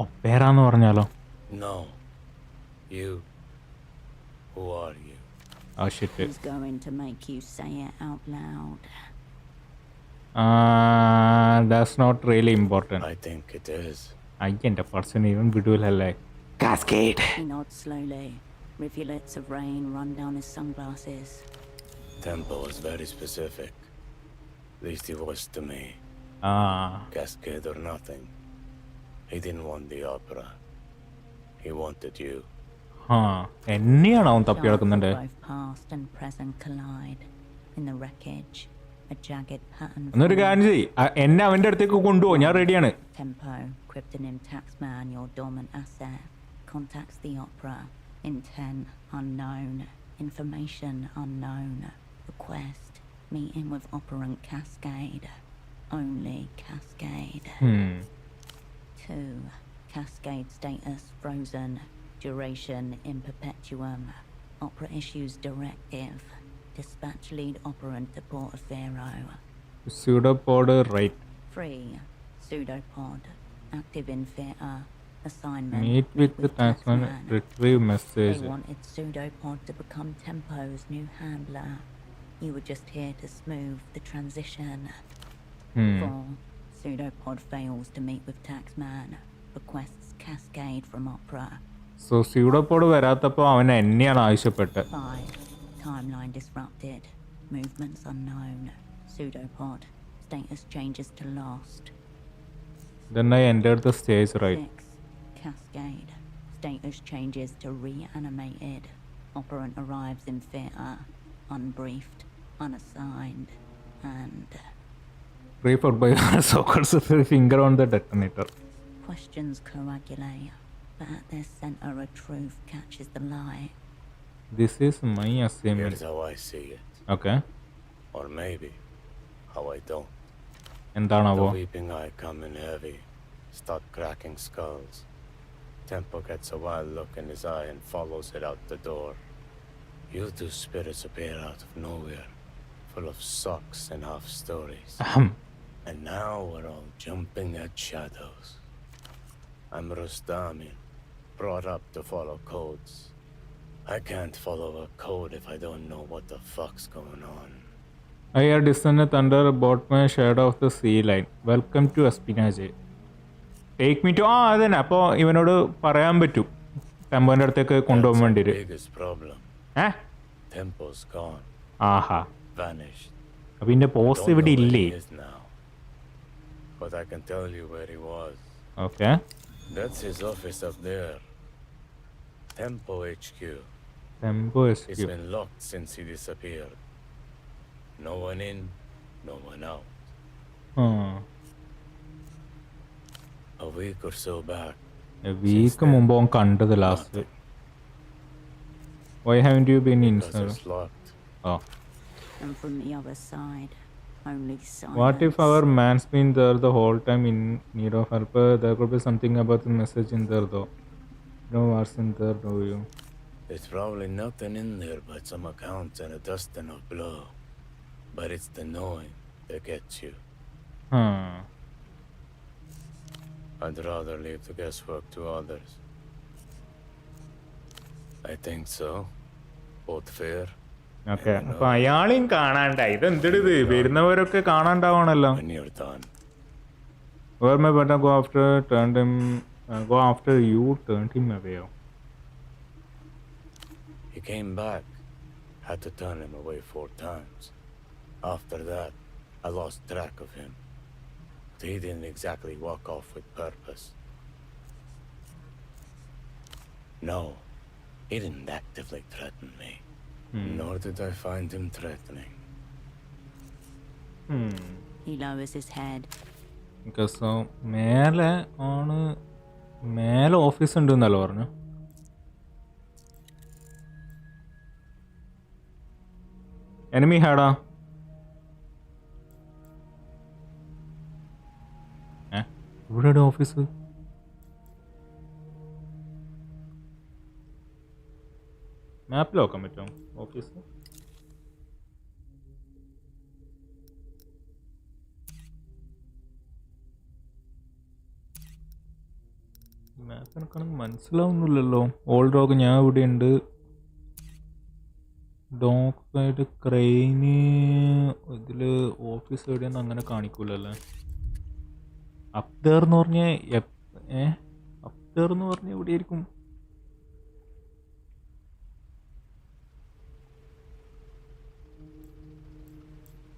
Opera എന്ന് പറഞ്ഞാലോ? No. You. Who are you? Oh shit. He's going to make you say it out loud. That's not really important. I think it is. I can't person even vidulale. Cascade. He nods slowly. Rivulets of rain run down his sunglasses. Tempo was very specific. At least he was to me. Cascade or nothing. He didn't want the opera. He wanted you. എന്നെയാണ് അവൻ തപ്പി Shards of നടക്കുന്നുണ്ട്. both past and present collide in the wreckage. A jagged pattern. എന്നൊരു കാര്യം ചെയ്യ്, എന്നെ അവന്റെ അടുത്തേക്ക് കൊണ്ടുപോകും, ഞാൻ റെഡിയാണ്. Tempo, cryptonym Taxman, your dormant asset, contacts the opera. Intent unknown. Information unknown. Request. Meeting with operant Cascade. Only Cascade. 2. Cascade status frozen. Duration in perpetuum. Opera issues directive. Dispatch lead operant to Portofero. Pseudopod right. 3. Pseudopod. Active in theatre. Assignment. Meet with the Taxman, retrieve message. They wanted Pseudopod to become Tempo's new handler. You were just here to smooth the transition. 4. Pseudopod fails to meet with Taxman. Requests Cascade from Opera. So pseudopod വരാത്തപ്പോ അവൻ എന്നെയാണ് ആവശ്യപ്പെട്ടത്. 5. Timeline disrupted. Movements unknown. Pseudopod. Status changes to lost. Then I entered the stage right. 6. Cascade. Status changes to reanimated. Operant arrives in theatre. Unbriefed. Unassigned. And... Briefed by sockers finger on the detonator. Questions coagulate. but at their center a truth catches the light. This is my assignment. Here's how I see it. Okay. Or maybe how I don't. എന്താണാവോ? The weeping eye come in heavy, start cracking skulls. Tempo gets a wild look in his eye and follows it out the door. You two spirits appear out of nowhere, full of socks and half stories. And now we're all jumping at shadows. I'm Rustami, brought up to follow codes. I can't follow a code if I don't know what the fuck's going on. I hear distant thunder about my shadow of the sea line. Welcome to espionage. Take me to അതന്നെ. അപ്പോൾ ഇവനോട് പറയാൻ പറ്റും ടെമ്പോൻ്റെ അടുത്തേക്ക് കൊണ്ടുപോകാൻ വേണ്ടിയിട്ട്. Biggest problem. Tempo's gone. ആഹാ. Vanished. അപ്പം ഇതിൻ്റെ പോസ്റ്റ് ഇവിടെ ഇല്ലേ? But I can tell you where he was. Okay. That's his office up there. Tempo HQ. Tempo HQ. It's been locked since he disappeared. No one in, no one out. A week or so back. A week മുമ്പ് അവൻ കണ്ടത് last. Why haven't you been inside? Because it's locked. Oh. And from the other side, only silence. What if our man's been there the whole time in need of help? There could be something about the message in there though. No what's in there, do you? There's probably nothing in there but some accounts and a dusting of blood. But it's the knowing that gets you. I'd rather leave the guesswork to others. I think so. Both fair. Okay. അപ്പോൾ അയാളെയും കാണാണ്ടായി. ഇതെന്തിടിത്? വരുന്നവരൊക്കെ കാണാണ്ടാവണല്ലോ. When you're done. Where my button go after you turned him away. He came back. Had to turn him away 4 times. After that, I lost track of him. He didn't exactly walk off with purpose. No, he didn't actively threaten me. Nor did I find him threatening. He lowers his head. Okay, so മേലെ office ഉണ്ട് എന്നല്ലോ പറഞ്ഞു. Enemy ഹാഡാ. ഇവിടെയുടെ office? മാപ്പിൽ നോക്കാൻ പറ്റുമോ office? മാപ്പിനെക്കാണെങ്കിൽ മനസ്സിലാവുന്നില്ലല്ലോ. Old rock ഞാൻ ഇവിടെ ഉണ്ട്. Dock side crane ഇതിൽ ഓഫീസ് എവിടെയൊന്നും അങ്ങനെ കാണിക്കൂലല്ലേ. അപ്തേർന്ന് പറഞ്ഞ അപ്തേർന്ന് പറഞ്ഞ എവിടെയായിരിക്കും?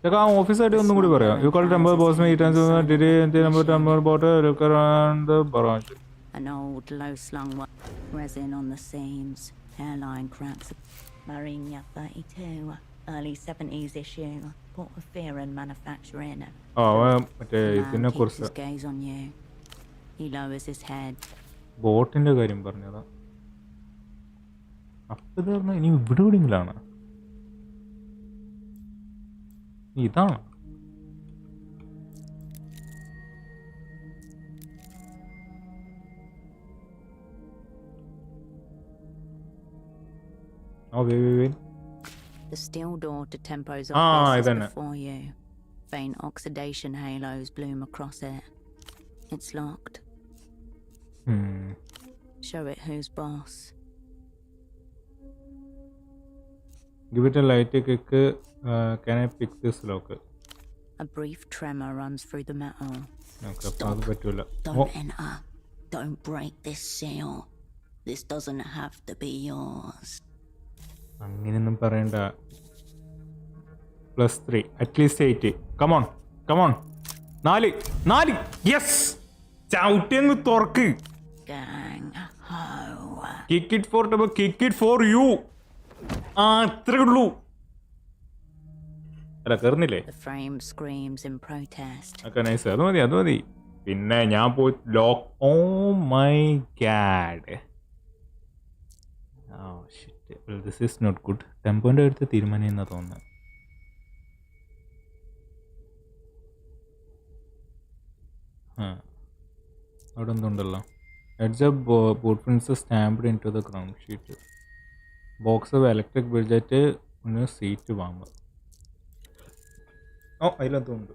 ചേട്ടാ ആ ഓഫീസ് ആയിട്ട് ഒന്നും കൂടി പറയാം. You call number boss me number boat ബറാഞ്ച്. An old, low-slung resin on the seams, hairline cracks. Marina 32, early 70s issue. Port of fear and manufacturing. മറ്റേ ഇതിനെ കുറിച്ച്. His gaze on you. He lowers his head. ബോട്ടിന്റെ കാര്യം പറഞ്ഞതാ. അപ്പൊ പറഞ്ഞ ഇനി ഇവിടെ എവിടെയെങ്കിലാണ്? ഇതാണ്. Oh, wait. The steel door to Tempo's office is before you. Faint oxidation halos bloom across it. It's locked. Show it who's boss. Give it a light kick. Can I pick this lock? A brief tremor runs through the metal. Okay, Stop. Don't enter. Don't break this seal. This doesn't have to be yours. അങ്ങനെയൊന്നും പറയണ്ട. +3 at least 8. Come on 4 yes. ചവിട്ടിയങ്ങ് തുറക്ക്. Kick it for you. അത്രേ ഉള്ളൂ. അല്ല കയറുന്നില്ലേ? The frame screams in protest. Okay, nice. അത് മതി. പിന്നെ ഞാൻ പോയി lock. Oh my god. Oh shit. This is not good. ടെമ്പോൻ്റെ അടുത്ത് തീരുമാനം എന്നാ തോന്നുന്നത്. അവിടെ എന്തുണ്ടല്ലോ. Edge of boot prints stamped into the ground sheet. Box of electric budget ഒന്ന് സീറ്റ് വാങ്ങുക. ഓ അതിലെന്തുണ്ട്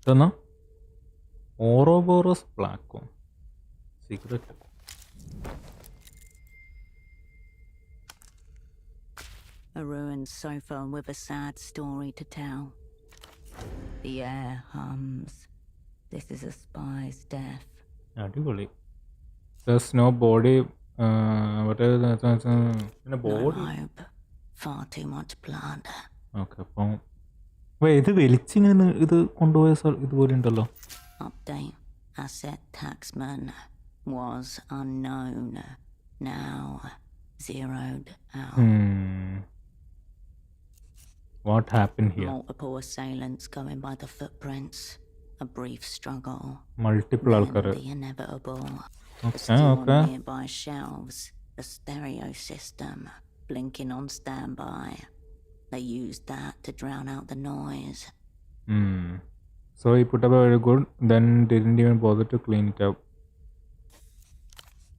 ഇതെന്നാ? ഓറോബോറസ് ബ്ലാക്കോ cigarette. A ruined sofa with a sad story to tell. The air hums. This is a spy's death. അടിപൊളി. There's no body. പിന്നെ body. No hope. Far too much blood. Okay. അപ്പം ഇത് വലിച്ചിങ്ങനെ ഇത് കൊണ്ടുപോയ ഇതുപോലെ ഉണ്ടല്ലോ. Update. Asset taxman was unknown. Now zeroed out. What happened here? Multiple assailants going by the footprints. A brief struggle. Multiple ആൾക്കാർ. The inevitable. Okay, Still okay. on nearby shelves. A stereo system blinking on standby. They used that to drown out the noise. So he put up a very good, then didn't even bother to clean it up.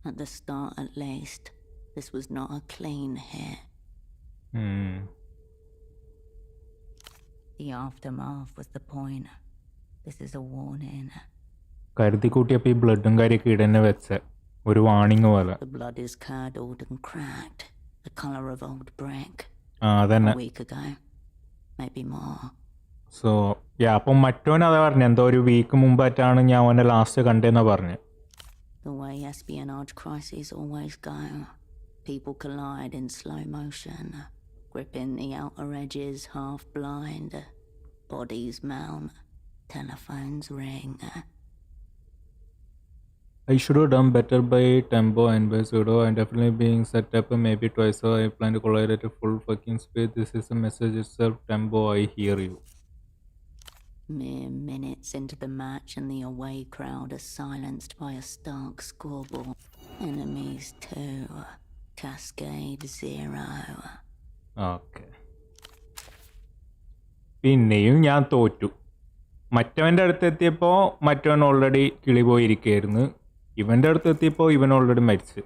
At the start, at least, this was not a clean hit. The aftermath was the point. This is a warning. കരുതി കൂട്ടിയപ്പോൾ ഈ ബ്ലഡും കാര്യമൊക്കെ ഇടന്നെ വെച്ച ഒരു warning പോലെ. The blood is curdled and cracked, the color of old brick. അതന്നെ. A week ago, maybe more. So അപ്പം മറ്റോൻ അതാ പറഞ്ഞു, എന്തോ ഒരു വീക്ക് മുമ്പായിട്ടാണ് ഞാൻ അവനെ ലാസ്റ്റ് കണ്ടേന്നാ പറഞ്ഞു. The way espionage crises always go. People collide in slow motion, gripping the outer edges half blind. Bodies mount, telephones ring. I should have done better by tempo and by pseudo. I'm definitely being set up maybe twice, so I plan to collide at a full fucking speed. This is a message itself. Tempo, I hear you. Mere minutes into the match and the away crowd are silenced by a stark scoreboard. Enemies 2, Cascade 0. Okay. പിന്നെയും ഞാൻ തോറ്റു. മറ്റവൻ്റെ അടുത്ത് എത്തിയപ്പോൾ മറ്റവൻ already കിളി പോയിരിക്കുകയായിരുന്നു. ഇവൻ്റെ അടുത്ത് എത്തിയപ്പോൾ ഇവൻ ഓൾറെഡി മരിച്ചു.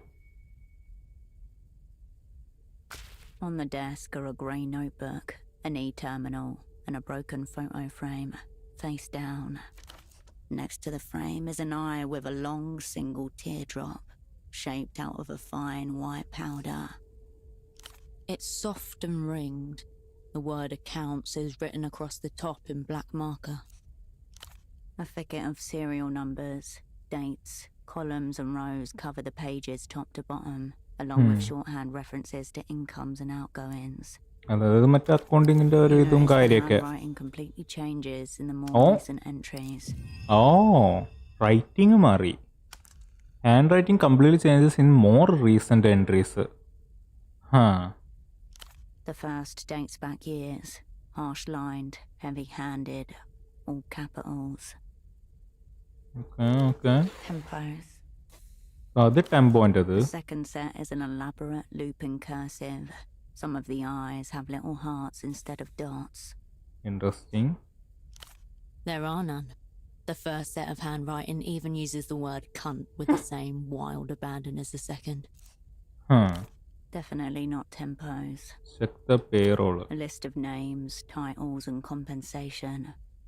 On the desk are a grey notebook, an e-terminal, and a broken photo frame, face down. Next to the frame is an eye with a long single teardrop, shaped out of a fine white powder. It's soft and ringed. The word accounts is written across the top in black marker. A thicket of serial numbers, dates, columns and rows cover the pages top to bottom, along with shorthand references to incomes and outgoings. അതായത് മറ്റേ അക്കൗണ്ടിങ്ങിൻ്റെ ഒരു ഇതും കാര്യമൊക്കെ. Handwriting completely changes in the more recent entries. Writing മാറി. Handwriting completely changes in more recent entries. The first dates back years, harsh-lined, heavy-handed, all capitals. Okay. Tempos. അത് ടെമ്പോൻ്റെത്. The second set is an elaborate looping cursive. Some of the eyes have little hearts instead of dots. Interesting. There are none. The first set of handwriting even uses the word cunt with the same wild abandon as the second. Definitely not tempos. Check the payroll. A list of names, titles and compensation.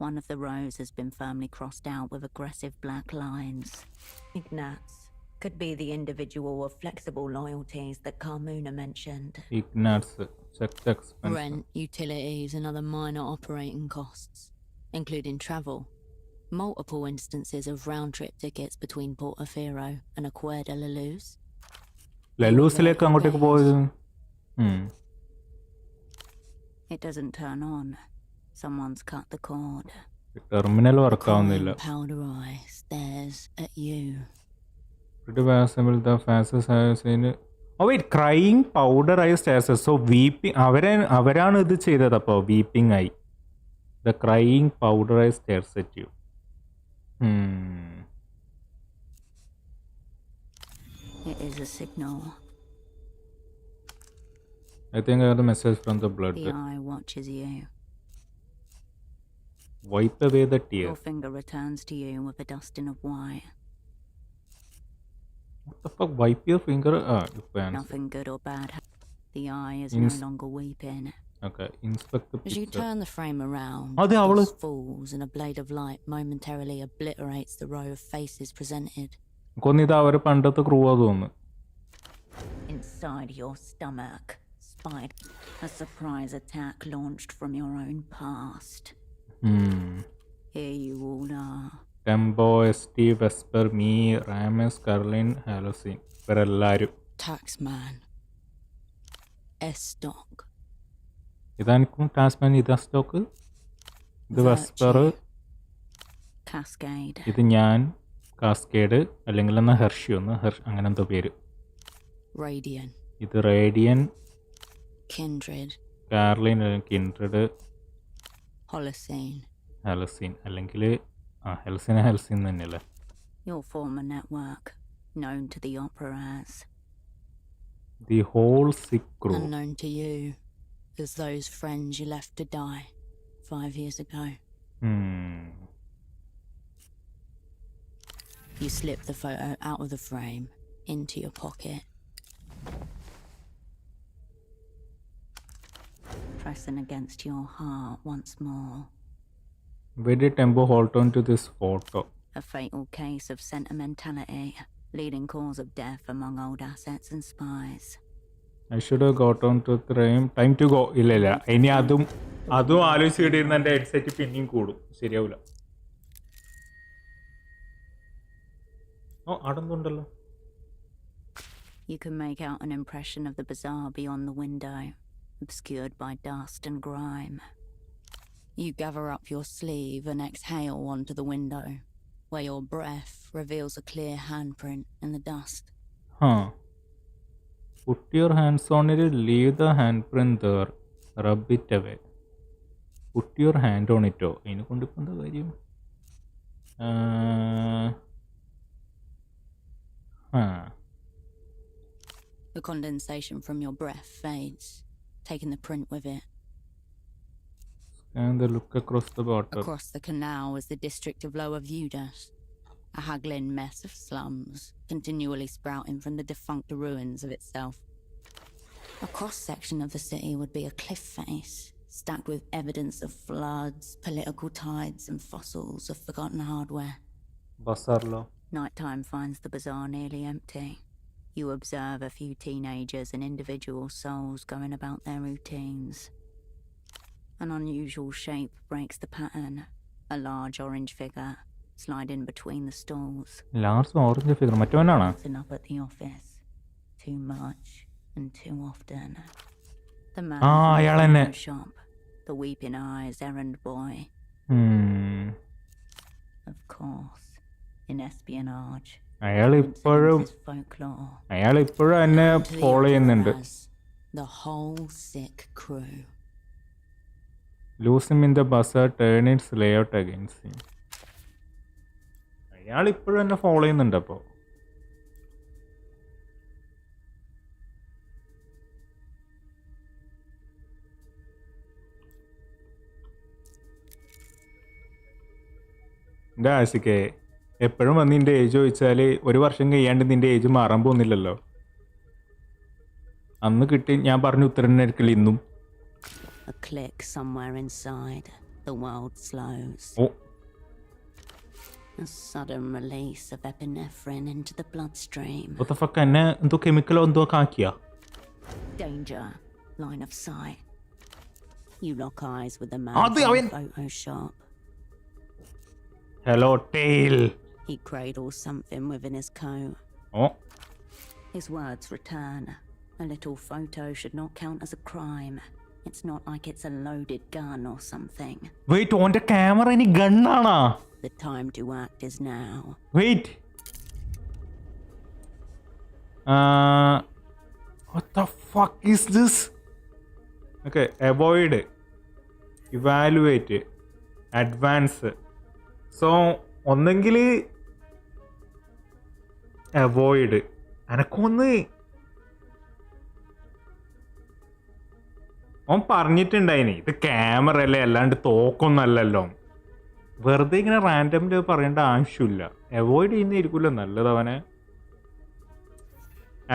One of the rows has been firmly crossed out with aggressive black lines. Ignatz. Could be the individual of flexible loyalties that Carmuna mentioned. Ignatz. Check the expense. Rent, utilities and other minor operating costs, including travel. Multiple instances of round-trip tickets between Portofino and Acuerda La Luz. ലലൂസിലേക്ക് അങ്ങോട്ടേക്ക് പോയത്. It doesn't turn on. Someone's cut the cord. Terminal work ആവുന്നില്ല. Powder eye stares at you. Crying powder eye stares. So weeping അവരാണ് ഇത് ചെയ്തത്. അപ്പോൾ weeping ആയി The crying powder I stares at you. It is a signal. I think I got a message from the blood. The eye watches you. Wipe away the Your tears. finger returns to you with a dusting of white. What the fuck? Wipe your finger? You can. Nothing good or bad. The eye is no longer weeping. Okay, inspect the As you picture. turn the frame around, Adi, avlu. dust falls and a blade of light momentarily obliterates the row of faces presented. കൊന്നിത് അവരെ പണ്ടത്തെ crew ആ തോന്നുന്നു. Inside your stomach, spied a surprise attack launched from your own past. Here you all are. Tempo, ST, Vesper, me, Rames, Carlin, Halocene. ഇവരെല്ലാരും. Taxman. S-Stock. ഇതായിരിക്കും Tasman. ഇതാ stock. ഇത് Vesper. Cascade. ഇത് ഞാൻ. കാസ്കേഡ് അല്ലെങ്കിൽ എന്നാൽ ഹെർഷി ഒന്ന് അങ്ങനെ എന്തോ പേര്. Radian. ഇത് റേഡിയൻ. Kindred. കാർലിൻ അല്ലെങ്കിൽ കിൻഡ്രഡ്. Holocene. ഹെലസീൻ അല്ലെങ്കിൽ ഹെൽസീൻ തന്നെയല്ലേ. Your former network, known to the opera as. The whole sick crew. Unknown to you as those friends you left to die 5 years ago. You slip the photo out of the frame into your pocket. Pressing against your heart once more. Where did Tempo hold on to this photo? A fatal case of sentimentality, leading cause of death among old assets and spies. I should have got on to the time to go. ഇല്ല ഇനി അതും ആലോചിച്ചിട്ടിരുന്ന എൻ്റെ headset പിന്നെയും കൂടും. ശരിയാവില്ല. അടന്നുണ്ടല്ലോ. You can make out an impression of the bazaar beyond the window, obscured by dust and grime. You gather up your sleeve and exhale onto the window, where your breath reveals a clear handprint in the dust. Put your hands on it, leave the handprint there, rub it away. Put your hand on it. ഇതിനെ കൊണ്ടിപ്പോൾ എന്താ കാര്യം? The condensation from your breath fades, taking the print with it. And the look across the water. Across the canal is the district of Lower Vudas, a haggling mess of slums, continually sprouting from the defunct ruins of itself. A cross-section of the city would be a cliff face, stacked with evidence of floods, political tides, and fossils of forgotten hardware. Basarlo. Nighttime finds the bazaar nearly empty. You observe a few teenagers and individual souls going about their routines. An unusual shape breaks the pattern. A large orange figure sliding between the stalls. Large orange figure. മറ്റവനാണോ? Sitting up at the office. Too much and too often. The man in the shop. The weeping eyes errand boy. Of course, in espionage. അയാൾ ഇപ്പോഴും എന്നെ follow ചെയ്യുന്നുണ്ട്. The whole sick crew. Lose him in the bazaar, turn its layout against him. അയാൾ ഇപ്പോഴും എന്നെ follow ചെയ്യുന്നുണ്ട്. അപ്പോൾ എൻ്റെ ആശിക്കേ എപ്പോഴും വന്ന് നിൻ്റെ ഏജ് ചോദിച്ചാൽ ഒരു വർഷം കഴിയാണ്ട് നിൻ്റെ ഏജ് മാറാൻ പോകുന്നില്ലല്ലോ. അന്ന് കിട്ടി ഞാൻ പറഞ്ഞ ഉത്തരം ആയിരിക്കില്ല ഇന്നും. A click somewhere inside, the world slows. A sudden release of epinephrine into the bloodstream. What the fuck? എന്നെ എന്തോ കെമിക്കലോ എന്തോ കാക്കിയ. Danger, line of sight. You lock eyes with the man in the photo shop. Hello, tail. He cradles something within his coat. His words return. A little photo should not count as a crime. It's not like it's a loaded gun or something. Wait, on the camera any gun nana? The time to act is now. Wait. What the fuck is this? Okay, avoid. Evaluate. Advance. So ഒന്നെങ്കിൽ avoid. എനക്കൊന്ന് ഓൻ പറഞ്ഞിട്ടുണ്ടായിനി ഇത് camera അല്ലേ അല്ലാണ്ട് തോക്കൊന്നല്ലല്ലോ. വെറുതെ ഇങ്ങനെ റാൻഡമിൽ പറയേണ്ട ആവശ്യമില്ല. Avoid ചെയ്യുന്നതായിരിക്കുമല്ലോ നല്ലത് അവനെ.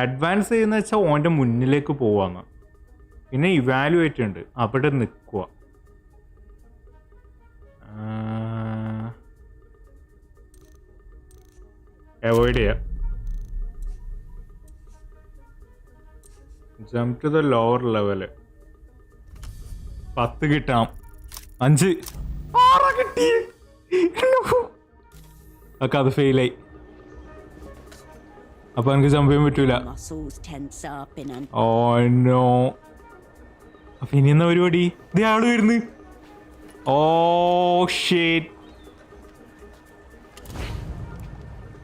അഡ്വാൻസ് ചെയ്യുന്ന വെച്ചാൽ ഓൻ്റെ മുന്നിലേക്ക് പോവാന്ന്. പിന്നെ ഇവാലുവേറ്റ് ഉണ്ട്, അവിടെ നിൽക്കുക. അവോയ്ഡ് ചെയ്യാം. Jump to the lower level. 10 കിട്ടാം. 5 കിട്ടി. ഒക്കെ അത് ഫെയിലായി. അപ്പൊ എനിക്ക് ജമ്പ് ചെയ്യാൻ പറ്റൂല. Oh no. അപ്പൊ ഇനി എന്നാ പരിപാടി? ഇത് ആള് വരുന്നു. Oh shit.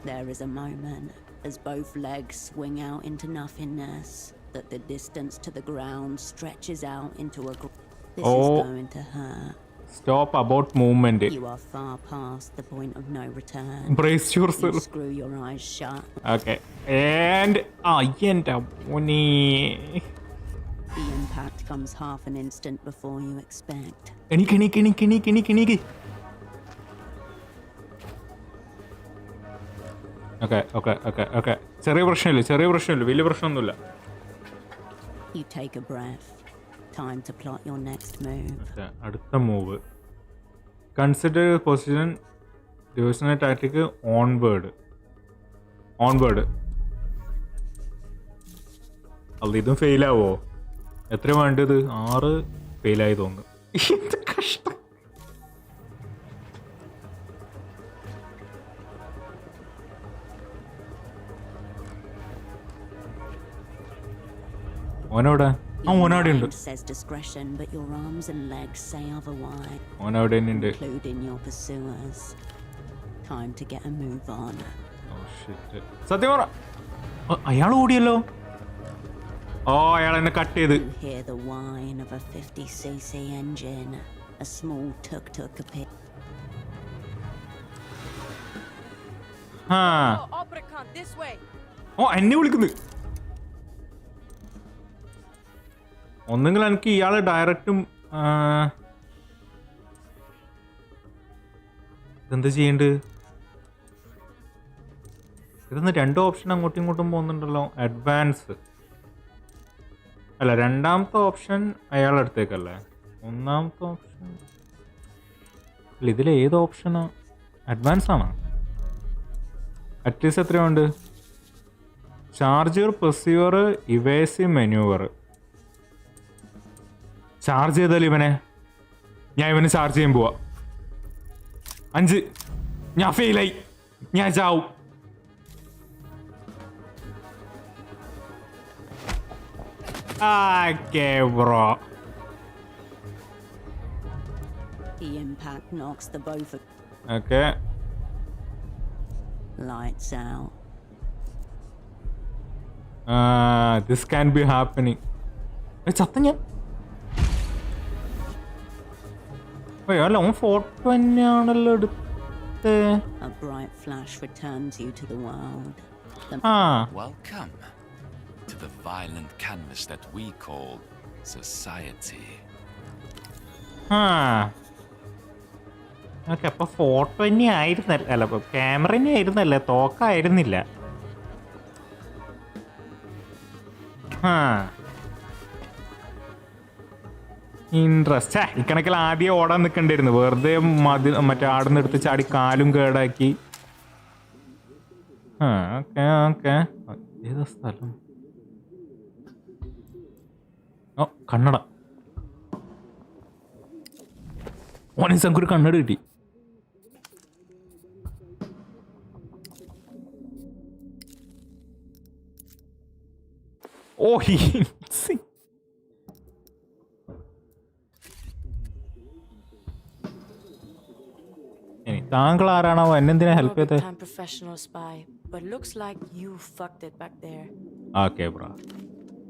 There is a moment as both legs swing out into nothingness that the distance to the ground stretches out into a This is going to hurt. Stop about movement. You are far past the point of no return. Brace yourself. You screw your eyes shut. Okay. And the impact comes half an instant before you expect. Kini. Okay. ചെറിയ പ്രശ്നമില്ല. വലിയ പ്രശ്നമൊന്നുമില്ല. You take a breath. Time to plot your next move. അടുത്ത move. Consider position divisional tactic onward. അല്ല ഇതും ഫെയിലാവോ? എത്ര വേണ്ടത്? 6 ഫെയിലായി തോന്നുന്നു. എന്ത് കഷ്ടം. ഓനോടെ? ഓനവിടെ ഉണ്ട്. Says discretion, but your arms and legs say otherwise. ഓനവിടെ ഉണ്ട്. Including your pursuers. Time to get a move on. Oh shit. സത്യം പറ. അയാൾ ഓടിയല്ലോ. അയാൾ എന്നെ കട്ട് ചെയ്ത്. You hear the whine of a 50cc engine. A small tuk-tuk appears. Operant, this way. എന്നെ വിളിക്കുന്നു. ഒന്നെങ്കിൽ എനിക്ക് ഇയാളെ ഡയറക്റ്റും ഇതെന്താ ചെയ്യേണ്ടത്? ഇതൊന്ന് 2 ഓപ്ഷൻ അങ്ങോട്ടും ഇങ്ങോട്ടും പോകുന്നുണ്ടല്ലോ. അഡ്വാൻസ് അല്ല, രണ്ടാമത്തെ ഓപ്ഷൻ അയാളുടെ അടുത്തേക്കല്ലേ? ഒന്നാമത്തെ ഓപ്ഷൻ അല്ല, ഇതിലേത് ഓപ്ഷനാ? അഡ്വാൻസ് ആണോ? അറ്റ്ലീസ്റ്റ് എത്രയുണ്ട്? Charger, perceiver, evasive manoeuvre. Charge ചെയ്താൽ ഇവനെ ചാർജ് ചെയ്യാൻ പോവാ. 5. ഞാൻ ഫെയിലായി. ഞാൻ ചാവും. Bro. The impact knocks the both of. Okay. Lights out. This can be happening. ചത്ത ഞാൻ. അല്ല, ഫോട്ടോ തന്നെയാണല്ലോ എടുത്ത്. A bright flash returns you to the world. Welcome to the violent canvas that we call society. Okay, അപ്പൊ photo തന്നെ ആയിരുന്നല്ല. അല്ല, camera തന്നെ ആയിരുന്നല്ലേ, തോക്കായിരുന്നില്ല. Interest. ഇക്കണക്കിൽ ആദ്യം ഓടാൻ നിൽക്കണ്ടായിരുന്നു. വെറുതെ മറ്റേ ആടുന്ന് എടുത്ത് ചാടി കാലും കേടാക്കി. ഓക്കെ. ഏതാ സ്ഥലം? കണ്ണട. ഓനീസക്ക് ഒരു കണ്ണട കിട്ടി. താങ്കൾ ആരാണോ? എന്നെന്തിനാ ഹെൽപ്പ് ചെയ്തേ? Professional spy, but looks like you fucked it back there. Okay, bro.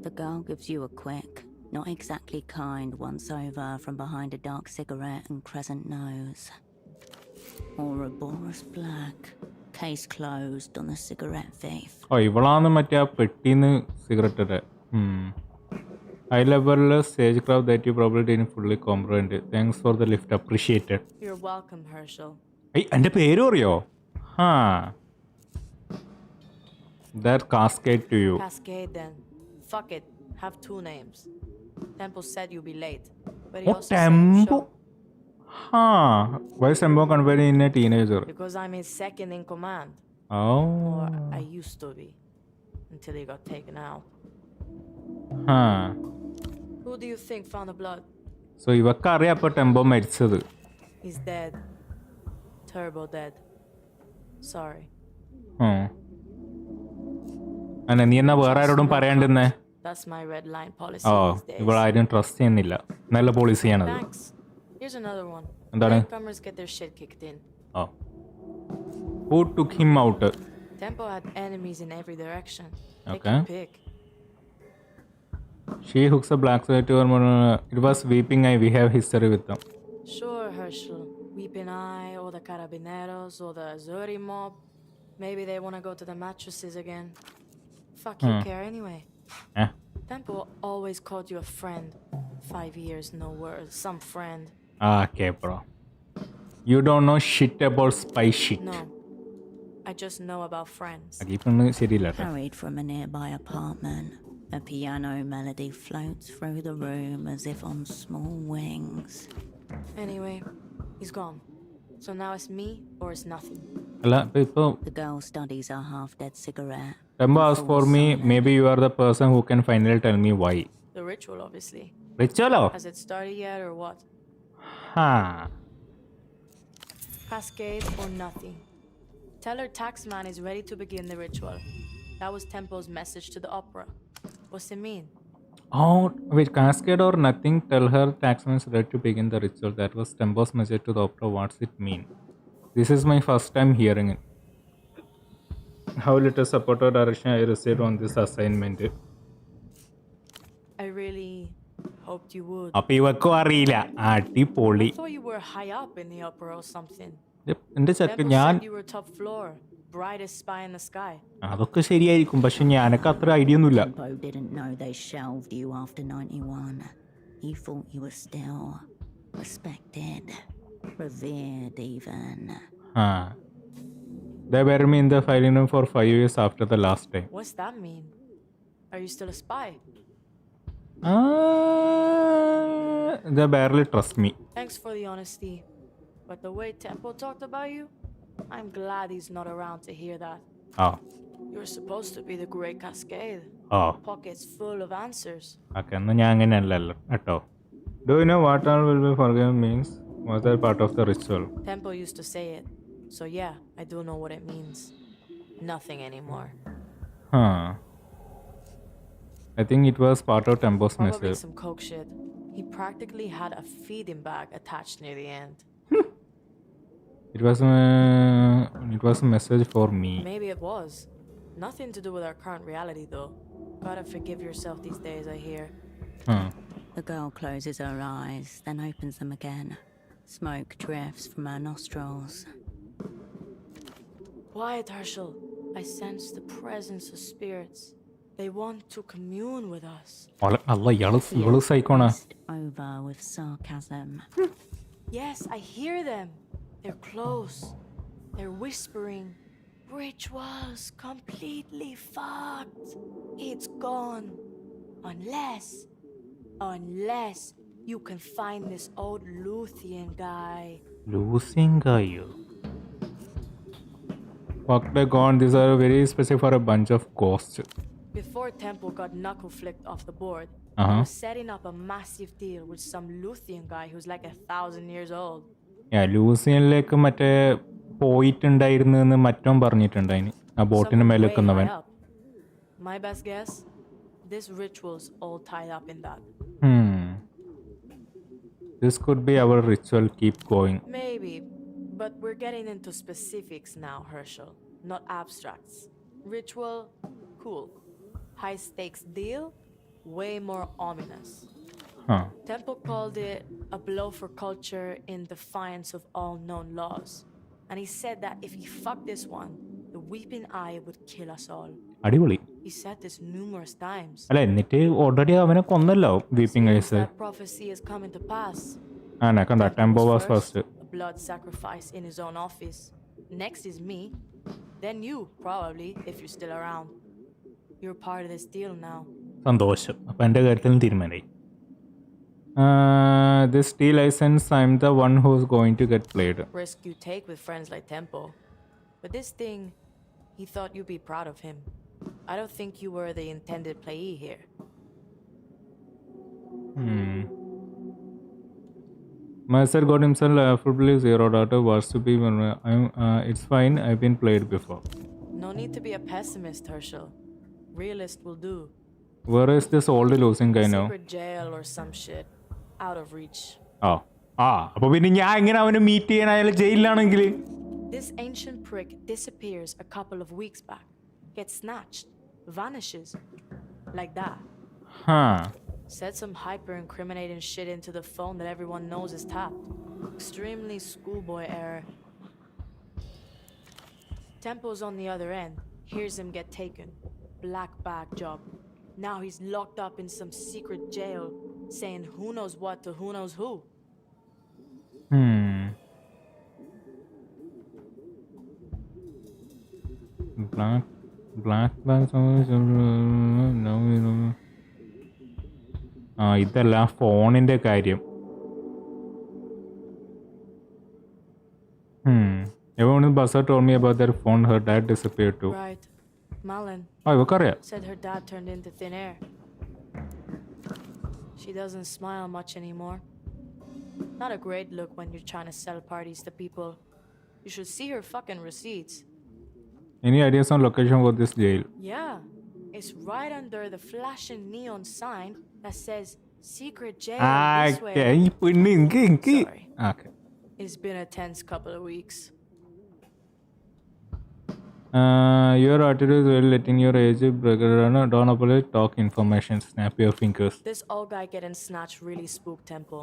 The girl gives you a quick, Not exactly kind once over from behind a dark cigarette and crescent nose. Ouroboros black. Case closed on the cigarette thief. Oh, ഇവളാണ് മറ്റേ ആ പെട്ടിന്ന് cigarette ഇട്ടെ. High level stagecraft that you probably didn't fully comprehend. Thanks for the lift, appreciated. You're welcome, Herschel. Hey, എൻ്റെ പേര് അറിയോ? That cascade to you. Cascade then. Fuck it. Have 2 names. Temple said you'll be late. But he also said Tempo? show. Why is Tempo converted in a teenager? Because I'm his second in command. Oh. Or I used to be. Until he got taken out. Who do you think found the blood? So ഇവക്ക് അറിയാം അപ്പോൾ tempo മരിച്ചത്. He's dead. Turbo dead. Sorry. അല്ല നീ എന്നാ വേറെ ആരോടും പറയാണ്ടിരുന്നേ? That's my red line policy these days. ഇവളാരും ട്രസ്റ്റ് ചെയ്യുന്നില്ല. നല്ല പോളിസിയാണത്. Thanks. Here's another one. എന്താണ്? Newcomers get their shit kicked in. Who took him out? Tempo had enemies in every direction. Take Okay. your pick. She hooks a black sweat to her. It was Weeping Eye. We have history with them. Sure, Herschel. Weeping Eye, or the Carabineros, or the Azuri mob. Maybe they want to go to the mattresses again. Fuck you care anyway. Tempo always called you a friend. 5 years, no words. Some friend. Okay, bro. You don't know shit about spy shit. No. I just know about friends. Hurried from a nearby apartment. A piano melody floats through the room as if on small wings. Anyway, he's gone. So now it's me or it's nothing. The girl studies her half-dead cigarette. Tembo asked for me. Maybe you are the person who can finally tell me why. The ritual, obviously. Ritual? Has it started yet or what? Cascade or nothing. Tell her Taxman is ready to begin the ritual. That was Tempo's message to the opera. What's it mean? Oh, wait, cascade or nothing? Tell her Taxman is ready to begin the ritual. That was Tempo's message to the opera. What's it mean? This is my first time hearing it. How little support or direction I received on this assignment. I really hoped you would. അപ്പോൾ ഇവക്കും അറിയില്ല. അടിപൊളി. I thought you were high up in the opera or something. എൻ്റെ check Tempo ഞാൻ said you were top floor, brightest spy in the sky. അതൊക്കെ ശരിയായിരിക്കും, പക്ഷെ ഞാനൊക്കെ അത്ര ഐഡിയ ഒന്നുമില്ല. Tempo didn't know they shelved you after 91. He thought you were still respected, revered even. They buried me in the filing room for 5 years after the last time. What's that mean? Are you still a spy? They barely trust me. Thanks for the honesty. But the way Tempo talked about you, I'm glad he's not around to hear that. You're supposed to be the great Cascade. Pockets full of answers. Okay, എന്നാ ഞാൻ അങ്ങനെയല്ലല്ലോ കേട്ടോ. Do you know what all will be forgiven means? Was that part of the ritual? Tempo used to say it. So yeah, I do know what it means. Nothing anymore. I think it was part of Tempo's Probably message. some coke shit. He practically had a feeding bag attached near the end. It was a message for me. Maybe it was. Nothing to do with our current reality though. Gotta forgive yourself these days, I hear. The girl closes her eyes, then opens them again. Smoke drifts from her nostrils. Quiet, Herschel. I sense the presence of spirits. They want to commune with us. Allah, iyalu psychona. Over with sarcasm. Yes, I hear them. They're close. They're whispering. Rituals completely fucked. It's gone. Unless you can find this old Luthien guy. Losing guy. Fuck, they gone. These are very specific for a bunch of ghosts. Before Temple got knuckle flicked off the board, he was setting up a massive deal with some Luthien guy who's like 1,000 years old. ലൂസിയനിലേക്ക് മറ്റേ പോയിട്ടുണ്ടായിരുന്നു എന്ന് മറ്റും പറഞ്ഞിട്ടുണ്ടായിന് ആ ബോട്ടിന് മേലെ നിൽക്കുന്നവൻ. My best guess, this ritual's all tied up in that. This could be our ritual. Keep going. Maybe, but we're getting into specifics now, Herschel, not abstracts. Ritual, cool. High stakes deal, way more ominous. Temple called it a blow for culture in defiance of all known laws. And he said that if he fucked this one, the weeping eye would kill us all. അടിപൊളി. He said this numerous times. അല്ല എന്നിട്ട് already അവനെ കൊന്നല്ലോ weeping eyes. That prophecy is coming to pass. കണ്ട Tempo was first. A blood sacrifice in his own office. Next is me. Then you, probably, if you're still around. You're part of this deal now. സന്തോഷം. അപ്പം എൻ്റെ കാര്യത്തിലും തീരുമാനമായി. This deal license, I'm the one who's going to get played. Risk you take with friends like Tempo. But this thing, he thought you'd be proud of him. I don't think you were the intended playee here. Mercer got himself laughably zeroed out. Was to be it's fine. I've been played before. No need to be a pessimist, Herschel. Realist will do. Where is this old losing guy now? Secret jail or some shit. Out of reach. അപ്പൊ പിന്നെ ഞാൻ എങ്ങനെ അവനെ meet ചെയ്യാൻ അയാൾ ജയിലിലാണെങ്കിൽ? This ancient prick disappears a couple of weeks back. Gets snatched. Vanishes. Like that. Said some hyper-incriminating shit into the phone that everyone knows is tapped. Extremely schoolboy error. Tempo's on the other end. Hears him get taken. Black bag job. Now he's locked up in some secret jail, saying who knows what to who knows who. Black bags. No. ഇതല്ല ഫോണിന്റെ കാര്യം. Everyone in Bassa told me about their phone her dad disappeared too. Right. Malin said her dad turned into thin air. She doesn't smile much anymore. Not a great look when you're trying to sell parties to people. You should see her fucking receipts. Any ideas on location for this jail? Yeah. It's right under the flashing neon sign that says secret jail this way. Sorry. Okay. It's been a tense couple of weeks. Your attitude is well letting your age breaker don't apologize, talk information, snap your fingers. This old guy getting snatched really spooked Temple.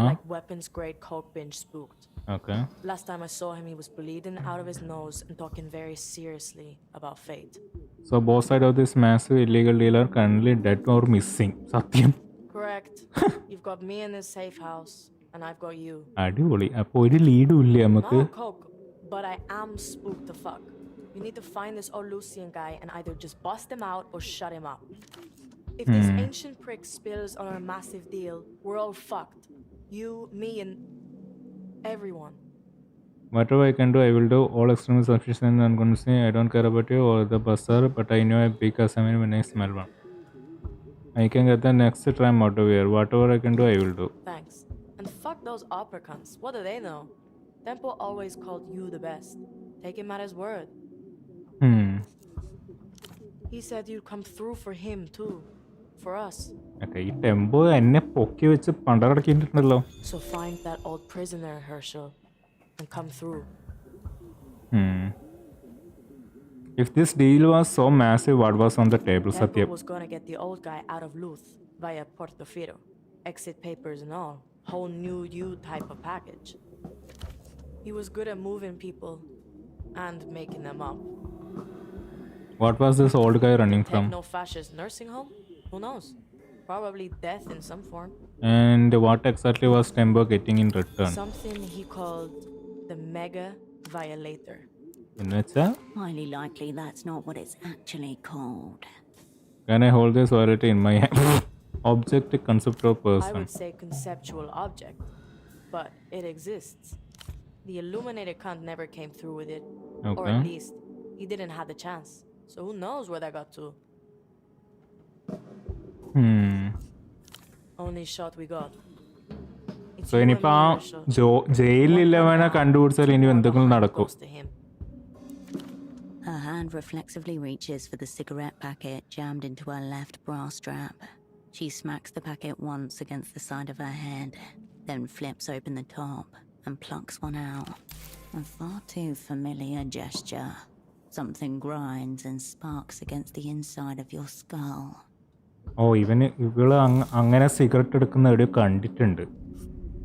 Like weapons grade coke binge spooked. Okay. Last time I saw him, he was bleeding out of his nose and talking very seriously about fate. So both sides of this massive illegal deal are currently dead or missing. Satyam. Correct. You've got me in this safe house, and I've got you. അടിപൊളി. അപ്പോൾ ഒരു ലീഡും ഇല്ലേ നമുക്ക്? No coke, but I am spooked to fuck. You need to find this old Lucian guy and either just bust him out or shut him up. If this ancient prick spills on our massive deal, we're all fucked. You, me, and everyone. Whatever I can do, I will do. All extremely sufficient. I'm going to say I don't care about you or the buzzer, but I know a big assignment when I smell one. I can get the next tram out of here. Whatever I can do, I will do. Thanks. And fuck those opera cunts. What do they know? Tempo always called you the best. Take him at his word. He said you'd come through for him too. For us. Okay, ഈ tempo എന്നെ പൊക്കി വെച്ച് പണ്ടടക്കിയിട്ടുണ്ടല്ലോ. So find that old prisoner, Herschel, and come through. If this deal was so massive, what was on the table, Satya? Tempo was gonna get the old guy out of Luth via Portofino. Exit papers and all. Whole new you type of package. He was good at moving people and making them up. What was this old guy running from? Techno-fascist nursing home? Who knows? Probably death in some form. And what exactly was Tembo getting in return? Something he called the Mega Violator. Highly likely that's not what it's actually called. Can I hold this violator in my hand? Object, concept or person? I would say conceptual object, but it exists. The illuminated cunt never came through with it. Okay. Or at least, he didn't have the chance. So who knows where that got to? Only shot we got. So ഇനിയിപ്പോ ജയിലില്ലവനെ കണ്ടുപിടിച്ചാൽ ഇനി എന്തെങ്കിലും നടക്കും. Her hand reflexively reaches for the cigarette packet jammed into her left bra strap. She smacks the packet once against the side of her head, then flips open the top and plucks one out. A far too familiar gesture. Something grinds and sparks against the inside of your skull. ഓ ഇവള് അങ്ങനെ cigarette എടുക്കുന്ന എവിടെയോ കണ്ടിട്ടുണ്ട്.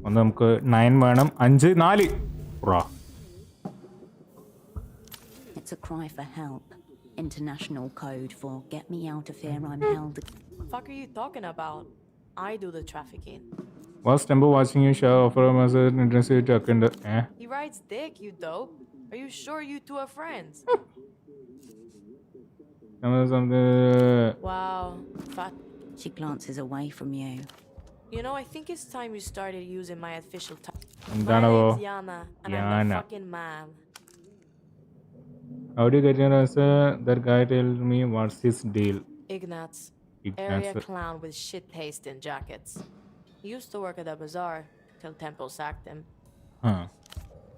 ഒന്ന് നമുക്ക് 9 വേണം. 5 4 It's a cry for help. International code for get me out of here, I'm held. Fuck are you talking about? I do the trafficking. Was Tempo watching you show offer as an intensive talk in the He rides dick, you dope. Are you sure you two are friends? Wow, fat. She glances away from you. You know, I think it's time you started using my official title. My എന്താണ് name's Yana, and I'm Yana. the fucking man. How do you get your answer? That guy tell me what's his deal. Ignatz. Ignatz. Area clown with shit taste in jackets. He used to work at the bazaar till Temple sacked him. Huh.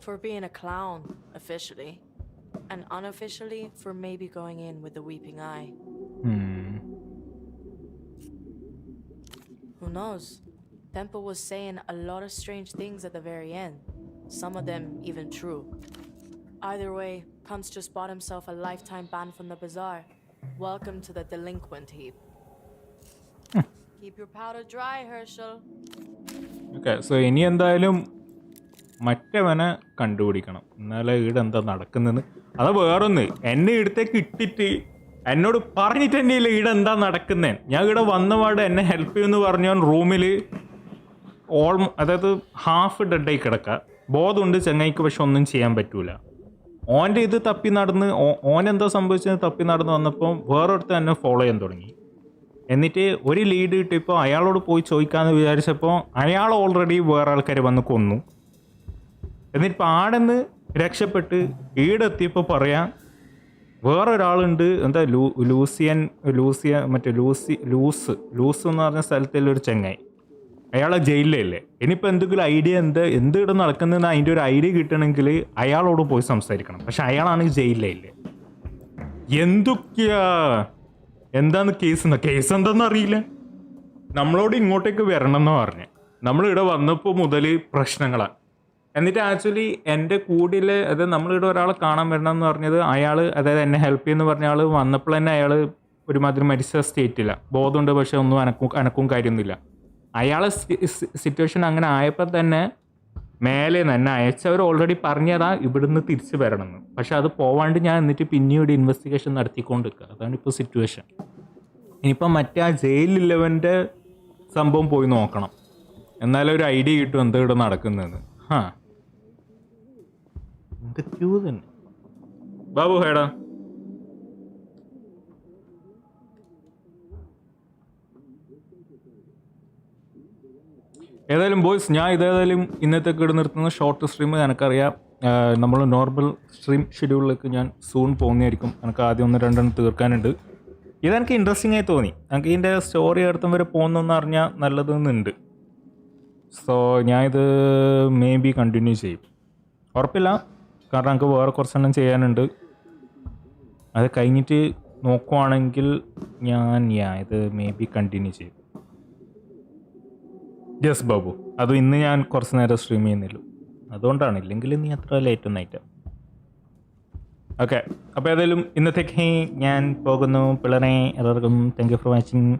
For being a clown, officially. And unofficially, for maybe going in with the weeping eye. Who knows? Temple was saying a lot of strange things at the very end. Some of them even true. Either way, Kuntz just bought himself a lifetime ban from the bazaar. Welcome to the delinquent heap. Keep your powder dry, Herschel. Okay, so ഇനി എന്തായാലും മറ്റവനെ കണ്ടുപിടിക്കണം. എന്നാലേ ഇവിടെ എന്താ നടക്കുന്നതെന്ന്. അത് വേറൊന്ന്, എന്നെ ഇവിടത്തേക്ക് ഇട്ടിട്ട് എന്നോട് പറഞ്ഞിട്ട് തന്നെ ഇല്ല ഇവിടെ എന്താ നടക്കുന്നത്. ഞാൻ ഇവിടെ വന്നപാട് എന്നെ ഹെൽപ്പ് ചെയ്യുമെന്ന് പറഞ്ഞു. റൂമിൽ അതായത് ഹാഫ് ഡെഡായി കിടക്കുക. ബോധമുണ്ട് ചങ്ങായിക്ക്, പക്ഷെ ഒന്നും ചെയ്യാൻ പറ്റൂല. ഓൻ്റെ ഇത് തപ്പി നടന്ന് ഓനെന്താ സംഭവിച്ചത് തപ്പി നടന്ന് വന്നപ്പോൾ വേറൊരുത്തർ എന്നെ ഫോളോ ചെയ്യാൻ തുടങ്ങി. എന്നിട്ട് ഒരു ലീഡ് കിട്ടിയപ്പോൾ അയാളോട് പോയി ചോദിക്കാമെന്ന് വിചാരിച്ചപ്പോൾ അയാൾ ഓൾറെഡി വേറെ ആൾക്കാർ വന്ന് കൊന്നു. എന്നിട്ട് ആടെന്ന് രക്ഷപ്പെട്ട് ഈടെത്തിയപ്പോൾ പറയാം വേറൊരാളുണ്ട്, എന്താ ലൂസ് എന്ന് പറഞ്ഞ സ്ഥലത്തുള്ളൊരു ചെങ്ങായി, അയാളെ ജയിലിലല്ലേ. ഇനിയിപ്പോൾ എന്തെങ്കിലും ഐഡിയ എന്ത് ഇവിടെ നടക്കുന്നതെന്ന് അതിൻ്റെ ഒരു ഐഡിയ കിട്ടണമെങ്കിൽ അയാളോട് പോയി സംസാരിക്കണം. പക്ഷെ അയാളാണ് ജയിലിലല്ലേ. എന്തൊക്കെയാ എന്താന്ന് കേസ് എന്താണെന്ന് അറിയില്ല. നമ്മളോട് ഇങ്ങോട്ടേക്ക് വരണം എന്ന് പറഞ്ഞ് നമ്മളിവിടെ വന്നപ്പോൾ മുതൽ പ്രശ്നങ്ങളാണ്. എന്നിട്ട് ആക്ച്വലി എൻ്റെ കൂടിൽ അതായത് നമ്മളിവിടെ ഒരാളെ കാണാൻ വരണം എന്ന് പറഞ്ഞത് അയാൾ, അതായത് എന്നെ ഹെൽപ്പ് ചെയ്യുന്ന പറഞ്ഞ ആൾ വന്നപ്പോൾ തന്നെ അയാൾ ഒരുമാതിരി മരിച്ച സ്റ്റേറ്റില്ല, ബോധമുണ്ട് പക്ഷെ ഒന്നും അനക്കും കാര്യമൊന്നുമില്ല. അയാളെ സിറ്റുവേഷൻ അങ്ങനെ ആയപ്പോൾ തന്നെ മേലെ തന്നെ അയച്ചവർ ഓൾറെഡി പറഞ്ഞതാ ഇവിടുന്ന് തിരിച്ച് വരണമെന്ന്. പക്ഷെ അത് പോവാണ്ട് ഞാൻ എന്നിട്ട് പിന്നീട് ഇൻവെസ്റ്റിഗേഷൻ നടത്തിക്കൊണ്ടിരിക്കുക. അതാണ് ഇപ്പോൾ സിറ്റുവേഷൻ. ഇനിയിപ്പോൾ മറ്റേ ആ ജയിലില്ലവൻ്റെ സംഭവം പോയി നോക്കണം, എന്നാലും ഒരു ഐഡിയ കിട്ടും എന്താ ഇവിടെ നടക്കുന്നതെന്ന്. എന്തൊക്കെയോ തന്നെ. ബാബു ഹേടാ, ഏതായാലും ബോയ്സ്, ഞാൻ ഇതേതായാലും ഇന്നത്തേക്ക് ഇവിടെ നിർത്തുന്ന ഷോർട്ട് സ്ട്രീം. എനിക്കറിയാം നമ്മൾ നോർമൽ സ്ട്രീം ഷെഡ്യൂളിലേക്ക് ഞാൻ സൂൺ പോകുന്നതായിരിക്കും. എനിക്ക് ആദ്യം 1-2 തീർക്കാനുണ്ട്. ഇതെനിക്ക് ഇൻട്രസ്റ്റിംഗ് ആയി തോന്നി. എനിക്ക് ഇതിൻ്റെ സ്റ്റോറി അടുത്തും വരെ പോകുന്നതെന്ന് അറിഞ്ഞാൽ നല്ലതെന്നുണ്ട്. സോ ഞാനിത് മേ ബി കണ്ടിന്യൂ ചെയ്യും. ഉറപ്പില്ല, കാരണം എനിക്ക് വേറെ കുറച്ചെണ്ണം ചെയ്യാനുണ്ട്. അത് കഴിഞ്ഞിട്ട് നോക്കുവാണെങ്കിൽ ഞാൻ ഇത് മേ ബി കണ്ടിന്യൂ ചെയ്യും. യെസ് ബാബു, അത് ഇന്ന് ഞാൻ കുറച്ച് നേരം സ്ട്രീം ചെയ്യുന്നില്ല, അതുകൊണ്ടാണ്. ഇല്ലെങ്കിൽ നീ അത്ര ലേറ്റ് ഒന്നായിട്ട്. ഓക്കെ, അപ്പോൾ ഏതായാലും ഇന്നത്തേക്ക് ഞാൻ പോകുന്നു. പിള്ളേരെ എല്ലാവർക്കും താങ്ക് യു ഫോർ വാച്ചിങ്.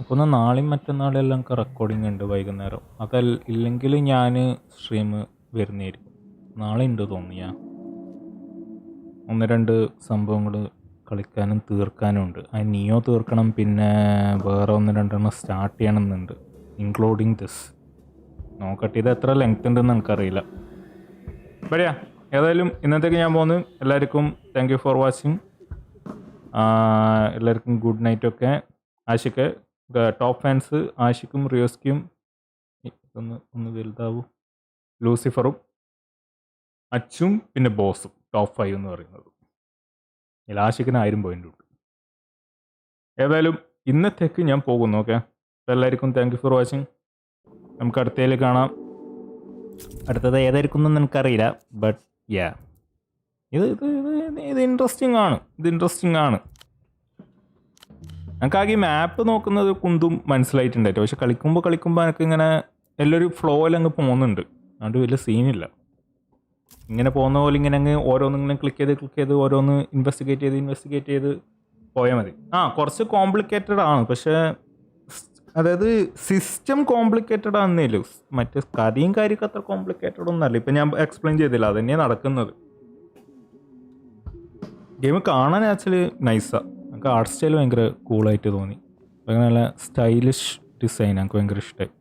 അപ്പോൾ നാളെയും മറ്റന്നാളെല്ലാം എനിക്ക് റെക്കോർഡിംഗ് ഉണ്ട് വൈകുന്നേരം. ഇല്ലെങ്കിൽ ഞാൻ സ്ട്രീം വരുന്നതായിരിക്കും. നാളെ ഉണ്ട് തോന്നിയാ 1-2 സംഭവങ്ങൾ കളിക്കാനും തീർക്കാനും ഉണ്ട്. അത് നീയോ തീർക്കണം, പിന്നെ വേറെ 1-2 സ്റ്റാർട്ട് ചെയ്യണമെന്നുണ്ട്, ഇൻക്ലൂഡിങ് ദിസ്. നോക്കട്ടെ, ഇത് എത്ര ലെങ്ത് ഉണ്ടെന്ന് എനിക്കറിയില്ല. പറയാ ഏതായാലും ഇന്നത്തേക്ക് ഞാൻ പോകുന്നു. എല്ലാവർക്കും താങ്ക് യു ഫോർ വാച്ചിങ്. എല്ലാവർക്കും ഗുഡ് നൈറ്റൊക്കെ. ആഷിക്ക് ടോപ്പ് ഫാൻസ് ആഷിക്കും റിയോസ്ക്കും ഒന്ന് വലുതാവും, ലൂസിഫറും അച്ചും പിന്നെ ബോസും ടോപ്പ് 5 എന്ന് പറയുന്നത്. ഇതിൽ ആഷിക്കിന് 1000 പോയിൻ്റ് ഉണ്ട്. ഏതായാലും ഇന്നത്തേക്ക് ഞാൻ പോകുന്നു. ഓക്കെ, എല്ലാവർക്കും താങ്ക് യു ഫോർ വാച്ചിങ്. നമുക്ക് അടുത്തതിൽ കാണാം. അടുത്തത് ഏതായിരിക്കും എന്നൊന്നും എനിക്കറിയില്ല, ബട്ട് യാ ഇത് ഇൻട്രസ്റ്റിംഗ് ആണ്. എനിക്കാകെ ഈ മാപ്പ് നോക്കുന്നത് കുന്തും മനസ്സിലായിട്ടുണ്ടായിട്ട്, പക്ഷെ കളിക്കുമ്പോൾ എനിക്കിങ്ങനെ എല്ലാവരും ഫ്ലോയിൽ അങ്ങ് പോകുന്നുണ്ട്. അതുകൊണ്ട് വലിയ സീനില്ല. ഇങ്ങനെ പോകുന്ന പോലെ ഇങ്ങനെ അങ്ങ് ഓരോന്നിങ്ങനെ ക്ലിക്ക് ചെയ്ത് ഓരോന്ന് ഇൻവെസ്റ്റിഗേറ്റ് ചെയ്ത് പോയാൽ മതി. കുറച്ച് കോംപ്ലിക്കേറ്റഡ് ആണ്, പക്ഷേ അതായത് സിസ്റ്റം കോംപ്ലിക്കേറ്റഡ് ആണെന്നേലൂ, മറ്റേ കഥയും കാര്യമൊക്കെ അത്ര കോംപ്ലിക്കേറ്റഡ് ഒന്നല്ല. ഇപ്പം ഞാൻ എക്സ്പ്ലെയിൻ ചെയ്തില്ല, അത് തന്നെയാണ് നടക്കുന്നത്. ഗെയിം കാണാൻ ആക്ച്വലി നൈസാണ്. എനിക്ക് ആർട്ട് സ്റ്റൈൽ ഭയങ്കര കൂളായിട്ട് തോന്നി. ഭയങ്കര നല്ല സ്റ്റൈലിഷ് ഡിസൈൻ എനിക്ക് ഭയങ്കര ഇഷ്ടമായി.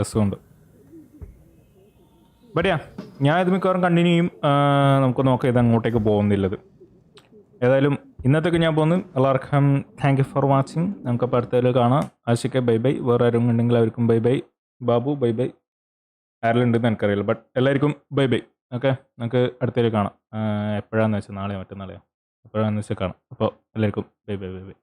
രസമുണ്ട്. ബട്ട് ഞാൻ ഇത് മിക്കവാറും കണ്ടിന്യൂ ചെയ്യും. നമുക്ക് നോക്കാം ഇത് അങ്ങോട്ടേക്ക് പോകുന്നില്ലത്. ഏതായാലും ഇന്നത്തേക്ക് ഞാൻ പോകുന്നു. എല്ലാവർക്കും താങ്ക് യു ഫോർ വാച്ചിങ്. നമുക്ക് അടുത്തതിൽ കാണാം. ആശിക്ക ബൈ ബൈ. വേറെ ആരും ഉണ്ടെങ്കിൽ അവർക്കും bye bye. Babu bye bye. ആരെങ്കിലുണ്ടെന്ന് എനിക്കറിയില്ല, ബട്ട് എല്ലാവർക്കും ബൈ ബൈ. ഓക്കെ, നമുക്ക് അടുത്തതിൽ കാണാം. എപ്പോഴാണെന്ന് വെച്ചാൽ നാളെയോ മറ്റന്നാളെയോ എപ്പോഴാണെന്ന് വെച്ചാൽ കാണാം. അപ്പോൾ എല്ലാവർക്കും ബൈ ബൈ ബൈ ബൈ.